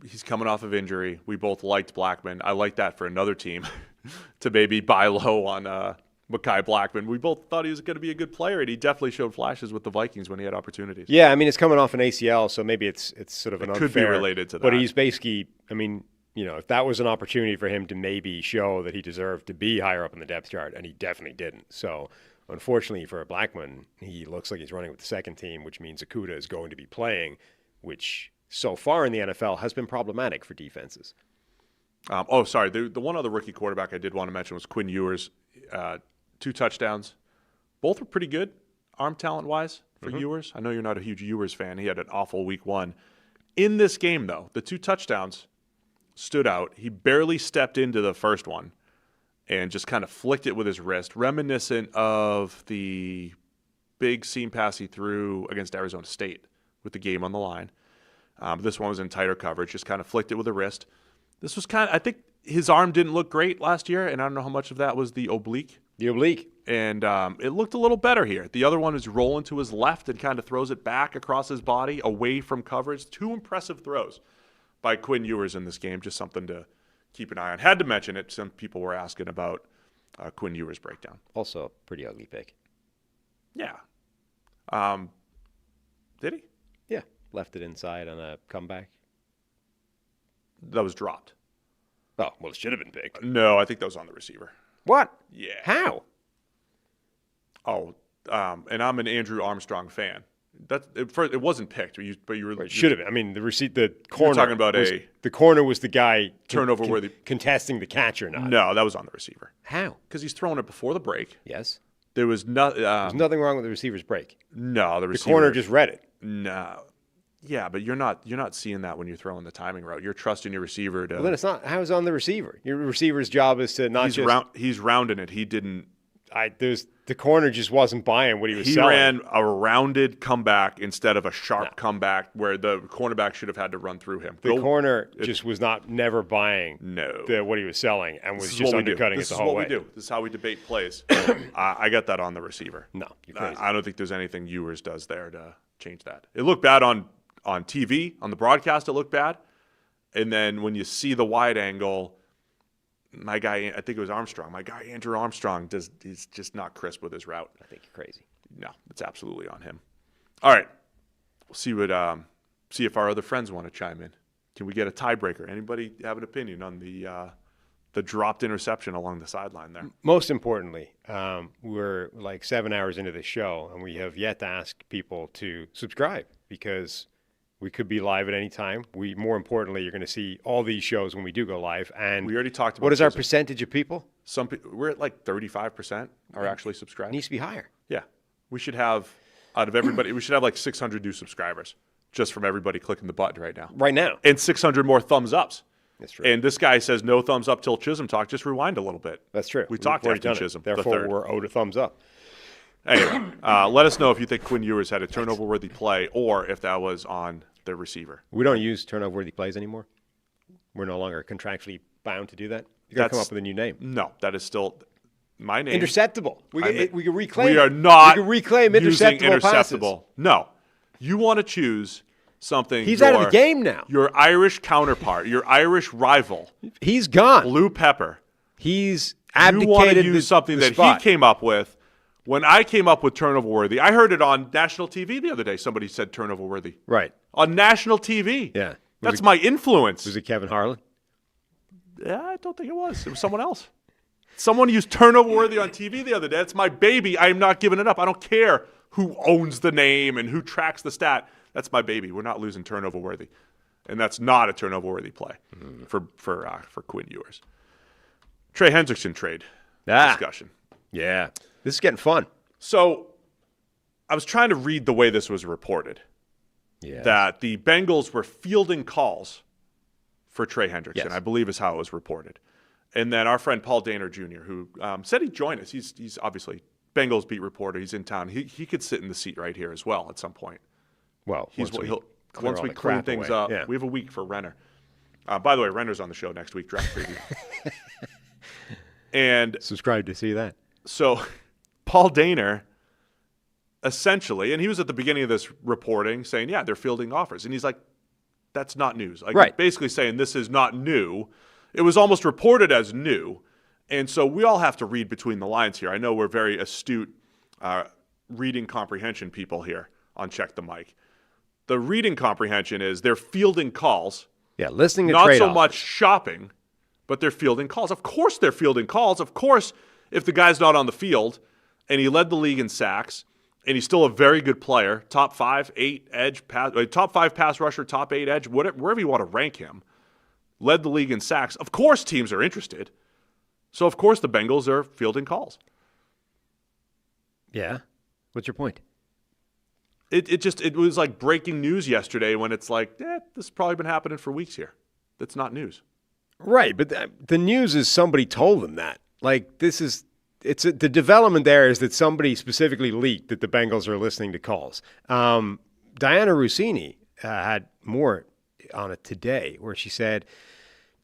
He's coming off of injury. We both liked Blackmon. I like that for another team to maybe buy low on Mekhi Blackmon. We both thought he was going to be a good player, and he definitely showed flashes with the Vikings when he had opportunities. Yeah, it's coming off an ACL, so maybe it's sort of an unfair. Could be related to that. But he's basically, if that was an opportunity for him to maybe show that he deserved to be higher up in the depth chart, and he definitely didn't. So, unfortunately for Blackmon, he looks like he's running with the second team, which means Okudah is going to be playing, which so far in the NFL has been problematic for defenses. The one other rookie quarterback I did want to mention was Quinn Ewers. 2 touchdowns. Both were pretty good, arm talent-wise, for Ewers. I know you're not a huge Ewers fan. He had an awful week 1. In this game, though, the 2 touchdowns stood out. He barely stepped into the first one and just kind of flicked it with his wrist, reminiscent of the big seam pass he threw against Arizona State with the game on the line. This one was in tighter coverage, just kind of flicked it with the wrist. This was I think his arm didn't look great last year, and I don't know how much of that was the oblique. And it looked a little better here. The other one is rolling to his left and kind of throws it back across his body, away from coverage. 2 impressive throws by Quinn Ewers in this game. Just something to keep an eye on. Had to mention it. Some people were asking about Quinn Ewers' breakdown. Also a pretty ugly pick. Yeah. Did he? Yeah. Left it inside on a comeback. That was dropped. Oh, well, it should have been picked. No, I think that was on the receiver. What? Yeah. How? Oh, and I'm an Andrew Armstrong fan. It wasn't picked, but you were. It should have been. I mean, the corner. You're talking about the corner was the guy turnover worthy contesting the catch or not. No, that was on the receiver. How? Because he's throwing it before the break. Yes. There was There's nothing wrong with the receiver's break. No, the receiver. The corner just read it. No. Yeah, but you're not seeing that when you're throwing the timing route. You're trusting your receiver to. Well, then it's not. How is it on the receiver? Your receiver's job is to not He's rounding it. He didn't. The corner just wasn't buying what he was He selling. ran a rounded comeback instead of a sharp comeback where the cornerback should have had to run through him. The corner just was never buying No. What he was selling and was just undercutting it the whole way. This is what we do. This is how we debate plays. I got that on the receiver. No, you're crazy. I don't think there's anything Ewers does there to change that. It looked bad on TV, on the broadcast it looked bad. And then when you see the wide angle, my guy, I think it was Armstrong. My guy, Andrew Armstrong, he's just not crisp with his route. I think you're crazy. No, it's absolutely on him. All right. We'll see if our other friends want to chime in. Can we get a tiebreaker? Anybody have an opinion on the dropped interception along the sideline there? Most importantly, we're like 7 hours into the show, and we have yet to ask people to subscribe because we could be live at any time. More importantly, you're going to see all these shows when we do go live. And we already talked about what is our percentage of people? We're at like 35% are actually subscribed. It needs to be higher. Yeah. We should have, out of everybody, we should have like 600 new subscribers just from everybody clicking the button right now. Right now. And 600 more thumbs ups. That's true. And this guy says no thumbs up till Chisholm talk. Just rewind a little bit. That's true. We talked after Chisholm. Therefore, we're owed a thumbs up. Anyway, let us know if you think Quinn Ewers had a turnover-worthy play or if that was on the receiver. We don't use turnover-worthy plays anymore. We're no longer contractually bound to do that. You got to come up with a new name. No, that is still my name. Interceptable. We can reclaim. We are not. We can reclaim interceptable passes. No, you want to choose something. He's out of the game now. Your Irish counterpart, your Irish rival. He's gone. Blue Pepper. He's abdicated. You want to use something that he came up with. When I came up with turnover worthy, I heard it on national TV the other day. Somebody said turnover worthy. Right. On national TV. Yeah. That's my influence. Was it Kevin Harlan? Yeah, I don't think it was. It was someone else. Someone used turnover worthy on TV the other day. It's my baby. I am not giving it up. I don't care who owns the name and who tracks the stat. That's my baby. We're not losing turnover worthy. And that's not a turnover worthy play for Quinn Ewers. Trey Hendrickson trade discussion. Yeah. This is getting fun. So I was trying to read the way this was reported. Yeah. That the Bengals were fielding calls for Trey Hendrickson, yes. I believe is how it was reported. And then our friend Paul Dehner Jr., who said he'd join us. He's obviously Bengals beat reporter. He's in town. He could sit in the seat right here as well at some point. Well, once we clean things up, we have a week for Renner. By the way, Renner's on the show next week, draft preview. And subscribe to see that. So Paul Dehner, essentially, and he was at the beginning of this reporting saying, yeah, they're fielding offers. And he's like, that's not news. Like, right. Basically saying this is not new. It was almost reported as new. And so we all have to read between the lines here. I know we're very astute reading comprehension people here on Check the Mic. The reading comprehension is they're fielding calls. Yeah, listening to not trade so offers. much shopping, but they're fielding calls. Of course they're fielding calls. Of course, if the guy's not on the field and he led the league in sacks and he's still a very good player, top 5, 8 edge, top 5 pass rusher, top 8 edge, wherever you want to rank him, led the league in sacks, of course teams are interested. So, of course, the Bengals are fielding calls. Yeah. What's your point? It was like breaking news yesterday when it's like, this has probably been happening for weeks here. That's not news. Right, but the news is somebody told them that. Like, the development there is that somebody specifically leaked that the Bengals are listening to calls. Diana Rossini had more on it today where she said,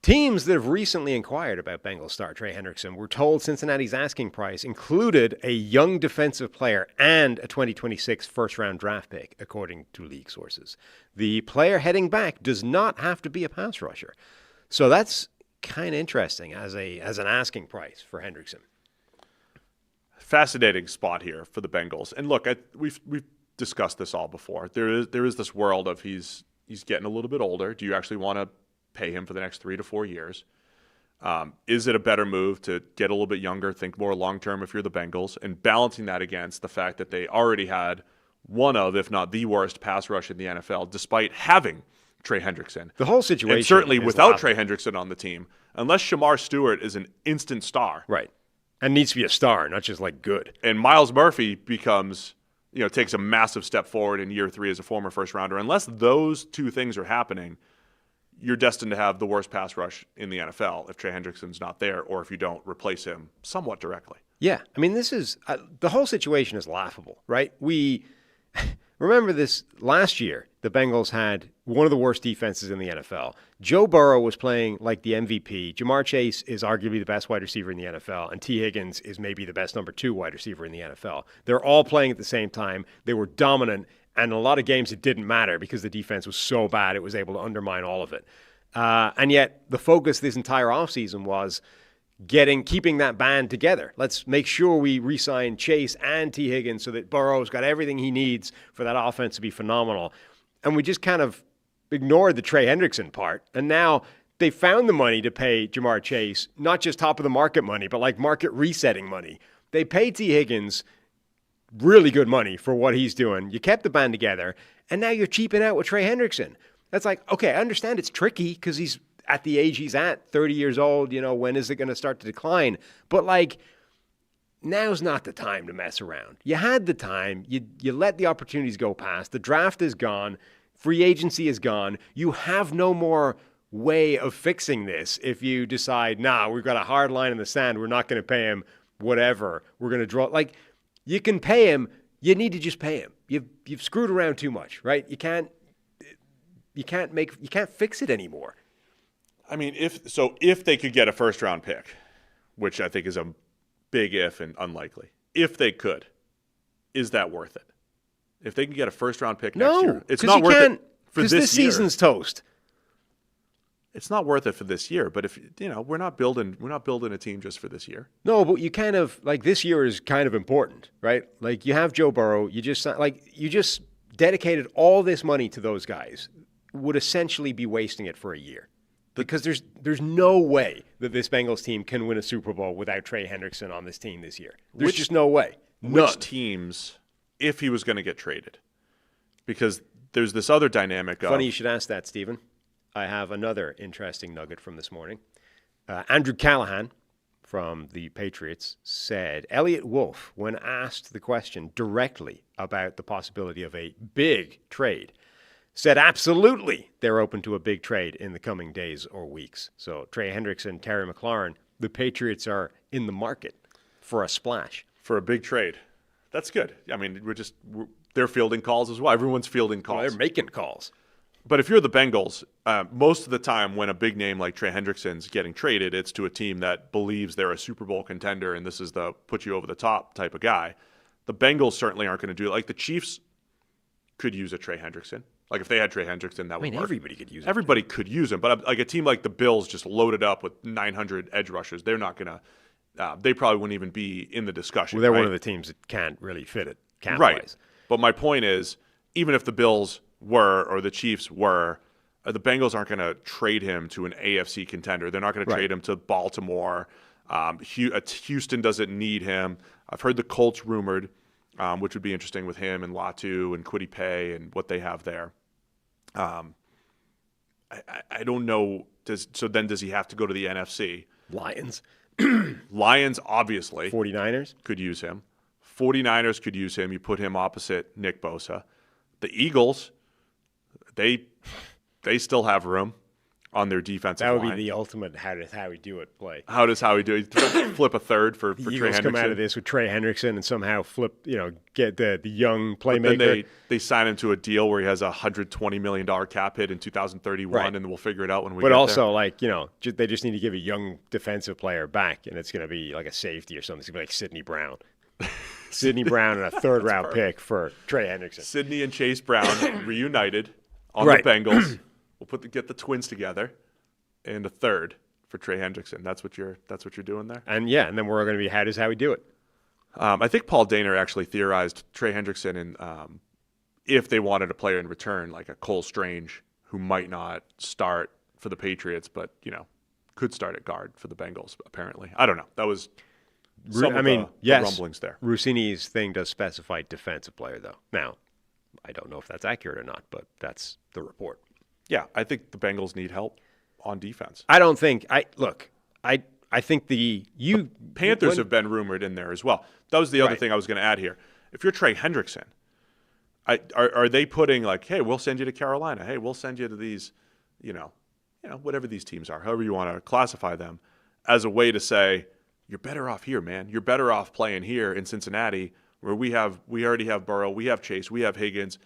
Teams that have recently inquired about Bengals star Trey Hendrickson were told Cincinnati's asking price included a young defensive player and a 2026 first-round draft pick, according to league sources. The player heading back does not have to be a pass rusher. So that's kind of interesting as an asking price for Hendrickson. Fascinating spot here for the Bengals. And look, we've discussed this all before. There is this world of he's getting a little bit older. Do you actually want to pay him for the next 3 to 4 years? Is it a better move to get a little bit younger, think more long-term if you're the Bengals, and balancing that against the fact that they already had one of, if not the worst pass rush in the NFL, despite having Trey Hendrickson. The whole situation, and certainly without laughable. Trey Hendrickson on the team, unless Shamar Stewart is an instant star. Right. And needs to be a star, not just like good. And Myles Murphy takes a massive step forward in year 3 as a former first rounder. Unless those two things are happening, you're destined to have the worst pass rush in the NFL if Trey Hendrickson's not there, or if you don't replace him somewhat directly. Yeah. I mean, this is the whole situation is laughable, right? We remember this last year. The Bengals had one of the worst defenses in the NFL. Joe Burrow was playing like the MVP. Jamar Chase is arguably the best wide receiver in the NFL, and T. Higgins is maybe the best number 2 wide receiver in the NFL. They're all playing at the same time. They were dominant. And in a lot of games, it didn't matter because the defense was so bad, it was able to undermine all of it. And yet, the focus this entire offseason was keeping that band together. Let's make sure we re-sign Chase and T. Higgins so that Burrow's got everything he needs for that offense to be phenomenal. And we just kind of ignored the Trey Hendrickson part. And now they found the money to pay Jamar Chase, not just top of the market money, but like market resetting money. They paid T. Higgins really good money for what he's doing. You kept the band together, and now you're cheaping out with Trey Hendrickson. That's like, okay, I understand it's tricky because he's at the age he's at, 30 years old. When is it going to start to decline? But like, now's not the time to mess around. You had the time. You let the opportunities go past. The draft is gone. Free agency is gone. You have no more way of fixing this if you decide, we've got a hard line in the sand. We're not going to pay him whatever. We're going to draw. Like, you can pay him. You need to just pay him. You've screwed around too much, right? You can't fix it anymore. I mean, if they could get a first round pick, which I think is a big if and unlikely, if they could, is that worth it? If they can get a first round pick next year, it's not worth it for this year. This season's toast. It's not worth it for this year, but if we're not building a team just for this year. No, but you kind of like this year is kind of important, right? Like you have Joe Burrow, you just dedicated all this money to those guys, would essentially be wasting it for a year. Because there's no way that this Bengals team can win a Super Bowl without Trey Hendrickson on this team this year. There's just no way. Which teams, if he was going to get traded? Because there's this other dynamic of... Funny you should ask that, Stephen. I have another interesting nugget from this morning. Andrew Callahan from the Patriots said Elliott Wolf, when asked the question directly about the possibility of a big trade, said absolutely they're open to a big trade in the coming days or weeks. So Trey Hendrickson, Terry McLaurin, the Patriots are in the market for a splash. For a big trade. That's good. I mean, they're fielding calls as well. Everyone's fielding calls. Well, they're making calls. But if you're the Bengals, most of the time when a big name like Trey Hendrickson's getting traded, it's to a team that believes they're a Super Bowl contender and this is the put you over the top type of guy. The Bengals certainly aren't going to do it. Like the Chiefs could use a Trey Hendrickson. Like if they had Trey Hendrickson, that would work. Everybody could use him. Everybody could use him. But like a team like the Bills just loaded up with 900 edge rushers. They're not going to they probably wouldn't even be in the discussion. Well, they're right? one of the teams that can't really fit it cap-wise. Right. But my point is, even if the Bills were or the Chiefs were, the Bengals aren't going to trade him to an AFC contender. They're not going to trade him to Baltimore. Houston doesn't need him. I've heard the Colts rumored, which would be interesting with him and Latu and Kwity Paye and what they have there. I don't know. Does he have to go to the NFC? Lions. Lions, obviously. 49ers? Could use him. 49ers could use him. You put him opposite Nick Bosa. The Eagles, they still have room. on their defensive That would line. be the ultimate how does Howie do it play. How does Howie do it? Flip a third for Trey Eagles Hendrickson. come out of this with Trey Hendrickson and somehow flip, get the young playmaker. But then they sign him to a deal where he has a $120 million cap hit in 2031, Right. and we'll figure it out when we But get also, there. they just need to give a young defensive player back, and it's going to be like a safety or something. It's going to be like Sidney Brown. Sidney Brown and a third-round pick for Trey Hendrickson. Sidney and Chase Brown reunited on Right. the Bengals. We'll get the twins together, and a third for Trey Hendrickson. That's what you're doing there. And then we're going to be how does Howie do it? I think Paul Dehner actually theorized Trey Hendrickson, and if they wanted a player in return, like a Cole Strange, who might not start for the Patriots, but could start at guard for the Bengals. Apparently, I don't know. That was some of the rumblings there. Rossini's thing does specify defensive player, though. Now, I don't know if that's accurate or not, but that's the report. Yeah, I think the Bengals need help on defense. I don't think I think the Panthers have been rumored in there as well. That was the other thing I was going to add here. If you're Trey Hendrickson, are they putting like, hey, we'll send you to Carolina. Hey, we'll send you to these, whatever these teams are, however you want to classify them, as a way to say you're better off here, man. You're better off playing here in Cincinnati, where we already have Burrow, we have Chase, we have Higgins.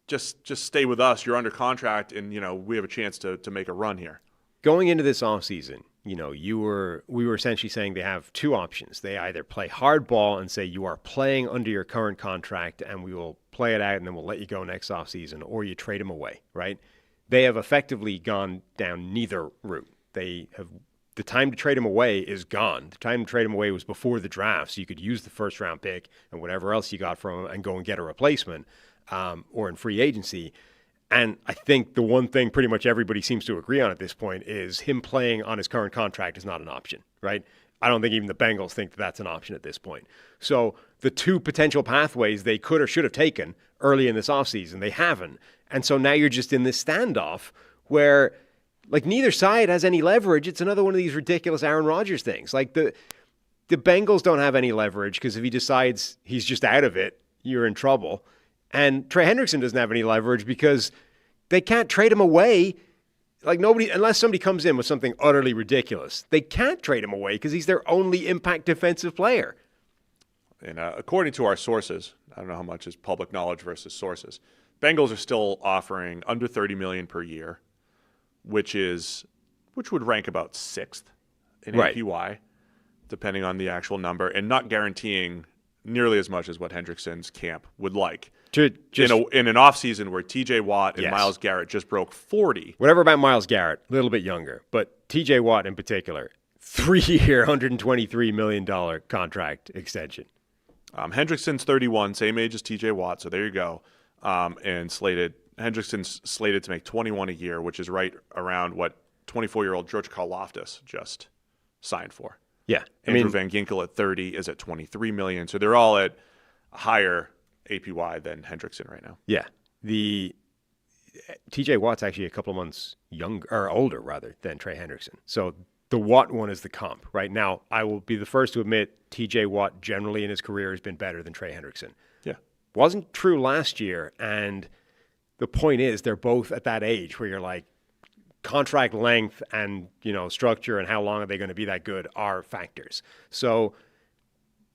Just stay with us. You're under contract, and we have a chance to make a run here. Going into this offseason, we were essentially saying they have two options. They either play hardball and say you are playing under your current contract and we will play it out and then we'll let you go next offseason, or you trade him away, right? They have effectively gone down neither route. The time to trade him away is gone. The time to trade him away was before the draft, so you could use the first-round pick and whatever else you got from him and go and get a replacement or in free agency. And I think the one thing pretty much everybody seems to agree on at this point is him playing on his current contract is not an option, right? I don't think even the Bengals think that that's an option at this point. So the two potential pathways they could or should have taken early in this offseason, they haven't. And so now you're just in this standoff where, neither side has any leverage. It's another one of these ridiculous Aaron Rodgers things. The Bengals don't have any leverage because if he decides he's just out of it, you're in trouble. And Trey Hendrickson doesn't have any leverage because they can't trade him away. Unless somebody comes in with something utterly ridiculous, they can't trade him away because he's their only impact defensive player. And according to our sources, I don't know how much is public knowledge versus sources, Bengals are still offering under $30 million per year, which would rank about 6th in APY, depending on the actual number, and not guaranteeing nearly as much as what Hendrickson's camp would like. In an offseason where TJ Watt and Myles Garrett just broke 40. Whatever about Myles Garrett, a little bit younger, but TJ Watt in particular, 3-year, $123 million contract extension. Hendrickson's 31, same age as TJ Watt, so there you go. And Hendrickson's slated to make 21 a year, which is right around what 24-year-old George Karlaftis just signed for. Yeah. Andrew Van Ginkel at 30 is at $23 million. So they're all at a higher APY than Hendrickson right now. Yeah. The TJ Watt's actually a couple of months younger or older rather than Trey Hendrickson. So the Watt one is the comp. Right now, I will be the first to admit TJ Watt generally in his career has been better than Trey Hendrickson. Yeah. Wasn't true last year, and the point is they're both at that age where you're like, contract length and structure and how long are they going to be that good are factors. So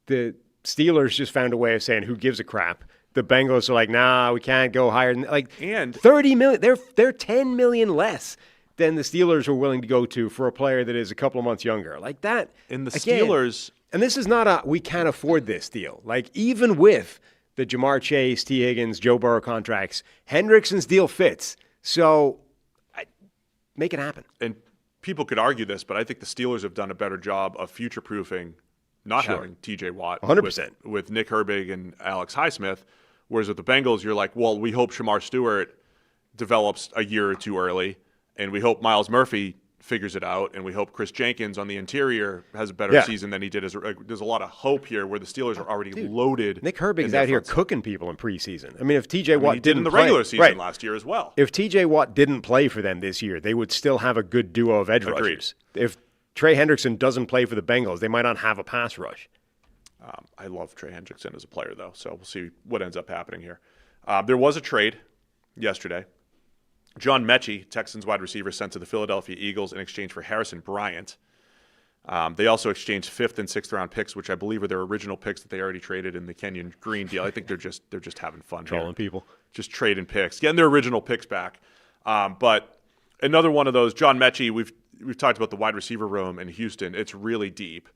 the Steelers just found a way of saying who gives a crap. The Bengals are like, nah, we can't go higher than and $30 million. They're $10 million less than the Steelers are willing to go to for a player that is a couple of months younger. Like that. And the Steelers, and this is not we can't afford this deal. Even with the Jamar Chase, T. Higgins, Joe Burrow contracts, Hendrickson's deal fits. So make it happen. And people could argue this, but I think the Steelers have done a better job of future-proofing not having TJ Watt 100%. With Nick Herbig and Alex Highsmith, whereas with the Bengals, you're like, well, we hope Shamar Stewart develops a year or two early, and we hope Myles Murphy figures it out, and we hope Chris Jenkins on the interior has a better season than he did. There's a lot of hope here where the Steelers are already loaded. Nick Herbig's out here cooking people in preseason. I mean, if TJ Watt did in the regular season last year as well. If TJ Watt didn't play for them this year, they would still have a good duo of edge rushers. If Trey Hendrickson doesn't play for the Bengals, they might not have a pass rush. I love Trey Hendrickson as a player, though, so we'll see what ends up happening here. There was a trade yesterday. John Mechie, Texans wide receiver, sent to the Philadelphia Eagles in exchange for Harrison Bryant. They also exchanged 5th and 6th round picks, which I believe are their original picks that they already traded in the Kenyon Green deal. I think they're just having fun, trolling people, just trading picks, getting their original picks back. But another one of those, John Mechie. We've talked about the wide receiver room in Houston. It's really deep,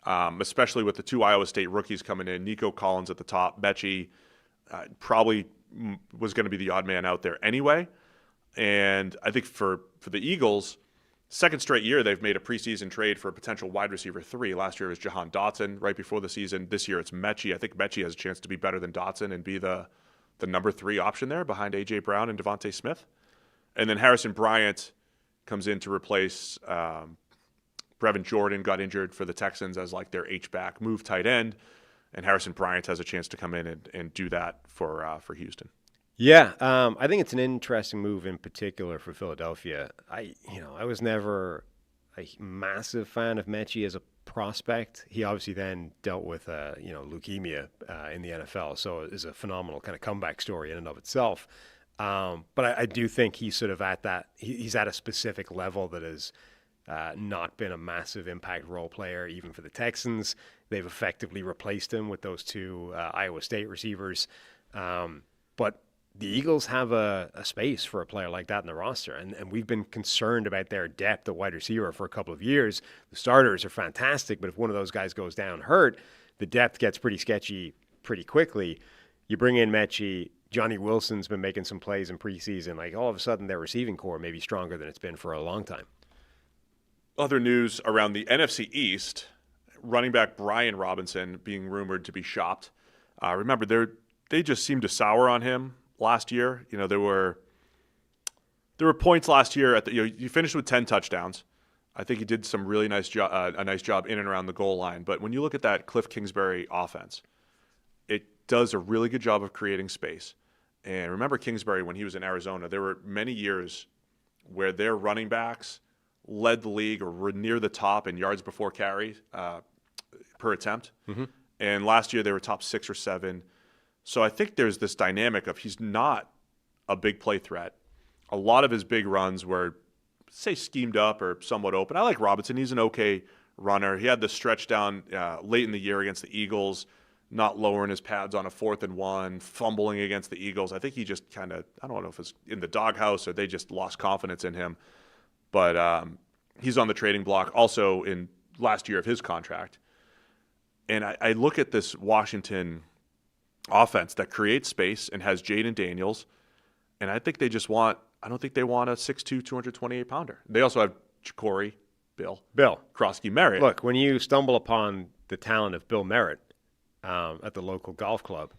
especially with the 2 Iowa State rookies coming in. Nico Collins at the top. Mechie probably was going to be the odd man out there anyway. And I think for the Eagles, second straight year they've made a preseason trade for a potential wide receiver 3. Last year it was Jahan Dotson right before the season. This year it's Mechie. I think Mechie has a chance to be better than Dotson and be the number 3 option there behind A.J. Brown and Devontae Smith. And then Harrison Bryant comes in to replace Brevin Jordan, got injured for the Texans as like their H-back move tight end. And Harrison Bryant has a chance to come in and do that for Houston. Yeah, I think it's an interesting move in particular for Philadelphia. I was never a massive fan of Mechie as a prospect. He obviously then dealt with leukemia in the NFL, so it is a phenomenal kind of comeback story in and of itself. But I do think he's sort of at that. He's at a specific level that has not been a massive impact role player, even for the Texans. They've effectively replaced him with those 2 Iowa State receivers. But the Eagles have a space for a player like that in the roster, and we've been concerned about their depth at wide receiver for a couple of years. The starters are fantastic, but if one of those guys goes down hurt, the depth gets pretty sketchy pretty quickly. You bring in Mechie, Johnny Wilson's been making some plays in preseason. Like all of a sudden, their receiving core may be stronger than it's been for a long time. Other news around the NFC East, running back Brian Robinson being rumored to be shopped. Remember, they just seemed to sour on him last year. There were points last year at you finished with 10 touchdowns. I think he did some really nice job in and around the goal line. But when you look at that Cliff Kingsbury offense, it does a really good job of creating space. And remember Kingsbury when he was in Arizona, there were many years where their running backs led the league or were near the top in yards before carry per attempt. Mm-hmm. And last year they were top 6 or 7. So I think there's this dynamic of he's not a big play threat. A lot of his big runs were, say, schemed up or somewhat open. I like Robinson. He's an okay runner. He had the stretch down late in the year against the Eagles, not lowering his pads on a 4th and 1, fumbling against the Eagles. I think he just kind of, I don't know if it's in the doghouse or they just lost confidence in him. But he's on the trading block also in last year of his contract. And I look at this Washington offense that creates space and has Jaden Daniels, and I think they just want – I don't think they want a 6'2", 228-pounder. They also have Ja'Cory, Bill Krosky Merritt. Look, when you stumble upon the talent of Bill Merritt at the local golf club,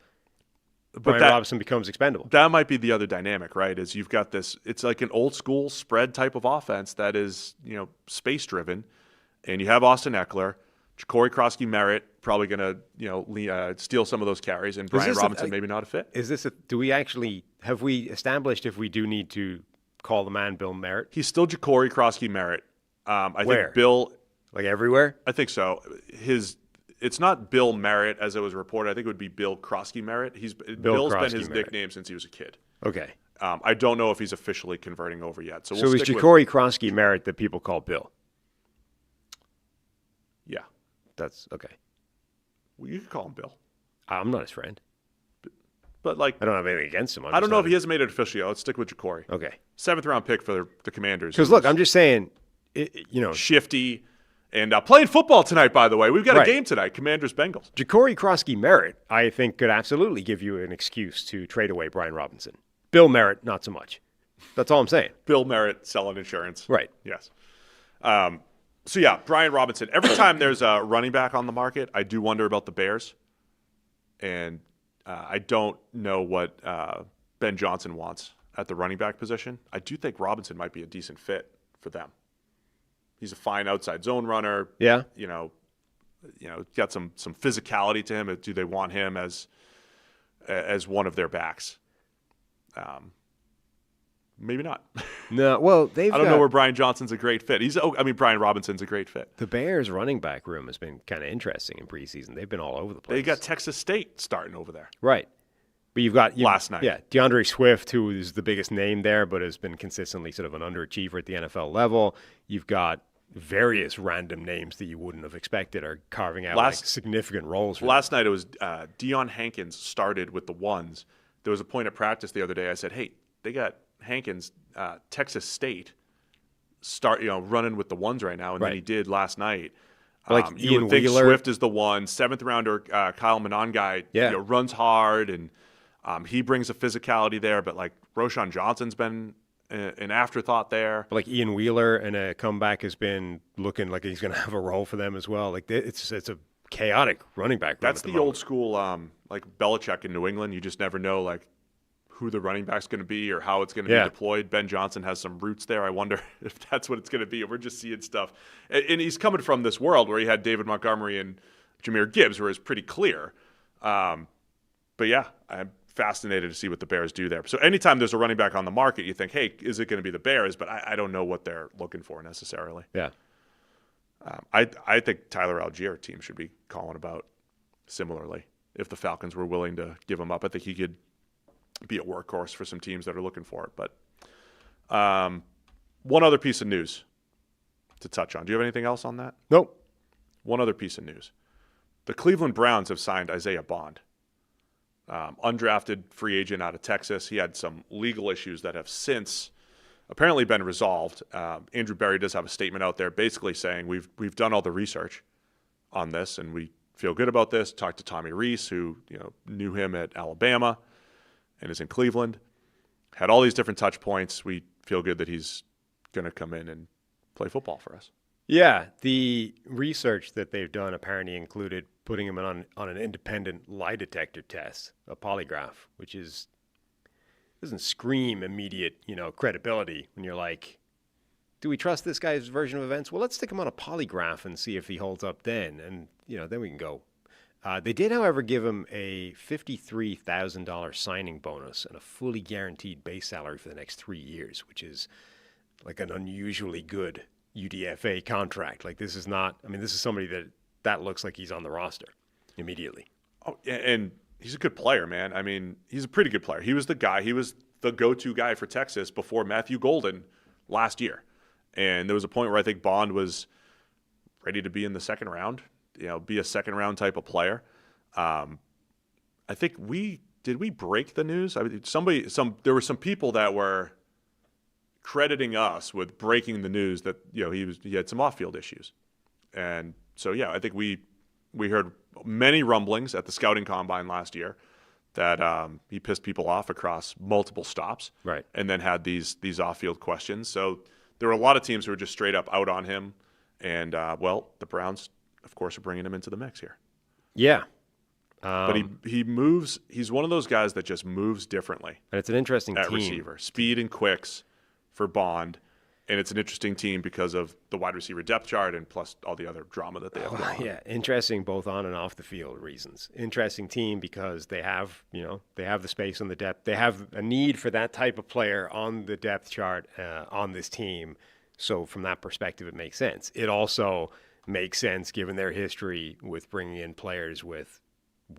Brian Robinson becomes expendable. That might be the other dynamic, right, is you've got this – it's like an old-school spread type of offense that is, space-driven, and you have Austin Eckler – Ja'Cory Krosky Merritt probably going to steal some of those carries, and Brian Robinson maybe not a fit. Have we established if we do need to call the man Bill Merritt? He's still Ja'Cory Krosky Merritt. I Where? think Bill, like everywhere. I think so. It's not Bill Merritt as it was reported. I think it would be Bill Krosky Merritt. Bill's been his nickname since he was a kid. Okay. I don't know if he's officially converting over yet. So it's Ja'Cory Krosky Merritt that people call Bill. Yeah. That's okay. Well, you could call him Bill. I'm not his friend. But I don't have anything against him. I don't know if he hasn't made it official yet. Let's stick with Ja'Cory. Okay. 7th round pick for the Commanders. Because look, I'm just saying, shifty and playing football tonight, by the way. We've got a game tonight, Commanders-Bengals. Ja'Cory Krosky Merritt, I think, could absolutely give you an excuse to trade away Brian Robinson. Bill Merritt, not so much. That's all I'm saying. Bill Merritt selling insurance. Right. Yes. So, yeah, Brian Robinson. Every time there's a running back on the market, I do wonder about the Bears. And I don't know what Ben Johnson wants at the running back position. I do think Robinson might be a decent fit for them. He's a fine outside zone runner. Yeah. Got some physicality to him. Do they want him as one of their backs? Maybe not. No, well, I don't know where Brian Johnson's a great fit. Brian Robinson's a great fit. The Bears' running back room has been kind of interesting in preseason. They've been all over the place. They got Texas State starting over there. Right. But you've got last night. Yeah, DeAndre Swift, who is the biggest name there, but has been consistently sort of an underachiever at the NFL level. You've got various random names that you wouldn't have expected are carving out significant roles. Last night it was Deion Hankins started with the ones. There was a point at practice the other day. I said, "Hey, they got Hankins, Texas State, running with the ones right now," and then he did last night. Like you would think Swift is the one. 7th rounder Kyle Monangai runs hard and he brings a physicality there. But like Roschon Johnson's been an afterthought there. But like Ian Wheeler in a comeback has been looking like he's going to have a role for them as well. Like it's a chaotic running back. That's the old school like Belichick in New England. You just never know like who the running back's going to be or how it's going to be deployed. Ben Johnson has some roots there. I wonder if that's what it's going to be. We're just seeing stuff. And he's coming from this world where he had David Montgomery and Jahmyr Gibbs, where it's pretty clear. But yeah, I'm fascinated to see what the Bears do there. So anytime there's a running back on the market, you think, hey, is it going to be the Bears? But I don't know what they're looking for necessarily. Yeah. I think Tyler Algier team should be calling about similarly. If the Falcons were willing to give him up, I think he could be a workhorse for some teams that are looking for it. But one other piece of news to touch on. Do you have anything else on that? Nope. One other piece of news. The Cleveland Browns have signed Isaiah Bond, undrafted free agent out of Texas. He had some legal issues that have since apparently been resolved. Andrew Berry does have a statement out there basically saying we've done all the research on this and we feel good about this. Talked to Tommy Reese, who knew him at Alabama and is in Cleveland. Had all these different touch points. We feel good that he's going to come in and play football for us. Yeah, the research that they've done apparently included putting him on an independent lie detector test, a polygraph, which doesn't scream immediate, credibility when you're like, do we trust this guy's version of events? Well, let's stick him on a polygraph and see if he holds up then. And, then we can go. They did, however, give him a $53,000 signing bonus and a fully guaranteed base salary for the next 3 years, which is like an unusually good UDFA contract. Like this is somebody that looks like he's on the roster immediately. Oh, and he's a good player, man. I mean, he's a pretty good player. He was the go-to guy for Texas before Matthew Golden last year. And there was a point where I think Bond was ready to be in the second round, be a second round type of player. I think did we break the news? I mean, there were some people that were crediting us with breaking the news that he had some off-field issues, and so I think we heard many rumblings at the scouting combine last year that he pissed people off across multiple stops, right? And then had these off-field questions. So there were a lot of teams who were just straight up out on him, and the Browns, of course, are bringing him into the mix here. Yeah. But he moves. He's one of those guys that just moves differently. And it's an interesting at team. Receiver, speed and quicks for Bond, and it's an interesting team because of the wide receiver depth chart and plus all the other drama that they have going on. Yeah, interesting both on and off the field reasons. Interesting team because they have the space on the depth. They have a need for that type of player on the depth chart on this team. So from that perspective, it makes sense. It also makes sense given their history with bringing in players with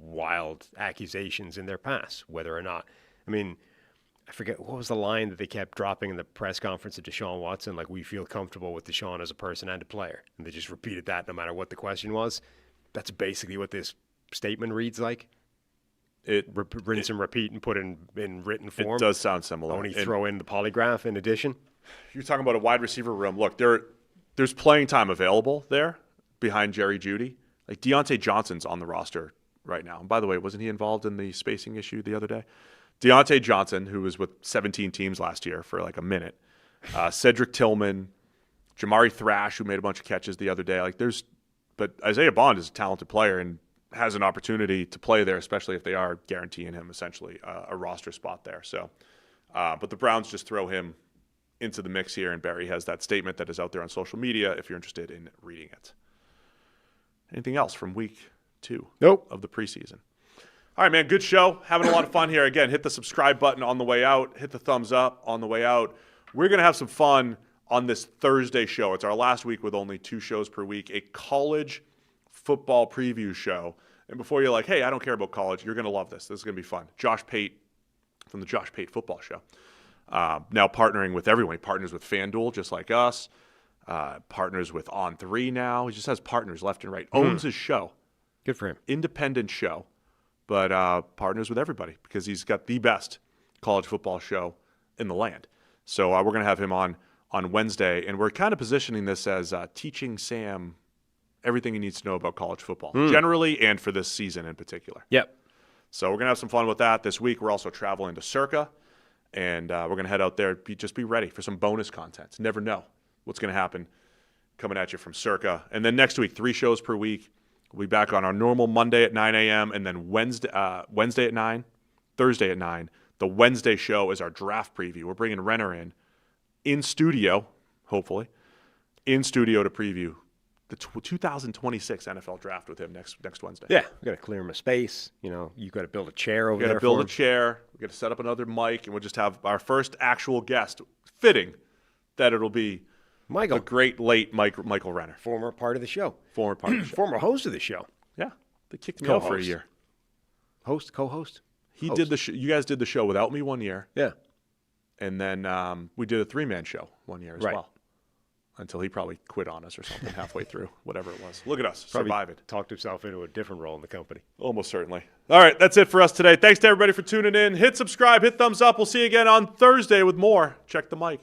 wild accusations in their past, whether or not. I mean, I forget, what was the line that they kept dropping in the press conference of Deshaun Watson? Like, we feel comfortable with Deshaun as a person and a player. And they just repeated that no matter what the question was. That's basically what this statement reads like. Rinse and repeat and put in written form. It does sound similar. Only throw in the polygraph in addition. You're talking about a wide receiver room. Look, there's playing time available there behind Jerry Jeudy. Like, Deontay Johnson's on the roster right now. And by the way, wasn't he involved in the spacing issue the other day? Deontay Johnson, who was with 17 teams last year for like a minute. Cedric Tillman, Jamari Thrash, who made a bunch of catches the other day. But Isaiah Bond is a talented player and has an opportunity to play there, especially if they are guaranteeing him essentially a roster spot there. So, but the Browns just throw him into the mix here, and Barry has that statement that is out there on social media if you're interested in reading it. Anything else from week 2 of the preseason? All right, man, good show. Having a lot of fun here. Again, hit the subscribe button on the way out. Hit the thumbs up on the way out. We're going to have some fun on this Thursday show. It's our last week with only 2 shows per week, a college football preview show. And before you're like, hey, I don't care about college, you're going to love this. This is going to be fun. Josh Pate from the Josh Pate Football Show. Now partnering with everyone. He partners with FanDuel, just like us. Partners with On3 now. He just has partners left and right. Owns his show. Good for him. Independent show. But partners with everybody because he's got the best college football show in the land. So we're going to have him on Wednesday. And we're kind of positioning this as teaching Sam everything he needs to know about college football, generally and for this season in particular. Yep. So we're going to have some fun with that this week. We're also traveling to Circa, and we're going to head out there. Just be ready for some bonus content. Never know what's going to happen coming at you from Circa. And then next week, 3 shows per week. We'll be back on our normal Monday at 9 a.m. and then Wednesday at 9, Thursday at 9. The Wednesday show is our draft preview. We're bringing Renner in studio, hopefully, in studio to preview the 2026 NFL draft with him next Wednesday. Yeah, we got to clear him a space. You got to build a chair over there. We got to build a chair. We got to set up another mic, and we'll just have our first actual guest. Fitting that it'll be Michael, the great late Michael Renner, former part of the show, former host of the show. Yeah, they kicked me out for a year. Co-host. He did the. You guys did the show without me 1 year. Yeah, and then we did a 3-man show 1 year as well. Until he probably quit on us or something halfway through, whatever it was. Look at us, survive it. Talked himself into a different role in the company. Almost certainly. All right, that's it for us today. Thanks to everybody for tuning in. Hit subscribe, hit thumbs up. We'll see you again on Thursday with more. Check the mic.